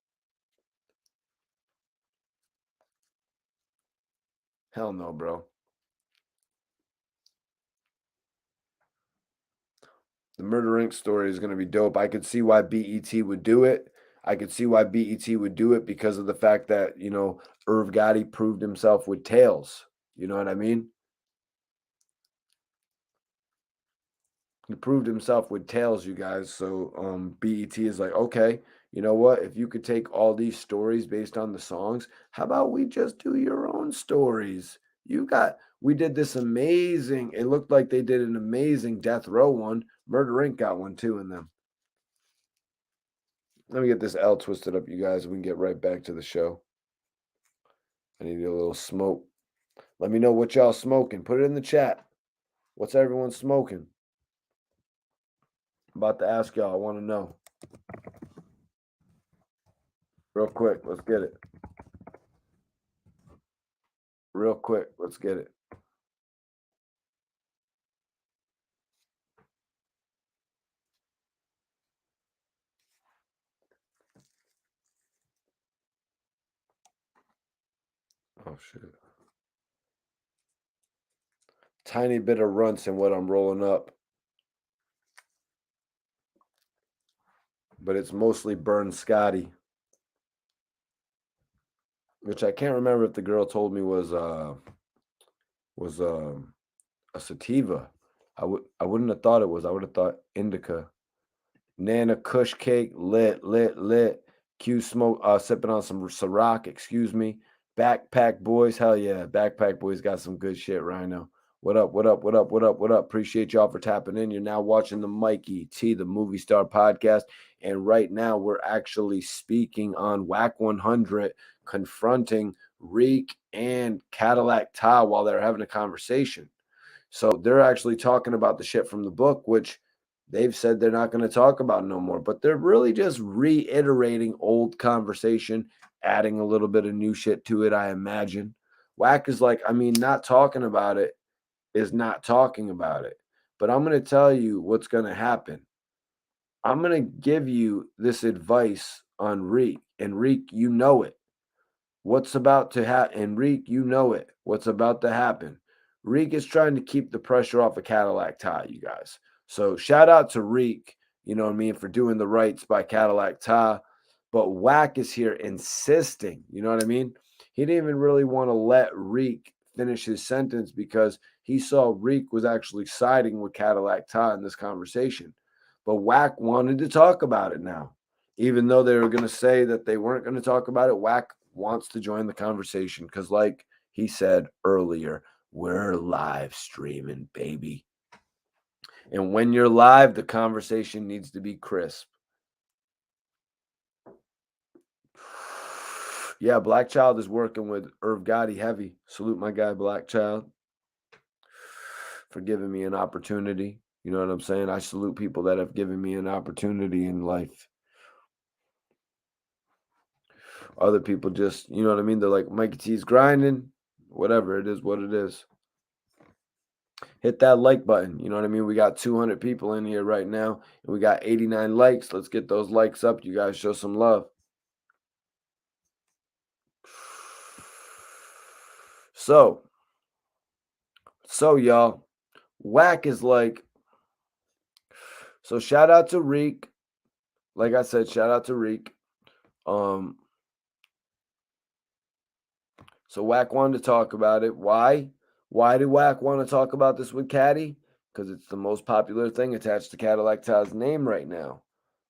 Hell no, bro. The Murder Inc. story is going to be dope. I could see why BET would do it. Because of the fact that, Irv Gotti proved himself with Tails. You know what I mean? He proved himself with Tails, you guys. So BET is like, okay, you know what? If you could take all these stories based on the songs, how about we just do your own stories? We did this amazing. It looked like they did an amazing Death Row one. Murder Inc. got one too in them. Let me get this L twisted up, you guys. We can get right back to the show. I need a little smoke. Let me know what y'all smoking. Put it in the chat. What's everyone smoking? I'm about to ask y'all. I want to know. Real quick. Let's get it. Real quick. Let's get it. Oh, shit. Tiny bit of runts in what I'm rolling up. But it's mostly Burn Scotty. Which I can't remember if the girl told me was a sativa. I wouldn't have thought it was. I would have thought indica. Nana Kush cake, lit. Q smoke, sipping on some Ciroc, excuse me. Backpack boys, hell yeah. Backpack boys got some good shit, Rhino. What up? Appreciate y'all for tapping in. You're now watching the Mikey T, the Movie Star Podcast. And right now we're actually speaking on Wack 100, confronting Reek and Caddillac Tah while they're having a conversation. So they're actually talking about the shit from the book, which they've said they're not going to talk about no more, but they're really just reiterating old conversation, adding a little bit of new shit to it, I imagine. Wack is like, not talking about it is not talking about it. But I'm going to tell you what's going to happen. I'm going to give you this advice on Reek, and Reek, you know it. What's about to happen? And Reek, you know it. What's about to happen? Reek is trying to keep the pressure off of Caddillac Tah, you guys. So shout out to Reek, for doing the rights by Caddillac Tah. But Wack is here insisting, you know what I mean? He didn't even really want to let Reek finish his sentence because he saw Reek was actually siding with Caddillac Tah in this conversation. But Wack wanted to talk about it now. Even though they were going to say that they weren't going to talk about it, Wack wants to join the conversation because, like he said earlier, we're live streaming, baby. And when you're live, the conversation needs to be crisp. Yeah, Black Child is working with Irv Gotti heavy. Salute my guy, Black Child, for giving me an opportunity. You know what I'm saying? I salute people that have given me an opportunity in life. Other people just, you know what I mean? They're like, Mikey T's grinding. Whatever, it is what it is. Hit that like button. You know what I mean? We got 200 people in here right now, and we got 89 likes. Let's get those likes up. You guys show some love. So y'all, Wack is like, so shout out to Reek. Like I said, shout out to Reek. So Wack wanted to talk about it. Why? Why did Wack want to talk about this with Caddy? Because it's the most popular thing attached to Caddillac Tah's name right now.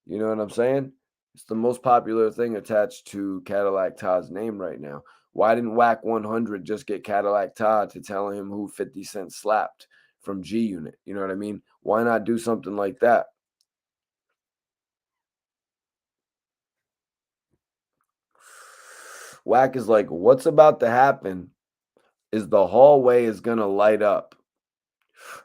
You know what I'm saying? It's the most popular thing attached to Caddillac Tah's name right now. Why didn't Wack 100 just get Caddillac Tah to tell him who 50 Cent slapped from G Unit? You know what I mean? Why not do something like that? Wack is like, what's about to happen is the hallway is going to light up.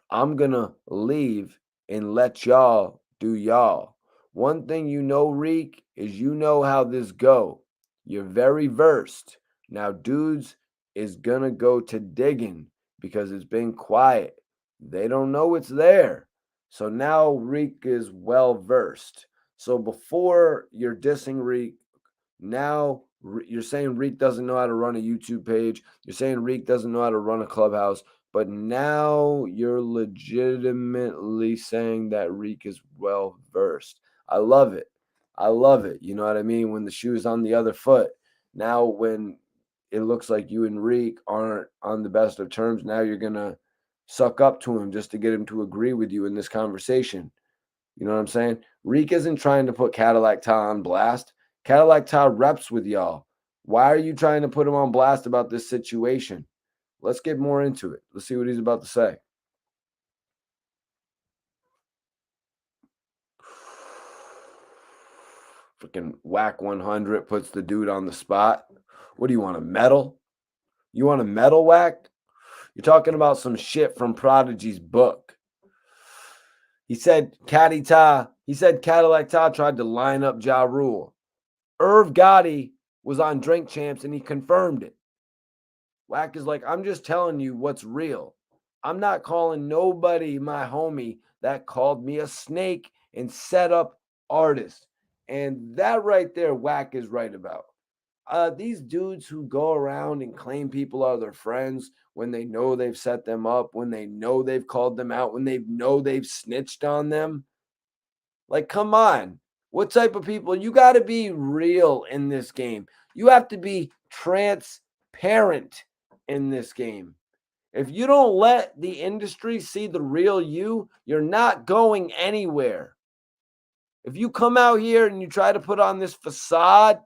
I'm going to leave and let y'all do y'all. One thing you know, Reek, is you know how this go. You're very versed. Now, dudes is going to go to digging because it's been quiet. They don't know it's there. So now Reek is well versed. So before you're dissing Reek, now you're saying Reek doesn't know how to run a YouTube page. You're saying Reek doesn't know how to run a clubhouse. But now you're legitimately saying that Reek is well versed. I love it. I love it. You know what I mean? When the shoe's on the other foot. Now, when it looks like you and Reek aren't on the best of terms, now you're going to suck up to him just to get him to agree with you in this conversation. You know what I'm saying? Reek isn't trying to put Caddillac Tah on blast. Caddillac Tah reps with y'all. Why are you trying to put him on blast about this situation? Let's get more into it. Let's see what he's about to say. Freaking Wack 100 puts the dude on the spot. What do you want, a medal? You want a medal, Wack? You're talking about some shit from Prodigy's book. He said Cadillac Tah tried to line up Ja Rule. Irv Gotti was on Drink Champs and he confirmed it. Wack is like, I'm just telling you what's real. I'm not calling nobody my homie that called me a snake and set up artists. And that right there, Wack is right about. These dudes who go around and claim people are their friends when they know they've set them up, when they know they've called them out, when they know they've snitched on them. Like, come on. What type of people? You got to be real in this game. You have to be transparent in this game. If you don't let the industry see the real you, you're not going anywhere. If you come out here and you try to put on this facade,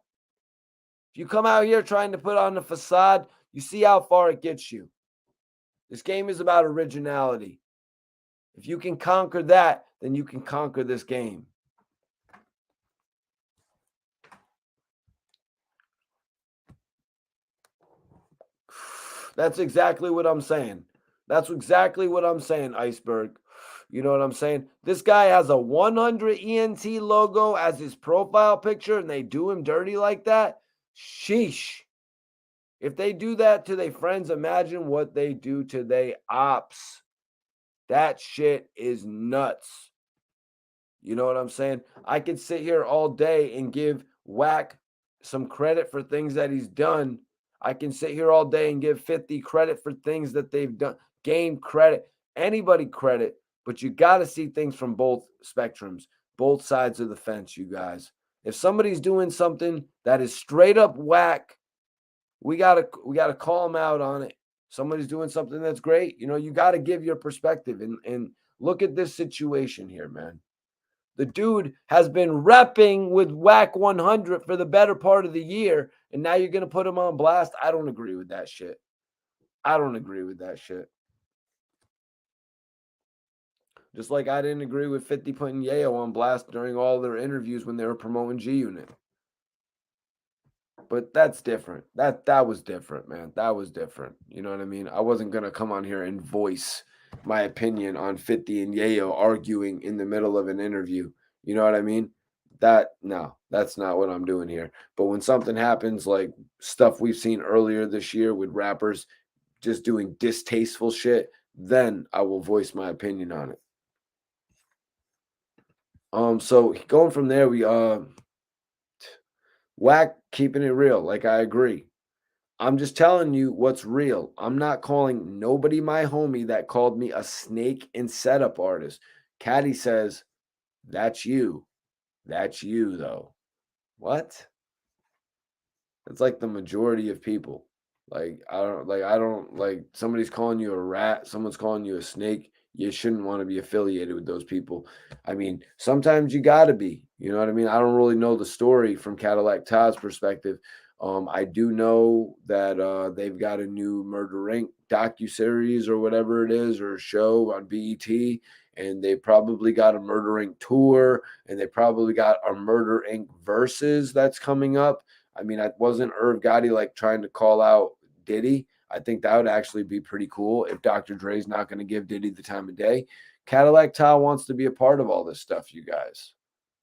if you come out here trying to put on a facade, you see how far it gets you. This game is about originality. If you can conquer that, then you can conquer this game. That's exactly what I'm saying. That's exactly what I'm saying, Iceberg. You know what I'm saying? This guy has a 100 ENT logo as his profile picture and they do him dirty like that. Sheesh. If they do that to their friends, imagine what they do to their ops. That shit is nuts. You know what I'm saying? I could sit here all day and give Wack some credit for things that he's done. I can sit here all day and give 50 credit for things that they've done, gain credit, anybody credit, but you got to see things from both spectrums, both sides of the fence, you guys. If somebody's doing something that is straight up whack, we got to call them out on it. Somebody's doing something that's great. You know, you got to give your perspective and look at this situation here, man. The dude has been repping with Wack 100 for the better part of the year, and now you're going to put him on blast? I don't agree with that shit. I don't agree with that shit. Just like I didn't agree with 50 putting Yayo on blast during all their interviews when they were promoting G Unit. But that's different. That was different, man. That was different. You know what I mean? I wasn't gonna come on here and voice my opinion on 50 and Yayo arguing in the middle of an interview. You know what I mean? No, that's not what I'm doing here. But when something happens like stuff we've seen earlier this year with rappers just doing distasteful shit, then I will voice my opinion on it. So going from there, we Wack keeping it real. Like I agree. I'm just telling you what's real. I'm not calling nobody my homie that called me a snake and setup artist. Caddy says, that's you. That's you, though. What? It's like the majority of people. Like somebody's calling you a rat, someone's calling you a snake. You shouldn't want to be affiliated with those people. I mean, sometimes you gotta be. You know what I mean? I don't really know the story from Cadillac Tah's perspective. I do know that they've got a new Murder Inc. docuseries or whatever it is, or a show on BET, and they probably got a Murder Inc. tour, and they probably got a Murder Inc. versus that's coming up. I mean, I wasn't Irv Gotti like trying to call out Diddy. I think that would actually be pretty cool if Dr. Dre's not going to give Diddy the time of day. Cadillac Tah wants to be a part of all this stuff, you guys.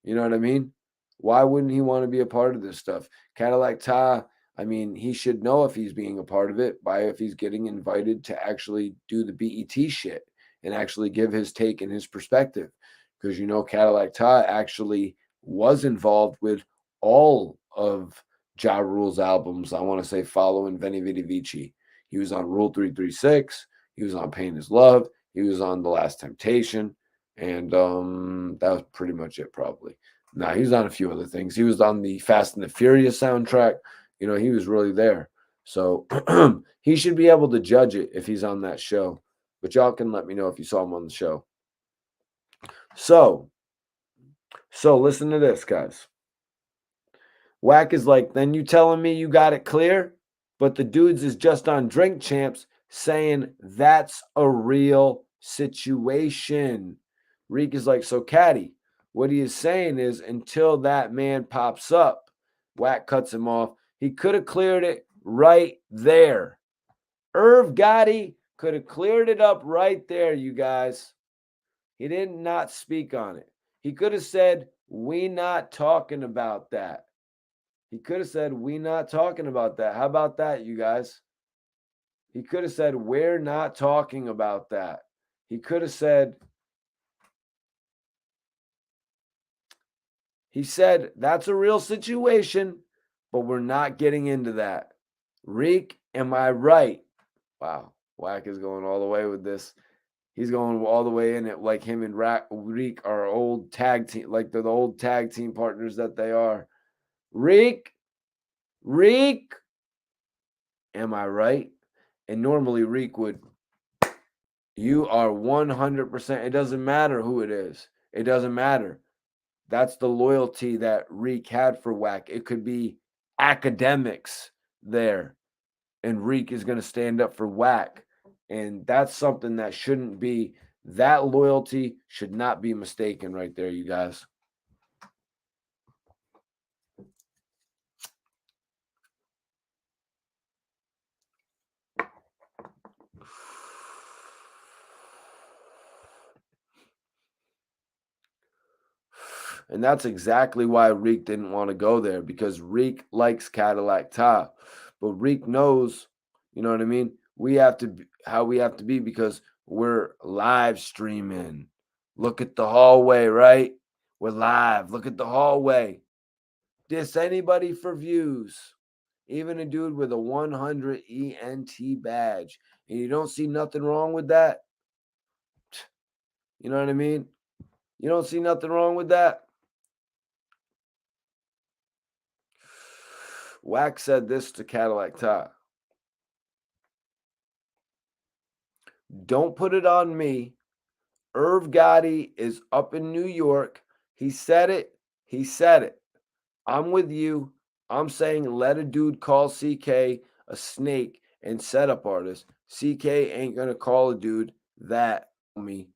You know what I mean? Why wouldn't he want to be a part of this stuff? Cadillac Tah, I mean, he should know if he's being a part of it by if he's getting invited to actually do the BET shit and actually give his take and his perspective. Because you know, Cadillac Tah actually was involved with all of Ja Rule's albums. I want to say Follow and Veni Vidi Vici. He was on Rule 336. He was on Pain is Love. He was on The Last Temptation. And that was pretty much it, probably. Nah, he was on a few other things. He was on the Fast and the Furious soundtrack. You know, he was really there. So he should be able to judge it if he's on that show. But y'all can let me know if you saw him on the show. So listen to this, guys. Wack is like, then you telling me you got it clear? But the dudes is just on Drink Champs saying that's a real situation. Reek is like, so Caddy, what he is saying is until that man pops up, Wack cuts him off. He could have cleared it right there. Irv Gotti could have cleared it up right there, you guys. He did not speak on it. He could have said, we not talking about that. He could have said, we not talking about that. How about that, you guys? He could have said, we're not talking about that. He could have said, that's a real situation, but we're not getting into that. Reek, am I right? Wow. Wack is going all the way with this. He's going all the way in it like him and Reek are old tag team, like they're the old tag team partners that they are. Reek, am I right? And normally Reek would, you are 100%. It doesn't matter who it is. It doesn't matter. That's the loyalty that Reek had for Wack. It could be academics there, and Reek is going to stand up for Wack. And that's something that shouldn't be, that loyalty should not be mistaken right there, you guys. And that's exactly why Reek didn't want to go there, because Reek likes Caddillac Tah. But Reek knows, you know what I mean? We have to, how we have to be, because we're live streaming. Look at the hallway, right? We're live. Look at the hallway. Diss anybody for views. Even a dude with a 100 ENT badge. And you don't see nothing wrong with that? You know what I mean? You don't see nothing wrong with that? Wack said this to Cadillac Tah. Don't put it on me. Irv Gotti is up in New York. He said it. He said it. I'm with you. I'm saying let a dude call CK a snake and setup artist. CK ain't going to call a dude that me.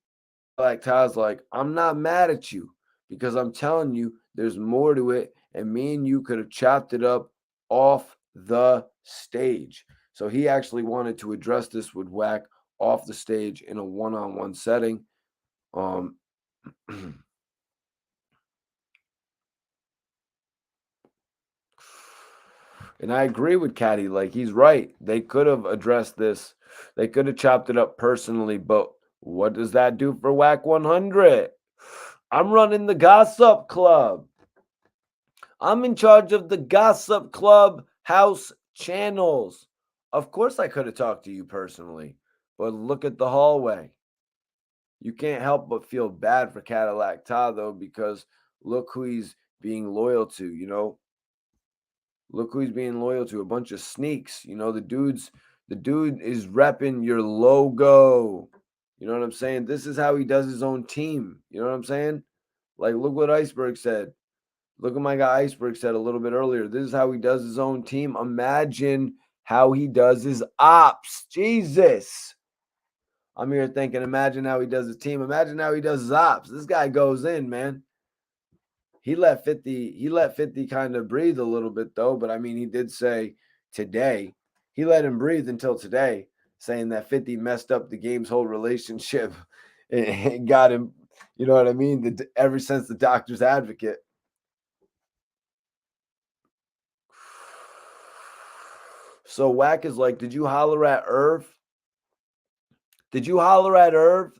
Like Tah's like, I'm not mad at you because I'm telling you there's more to it. And me and you could have chopped it up off the stage. So he actually wanted to address this with Wack off the stage in a one-on-one setting. And I agree with Caddy. Like, he's right. They could have addressed this. They could have chopped it up personally, but what does that do for Wack 100? I'm running the Gossip Club. I'm in charge of the Gossip Club house channels. Of course, I could have talked to you personally, but look at the hallway. You can't help but feel bad for Caddillac Tah, though, because look who he's being loyal to, you know? Look who he's being loyal to. A bunch of sneaks. You know, the dude is repping your logo. You know what I'm saying? This is how he does his own team. You know what I'm saying? Like, look what Iceberg said. Look what my guy Iceberg said a little bit earlier. This is how he does his own team. Imagine how he does his ops. Jesus. I'm here thinking, imagine how he does his team. Imagine how he does his ops. This guy goes in, man. He let 50 kind of breathe a little bit, though. But I mean, he did say today, he let him breathe until today, saying that 50 messed up the game's whole relationship and got him, you know what I mean? Ever since the doctor's advocate. So Wack is like, did you holler at Irv? Did you holler at Irv?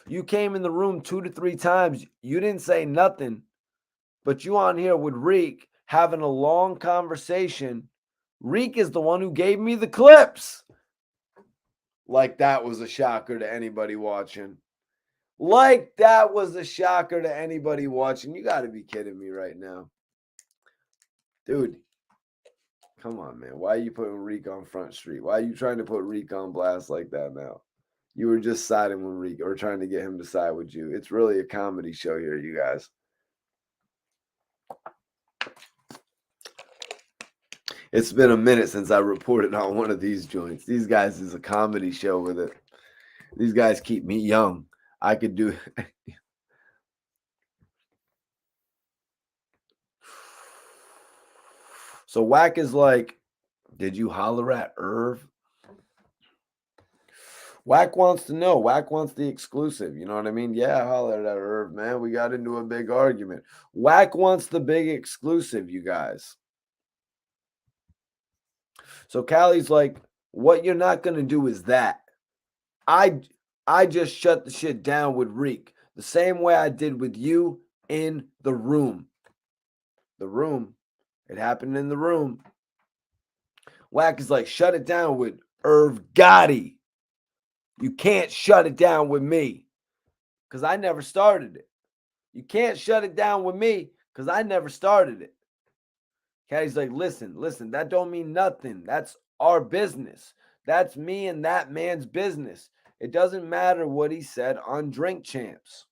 You came in the room 2 to 3 times. You didn't say nothing. But you on here with Reek having a long conversation. Reek is the one who gave me the clips. Like that was a shocker to anybody watching. Like that was a shocker to anybody watching. You got to be kidding me right now. Dude, come on, man. Why are you putting Reek on Front Street? Why are you trying to put Reek on blast like that now? You were just siding with Reek or trying to get him to side with you. It's really a comedy show here, you guys. It's been a minute since I reported on one of these joints. These guys is a comedy show with it. These guys keep me young. I could do So Wack is like, did you holler at Irv? Wack wants to know. Wack wants the exclusive. You know what I mean? Yeah, I hollered at Irv, man. We got into a big argument. Wack wants the big exclusive, you guys. So Callie's like, what you're not going to do is that. I just shut the shit down with Reek the same way I did with you in the room. The room. It happened in the room. Wack is like, shut it down with Irv Gotti. You can't shut it down with me because I never started it. You can't shut it down with me because I never started it. Caddy's like, listen, that don't mean nothing. That's our business. That's me and that man's business. It doesn't matter what he said on Drink Champs.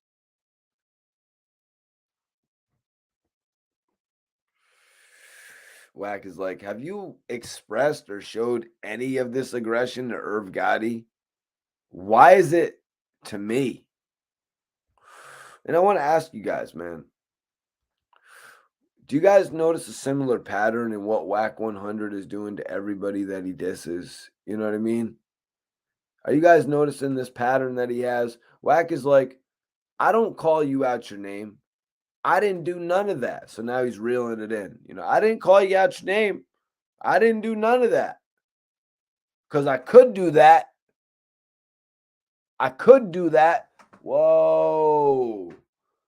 Wack is like, have you expressed or showed any of this aggression to Irv Gotti? Why is it to me? And I want to ask you guys, man. Do you guys notice a similar pattern in what Wack 100 is doing to everybody that he disses? You know what I mean? Are you guys noticing this pattern that he has? Wack is like, I don't call you out your name. I didn't do none of that. So now he's reeling it in. You know, I didn't call you out your name. I didn't do none of that. Because I could do that. I could do that. Whoa.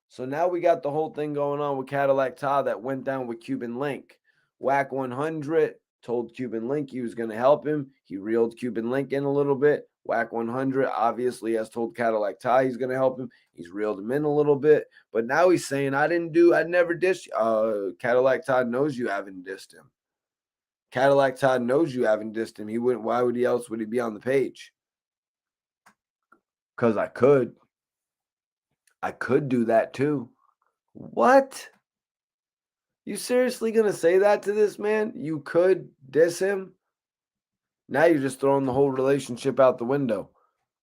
So now we got the whole thing going on with Caddillac Tah that went down with Cuban Link. Wack 100 told Cuban Link he was going to help him. He reeled Cuban Link in a little bit. Wack 100 obviously has told Caddillac Tah he's going to help him. He's reeled him in a little bit. But now he's saying, I never dissed you. Caddillac Tah knows you haven't dissed him. Caddillac Tah knows you haven't dissed him. He wouldn't. Why would he else would he be on the page? Because I could. I could do that too. What? You seriously gonna say that to this man? You could diss him? Now you're just throwing the whole relationship out the window.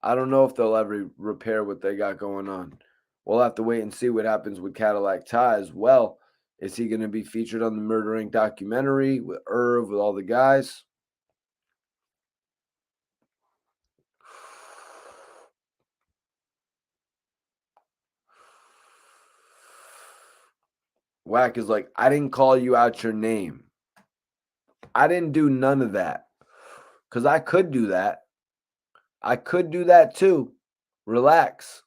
I don't know if they'll ever repair what they got going on. We'll have to wait and see what happens with Caddillac Tah as well. Is he going to be featured on the Murder Inc. documentary with Irv, with all the guys? Wack is like, I didn't call you out your name. I didn't do none of that. Because I could do that. I could do that too. Relax.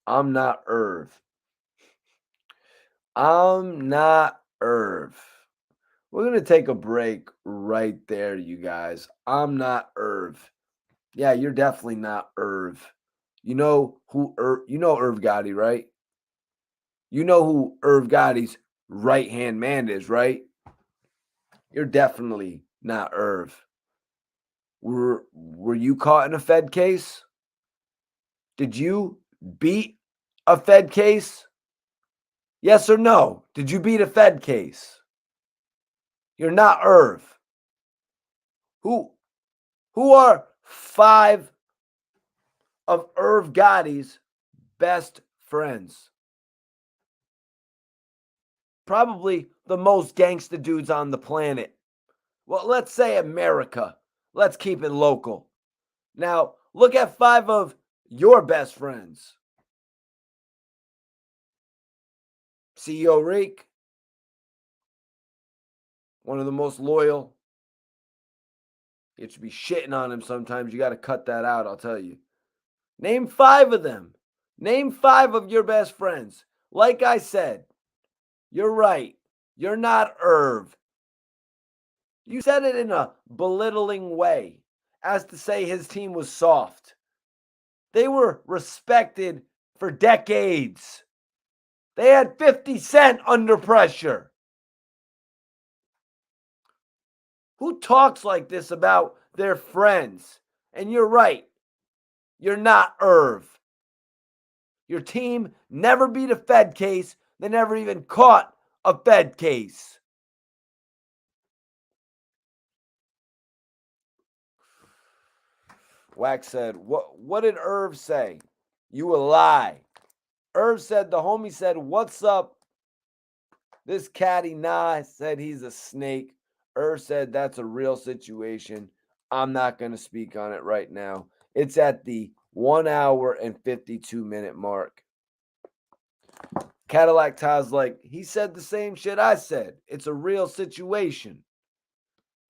I'm not Irv. I'm not Irv. We're going to take a break right there, you guys. I'm not Irv. Yeah, you're definitely not Irv. You know who Irv Gotti, right? You know who Irv Gotti's right-hand man is, right? You're definitely not Irv. Were you caught in a Fed case? Did you beat a Fed case? Yes or no? Did you beat a Fed case? You're not Irv. Who are 5 of Irv Gotti's best friends? Probably the most gangsta dudes on the planet. Well, let's say America. Let's keep it local. Now, look at 5 of your best friends. CEO Reek, one of the most loyal. You should be shitting on him sometimes. You got to cut that out, I'll tell you. Name 5 of them. Name 5 of your best friends. Like I said, you're right. You're not Irv. You said it in a belittling way, as to say his team was soft. They were respected for decades. They had 50 Cent under pressure. Who talks like this about their friends? And you're right. You're not Irv. Your team never beat a Fed case. They never even caught a Fed case. Wack said, what did Irv say? You a lie. Irv said, the homie said, what's up? This caddy, nah, said he's a snake. Irv said, that's a real situation. I'm not going to speak on it right now. It's at the 1 hour and 52-minute mark. Caddillac Tah's like, he said the same shit I said. It's a real situation.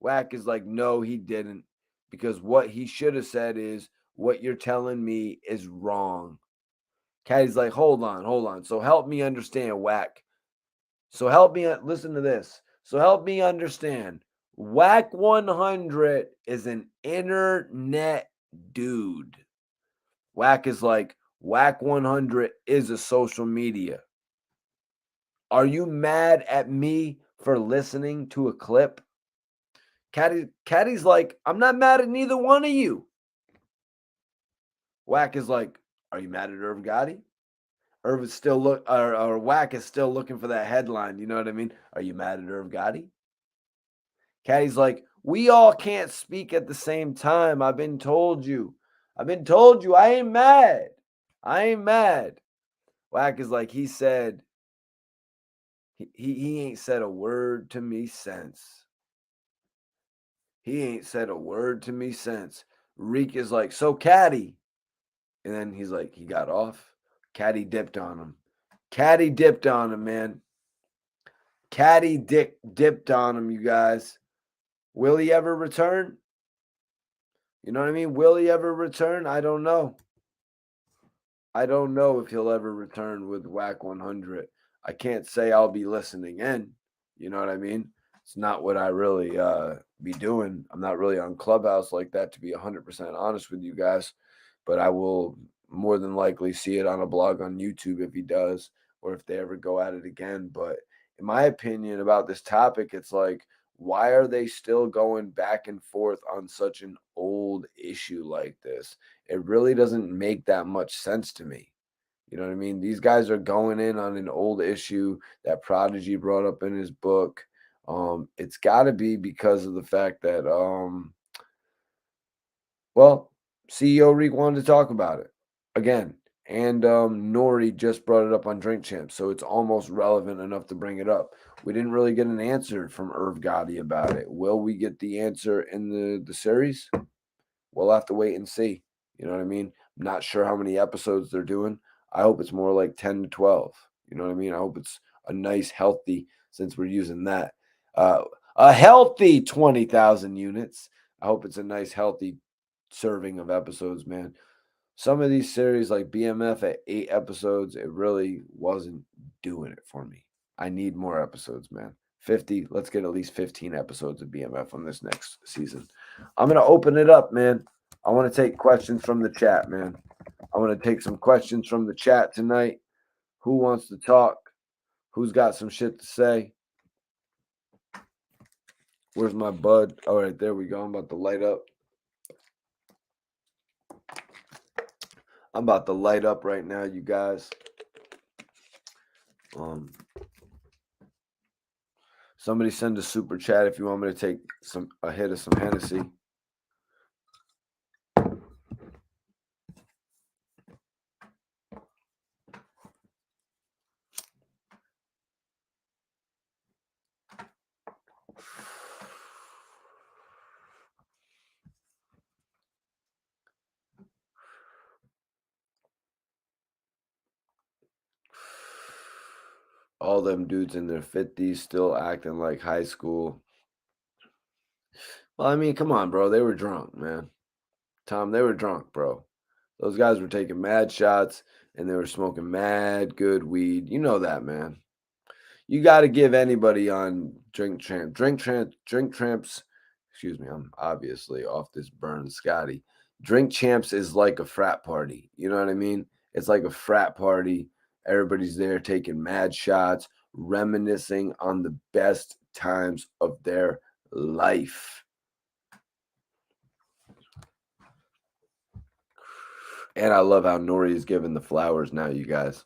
Wack is like, no, he didn't. Because what he should have said is, what you're telling me is wrong. Caddy's like, hold on. So help me understand, Wack. So help me, listen to this. So help me understand. Wack 100 is an internet dude. Wack is like, Wack 100 is a social media. Are you mad at me for listening to a clip? Caddy's like, I'm not mad at neither one of you. Wack is like, are you mad at Irv Gotti? Irv is still or Wack is still looking for that headline. You know what I mean? Are you mad at Irv Gotti? Caddy's like, we all can't speak at the same time. I've been told you. I ain't mad. Wack is like, he said, he ain't said a word to me since. Reek is like, so Caddy. And then he's like, he got off. Caddy dipped on him, man. Caddy dipped on him, you guys. Will he ever return? You know what I mean? Will he ever return? I don't know. I don't know if he'll ever return with Wack 100. I can't say I'll be listening in. You know what I mean? It's not what I really be doing. I'm not really on Clubhouse like that, to be 100% honest with you guys. But I will more than likely see it on a blog on YouTube if he does, or if they ever go at it again. But in my opinion about this topic, it's like, why are they still going back and forth on such an old issue like this? It really doesn't make that much sense to me. You know what I mean? These guys are going in on an old issue that Prodigy brought up in his book. It's got to be because of the fact that, CEO Reek wanted to talk about it. Again, And Nori just brought it up on Drink Champs, so it's almost relevant enough to bring it up. We didn't really get an answer from Irv Gotti about it. Will we get the answer in the series? We'll have to wait and see. You know what I mean? I'm not sure how many episodes they're doing. I hope it's more like 10 to 12. You know what I mean? I hope it's a nice, healthy, since we're using that. A healthy 20,000 units. I hope it's a nice, healthy serving of episodes, man. Some of these series, like BMF at 8 episodes, it really wasn't doing it for me. I need more episodes, man. 50, let's get at least 15 episodes of BMF on this next season. I'm going to open it up, man. I want to take questions from the chat, man. I want to take some questions from the chat tonight. Who wants to talk? Who's got some shit to say? Where's my bud? All right, there we go. I'm about to light up. I'm about to light up right now, you guys. Somebody send a super chat if you want me to take a hit of some Hennessy. All them dudes in their 50s still acting like high school. Well, I mean, come on, bro. They were drunk, man. Tom, they were drunk, bro. Those guys were taking mad shots and they were smoking mad good weed. You know that, man. You got to give anybody on Drink Champs. Excuse me, I'm obviously off this burn, Scotty. Drink Champs is like a frat party. You know what I mean? It's like a frat party. Everybody's there taking mad shots, reminiscing on the best times of their life. And I love how Nori is giving the flowers now, you guys.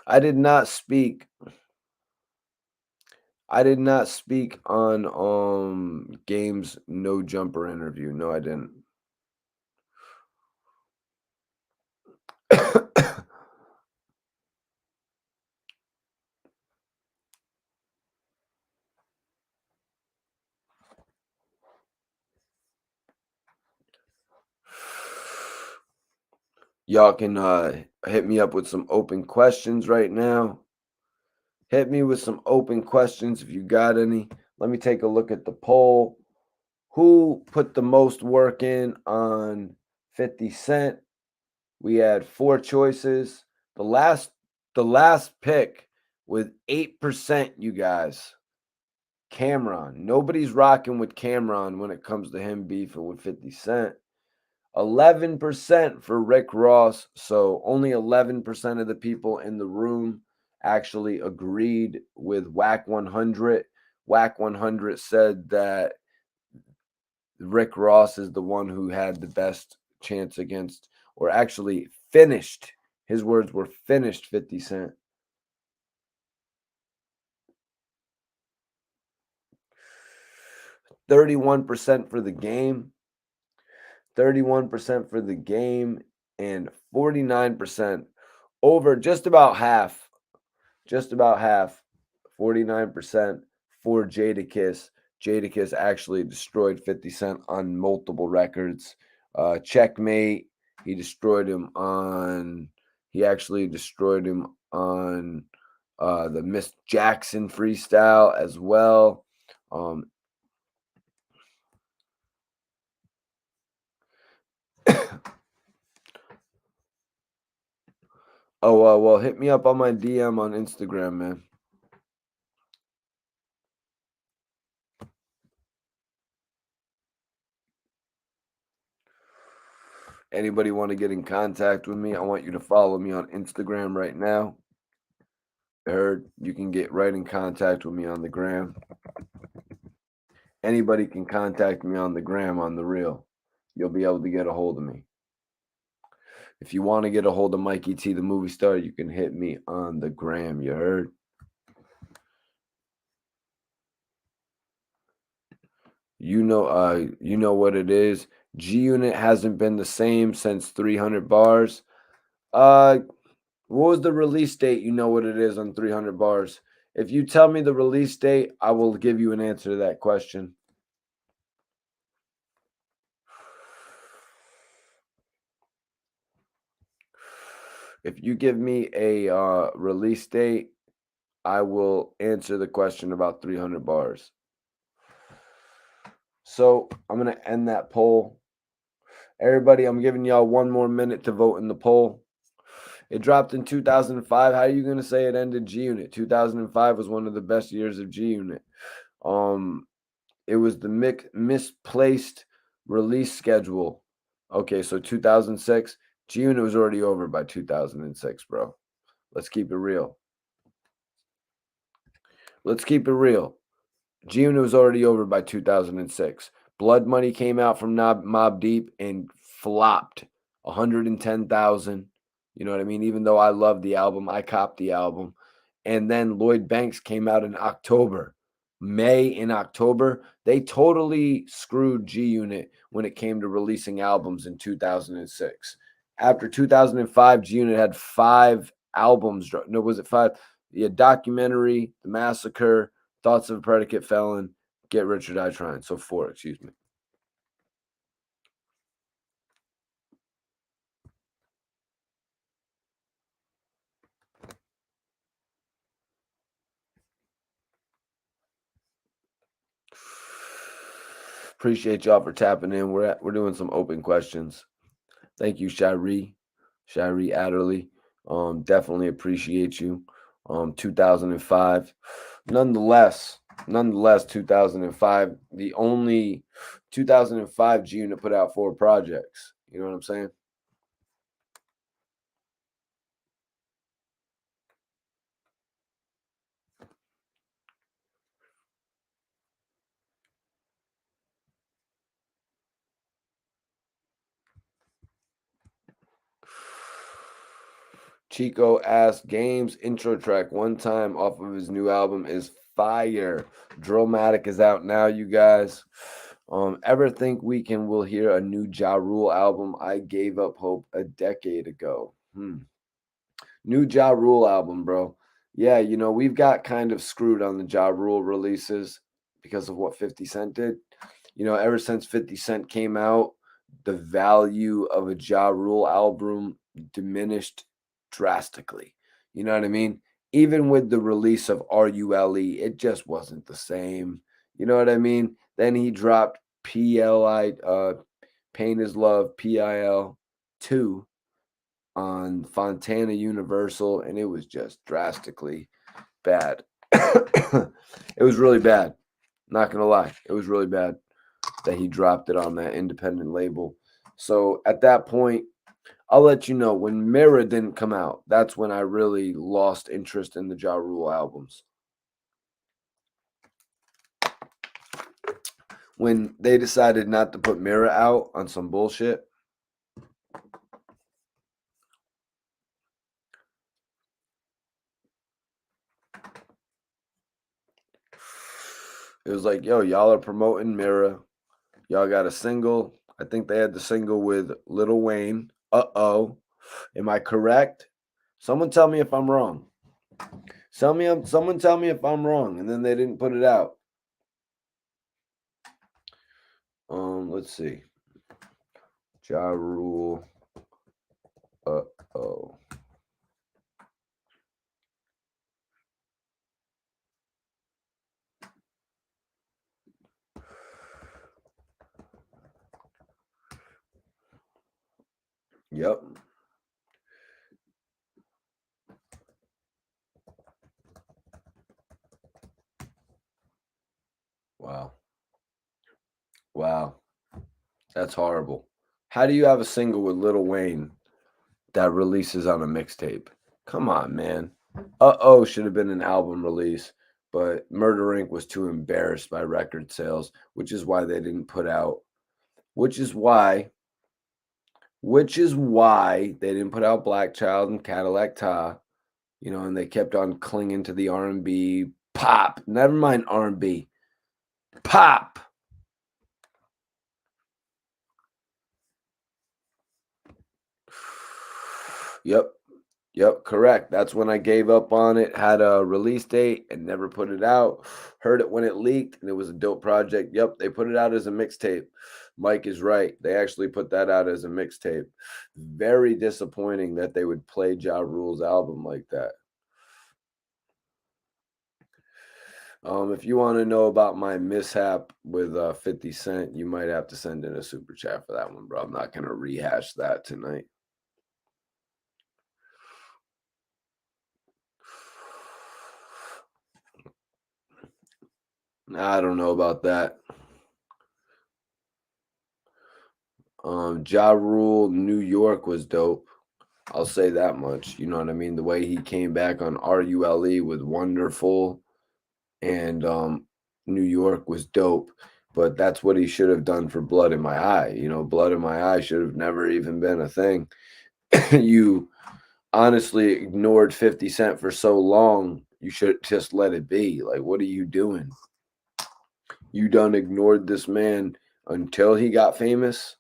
I did not speak on Game's no jumper interview. No, I didn't. Y'all can hit me up with some open questions right now. Hit me with some open questions if you got any. Let me take a look at the poll. Who put the most work in on 50 Cent? We had 4 choices. The last pick with 8%, you guys. Cameron. Nobody's rocking with Cameron when it comes to him beefing with 50 Cent. 11% for Rick Ross. So only 11% of the people in the room actually agreed with Wack 100. Wack 100 said that Rick Ross is the one who had the best chance against, or actually finished. His words were finished 50 Cent. 31% for the game. 31% for the game, and 49% over, just about half, 49% for Jadakiss. Jadakiss actually destroyed 50 Cent on multiple records. Checkmate, he actually destroyed him on the Miss Jackson freestyle as well. Oh, well, hit me up on my DM on Instagram, man. Anybody want to get in contact with me? I want you to follow me on Instagram right now. Heard you can get right in contact with me on the gram. Anybody can contact me on the gram on the reel. You'll be able to get a hold of me. If you want to get a hold of Mikey T, the movie star, you can hit me on the gram. You heard? You know what it is. G Unit hasn't been the same since 300 bars. What was the release date? You know what it is on 300 bars. If you tell me the release date, I will give you an answer to that question. If you give me a release date, I will answer the question about 300 bars. So I'm going to end that poll. Everybody, I'm giving y'all 1 more minute to vote in the poll. It dropped in 2005. How are you going to say it ended G Unit? 2005 was one of the best years of G Unit. It was the misplaced release schedule. Okay, so 2006, G Unit was already over by 2006, bro. Let's keep it real. Let's keep it real. G Unit was already over by 2006. Blood Money came out from Mobb Deep and flopped 110,000. You know what I mean? Even though I love the album, I copped the album. And then Lloyd Banks came out in October. May and October, they totally screwed G Unit when it came to releasing albums in 2006. After 2005, G Unit had 5 albums. No, was it 5? Yeah, Documentary, The Massacre, Thoughts of a Predicate Felon, Get Rich or Die Trying. So 4, excuse me. Appreciate y'all for tapping in. We're doing some open questions. Thank you, Shiree Adderley. Definitely appreciate you. 2005. Nonetheless, 2005, the only 2005 G Unit put out 4 projects. You know what I'm saying? Chico asked, Game's intro track One Time off of his new album is fire. Drillmatic is out now, you guys. Ever think we'll hear a new Ja Rule album? I gave up hope a decade ago. New Ja Rule album, bro. Yeah, you know, we've got kind of screwed on the Ja Rule releases because of what 50 Cent did. You know, ever since 50 Cent came out, the value of a Ja Rule album diminished drastically. You know what I mean? Even with the release of RULE, it just wasn't the same. You know what I mean? Then he dropped PLI, Pain is Love, PIL 2 on Fontana Universal, and it was just drastically bad. It was really bad. Not gonna lie, it was really bad that he dropped it on that independent label. So at that point, I'll let you know when Mirror didn't come out. That's when I really lost interest in the Ja Rule albums. When they decided not to put Mirror out on some bullshit. It was like, yo, y'all are promoting Mirror. Y'all got a single. I think they had the single with Lil Wayne. Uh-oh. Am I correct? Someone tell me if I'm wrong. Someone tell me if I'm wrong. And then they didn't put it out. Let's see. Ja Rule. Uh-oh. Yep. Wow. Wow. That's horrible. How do you have a single with Lil Wayne that releases on a mixtape? Come on, man. Uh-oh should have been an album release, but Murder Inc. was too embarrassed by record sales, which is why they didn't put out, which is why they didn't put out Black Child and Caddillac Tah, you know, and they kept on clinging to the R&B pop. Never mind R&B. Pop. Yep. Yep, correct. That's when I gave up on it, had a release date and never put it out. Heard it when it leaked and it was a dope project. Yep, they put it out as a mixtape. Mike is right. They actually put that out as a mixtape. Very disappointing that they would play Ja Rule's album like that. If you want to know about my mishap with 50 Cent, you might have to send in a super chat for that one, bro. I'm not going to rehash that tonight. I don't know about that. Ja Rule, New York was dope. I'll say that much. You know what I mean? The way he came back on RULE was wonderful, and New York was dope. But that's what he should have done for Blood in My Eye. You know, Blood in My Eye should have never even been a thing. You honestly ignored 50 Cent for so long. You should just let it be. Like, what are you doing? You done ignored this man until he got famous.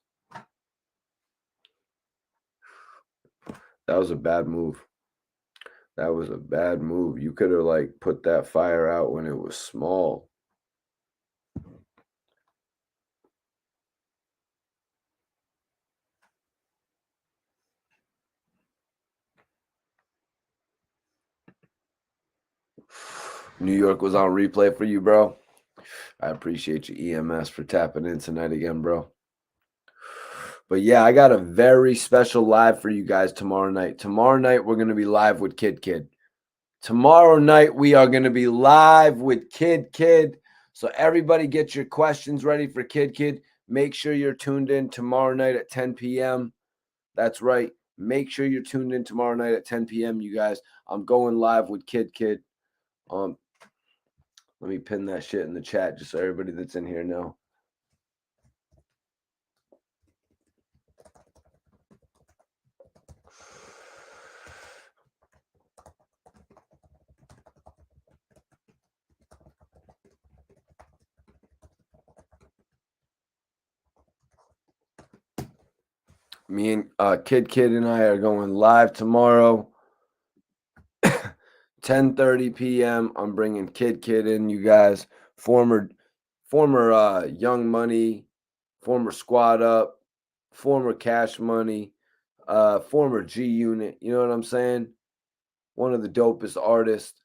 That was a bad move. That was a bad move. You could have like put that fire out when it was small. New York was on replay for you, bro. I appreciate you, EMS, for tapping in tonight again, bro. But yeah, I got a very special live for you guys tomorrow night. Tomorrow night, we're going to be live with Kid Kid. Tomorrow night, we are going to be live with Kid Kid. So everybody get your questions ready for Kid Kid. Make sure you're tuned in tomorrow night at 10 p.m. That's right. Make sure you're tuned in tomorrow night at 10 p.m., you guys. I'm going live with Kid Kid. Let me pin that shit in the chat just so everybody that's in here know. Me and Kid and I are going live tomorrow, 10:30 p.m. I'm bringing Kid in, you guys. Former Young Money, former Squad Up, former Cash Money, former G Unit. You know what I'm saying? One of the dopest artists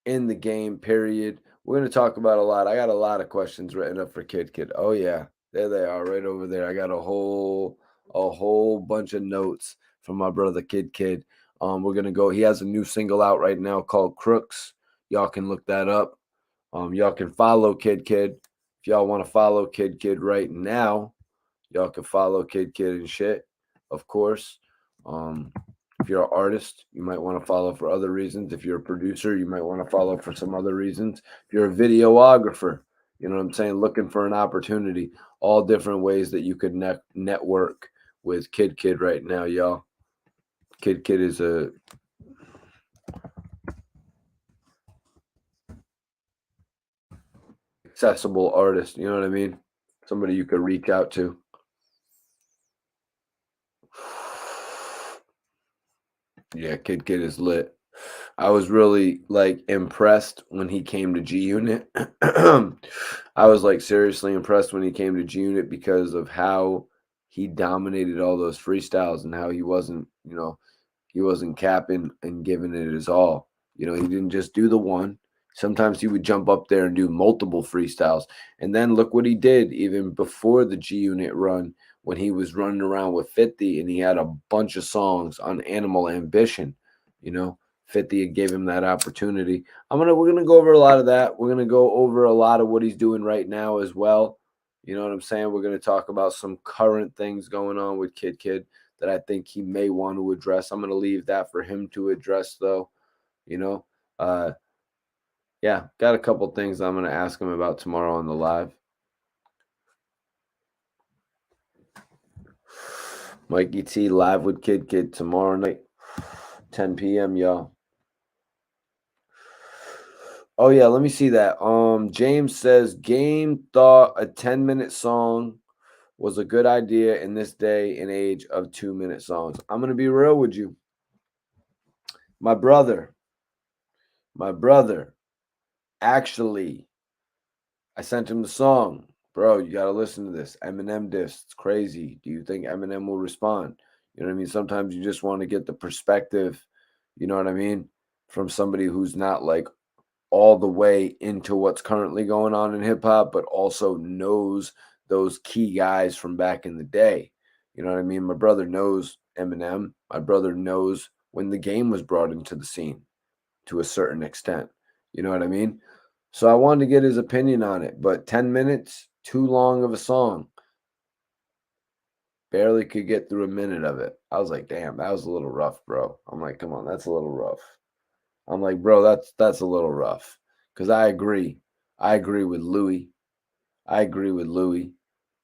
in the game, period. We're going to talk about a lot. I got a lot of questions written up for Kid. Oh yeah, there they are right over there. I got a whole bunch of notes from my brother Kid. We're going to go. He has a new single out right now called Crooks. Y'all can look that up. Y'all can follow Kid. If y'all want to follow Kid right now, y'all can follow Kid and shit, of course. If you're an artist, you might want to follow for other reasons. If you're a producer, you might want to follow for some other reasons. If you're a videographer, you know what I'm saying, looking for an opportunity, all different ways that you could network with Kid right now, y'all. Kid is a accessible artist, you know what I mean? Somebody you could reach out to. Yeah, Kid is lit. I was really like impressed when he came to G Unit. I was like seriously impressed when he came to G Unit because of how he dominated all those freestyles and how he wasn't, he wasn't capping and giving it his all. You know, he didn't just do the one. Sometimes he would jump up there and do multiple freestyles. And then look what he did even before the G Unit run when he was running around with 50 and he had a bunch of songs on Animal Ambition. You know, 50 gave him that opportunity. We're gonna go over a lot of that. We're gonna go over a lot of what he's doing right now as well. You know what I'm saying? We're gonna talk about some current things going on with Kid that I think he may want to address. I'm gonna leave that for him to address though. You know, yeah, got a couple things I'm gonna ask him about tomorrow on the live. Mikey T live with Kid tomorrow night, 10 p.m. y'all. Oh yeah, let me see that. James says Game thought a 10-minute song was a good idea in this day and age of 2-minute songs. I'm gonna be real with you. My brother, actually, I sent him the song. Bro, you got to listen to this. Eminem diss. It's crazy. Do you think Eminem will respond? You know what I mean? Sometimes you just want to get the perspective, you know what I mean, from somebody who's not like all the way into what's currently going on in hip hop, but also knows those key guys from back in the day. You know what I mean? My brother knows Eminem. My brother knows when the game was brought into the scene to a certain extent. You know what I mean? So I wanted to get his opinion on it, but 10 minutes, too long of a song. Barely could get through a minute of it. I was like, damn, that was a little rough, bro. I'm like, come on, that's a little rough. I'm like, bro, that's a little rough. Because I agree. I agree with Louis.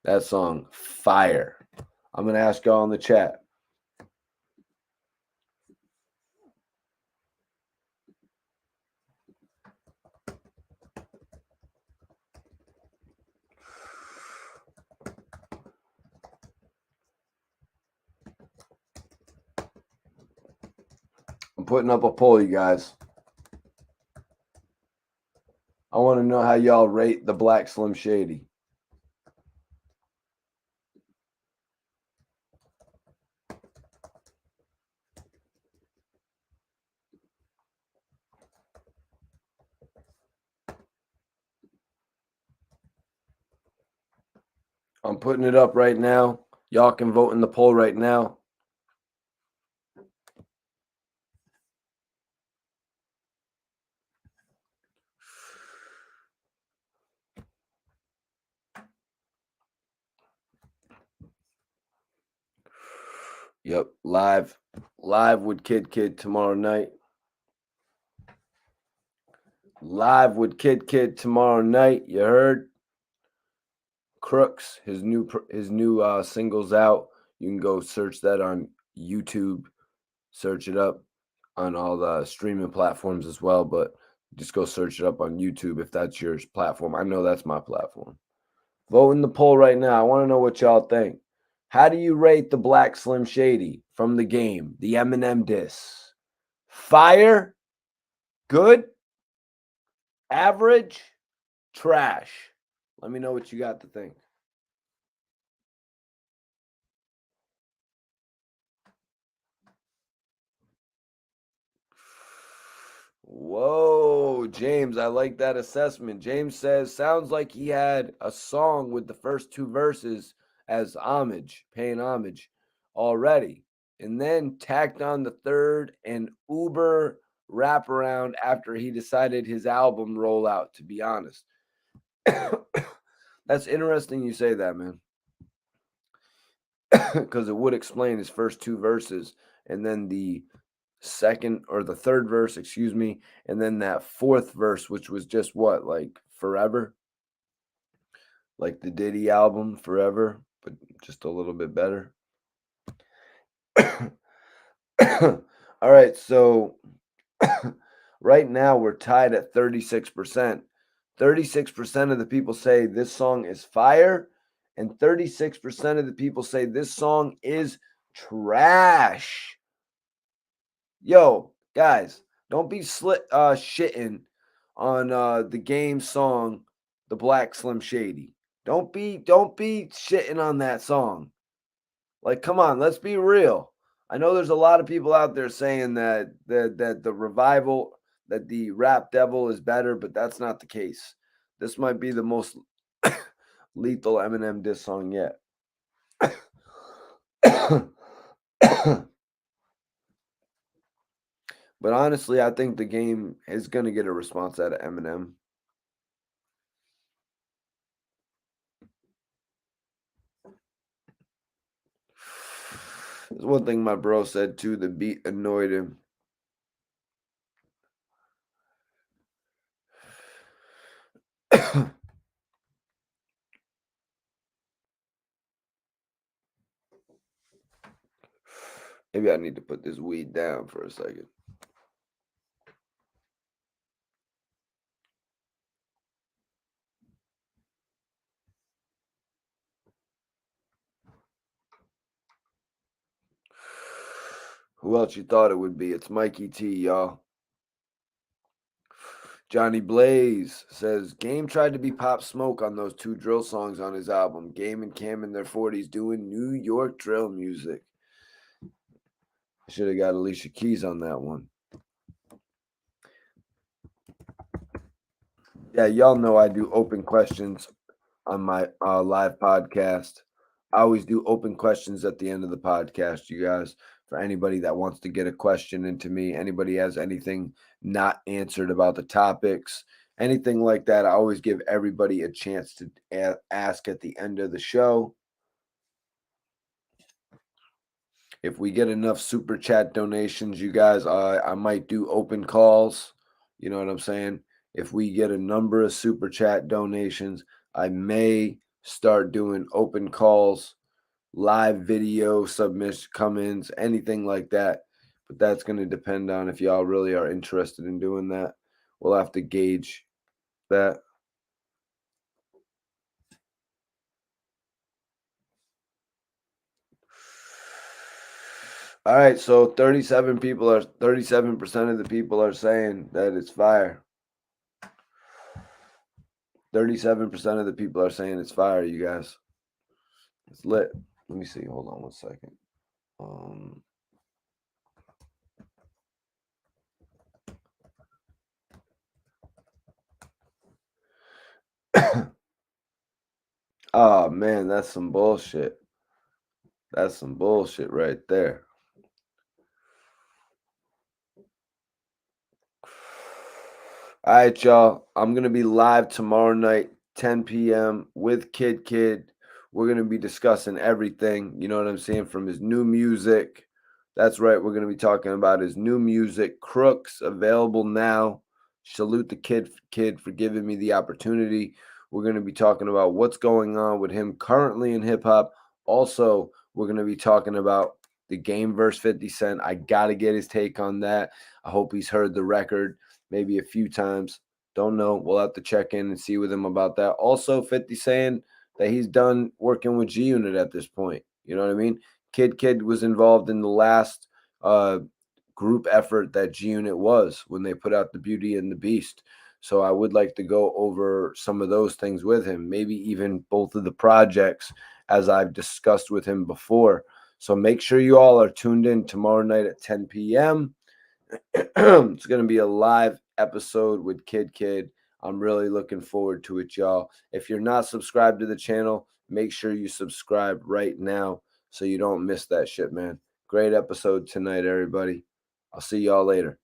That song, fire. I'm going to ask y'all in the chat. I'm putting up a poll, you guys. I want to know how y'all rate the Black Slim Shady. I'm putting it up right now. Y'all can vote in the poll right now. Yep, live with Kid tomorrow night. Live with Kid tomorrow night. You heard? Crooks, his new singles out. You can go search that on YouTube. Search it up on all the streaming platforms as well, but just go search it up on YouTube if that's your platform. I know that's my platform. Vote in the poll right now. I want to know what y'all think. How do you rate the Black Slim Shady from the game, the Eminem diss? Fire? Good? Average? Trash? Let me know what you got to think. Whoa, James, I like that assessment. James says, sounds like he had a song with the first two verses as homage, paying homage already, and then tacked on the third and uber wraparound after he decided his album rollout, to be honest. That's interesting you say that, man, because it would explain his first two verses and then the second or the third verse, excuse me, and then that fourth verse, which was just what, like Forever, like the Diddy album Forever, but just a little bit better. All right, so right now we're tied at 36%. 36% of the people say this song is fire, and 36% of the people say this song is trash. Yo, guys, don't be shitting on the game song, The Black Slim Shady. Don't be shitting on that song. Like, come on, let's be real. I know there's a lot of people out there saying that the revival, that the Rap Devil is better, but that's not the case. This might be the most lethal Eminem diss song yet. But honestly, I think the game is going to get a response out of Eminem. There's one thing my bro said too, the beat annoyed him. Maybe I need to put this weed down for a second. Who else you thought it would be? It's Mikey T, y'all. Johnny Blaze says, Game tried to be Pop Smoke on those 2 drill songs on his album. Game and Cam in their 40s doing New York drill music. I should have got Alicia Keys on that one. Yeah, y'all know I do open questions on my live podcast. I always do open questions at the end of the podcast, you guys. For anybody that wants to get a question into me, anybody has anything not answered about the topics, anything like that, I always give everybody a chance to ask at the end of the show. If we get enough super chat donations, you guys, I might do open calls. You know what I'm saying? If we get a number of super chat donations, I may start doing open calls, live video submission come-ins, anything like that. But that's going to depend on if y'all really are interested in doing that. We'll have to gauge that. All right, so 37% of the people are saying that it's fire. 37% of the people are saying it's fire, you guys. It's lit. Let me see. Hold on one second. Oh, man, that's some bullshit. That's some bullshit right there. All right, y'all. I'm going to be live tomorrow night, 10 p.m. with Kid. We're going to be discussing everything, you know what I'm saying, from his new music. That's right. We're going to be talking about his new music, Crooks, available now. Salute the kid for giving me the opportunity. We're going to be talking about what's going on with him currently in hip-hop. Also, we're going to be talking about the Game versus 50 Cent. I got to get his take on that. I hope he's heard the record maybe a few times. Don't know. We'll have to check in and see with him about that. Also, 50 saying that he's done working with G Unit at this point. You know what I mean? Kid was involved in the last group effort that G Unit was when they put out The Beauty and the Beast. So I would like to go over some of those things with him, maybe even both of the projects as I've discussed with him before. So make sure you all are tuned in tomorrow night at 10 p.m. It's going to be a live episode with Kid. I'm really looking forward to it, y'all. If you're not subscribed to the channel, make sure you subscribe right now so you don't miss that shit, man. Great episode tonight, everybody. I'll see y'all later.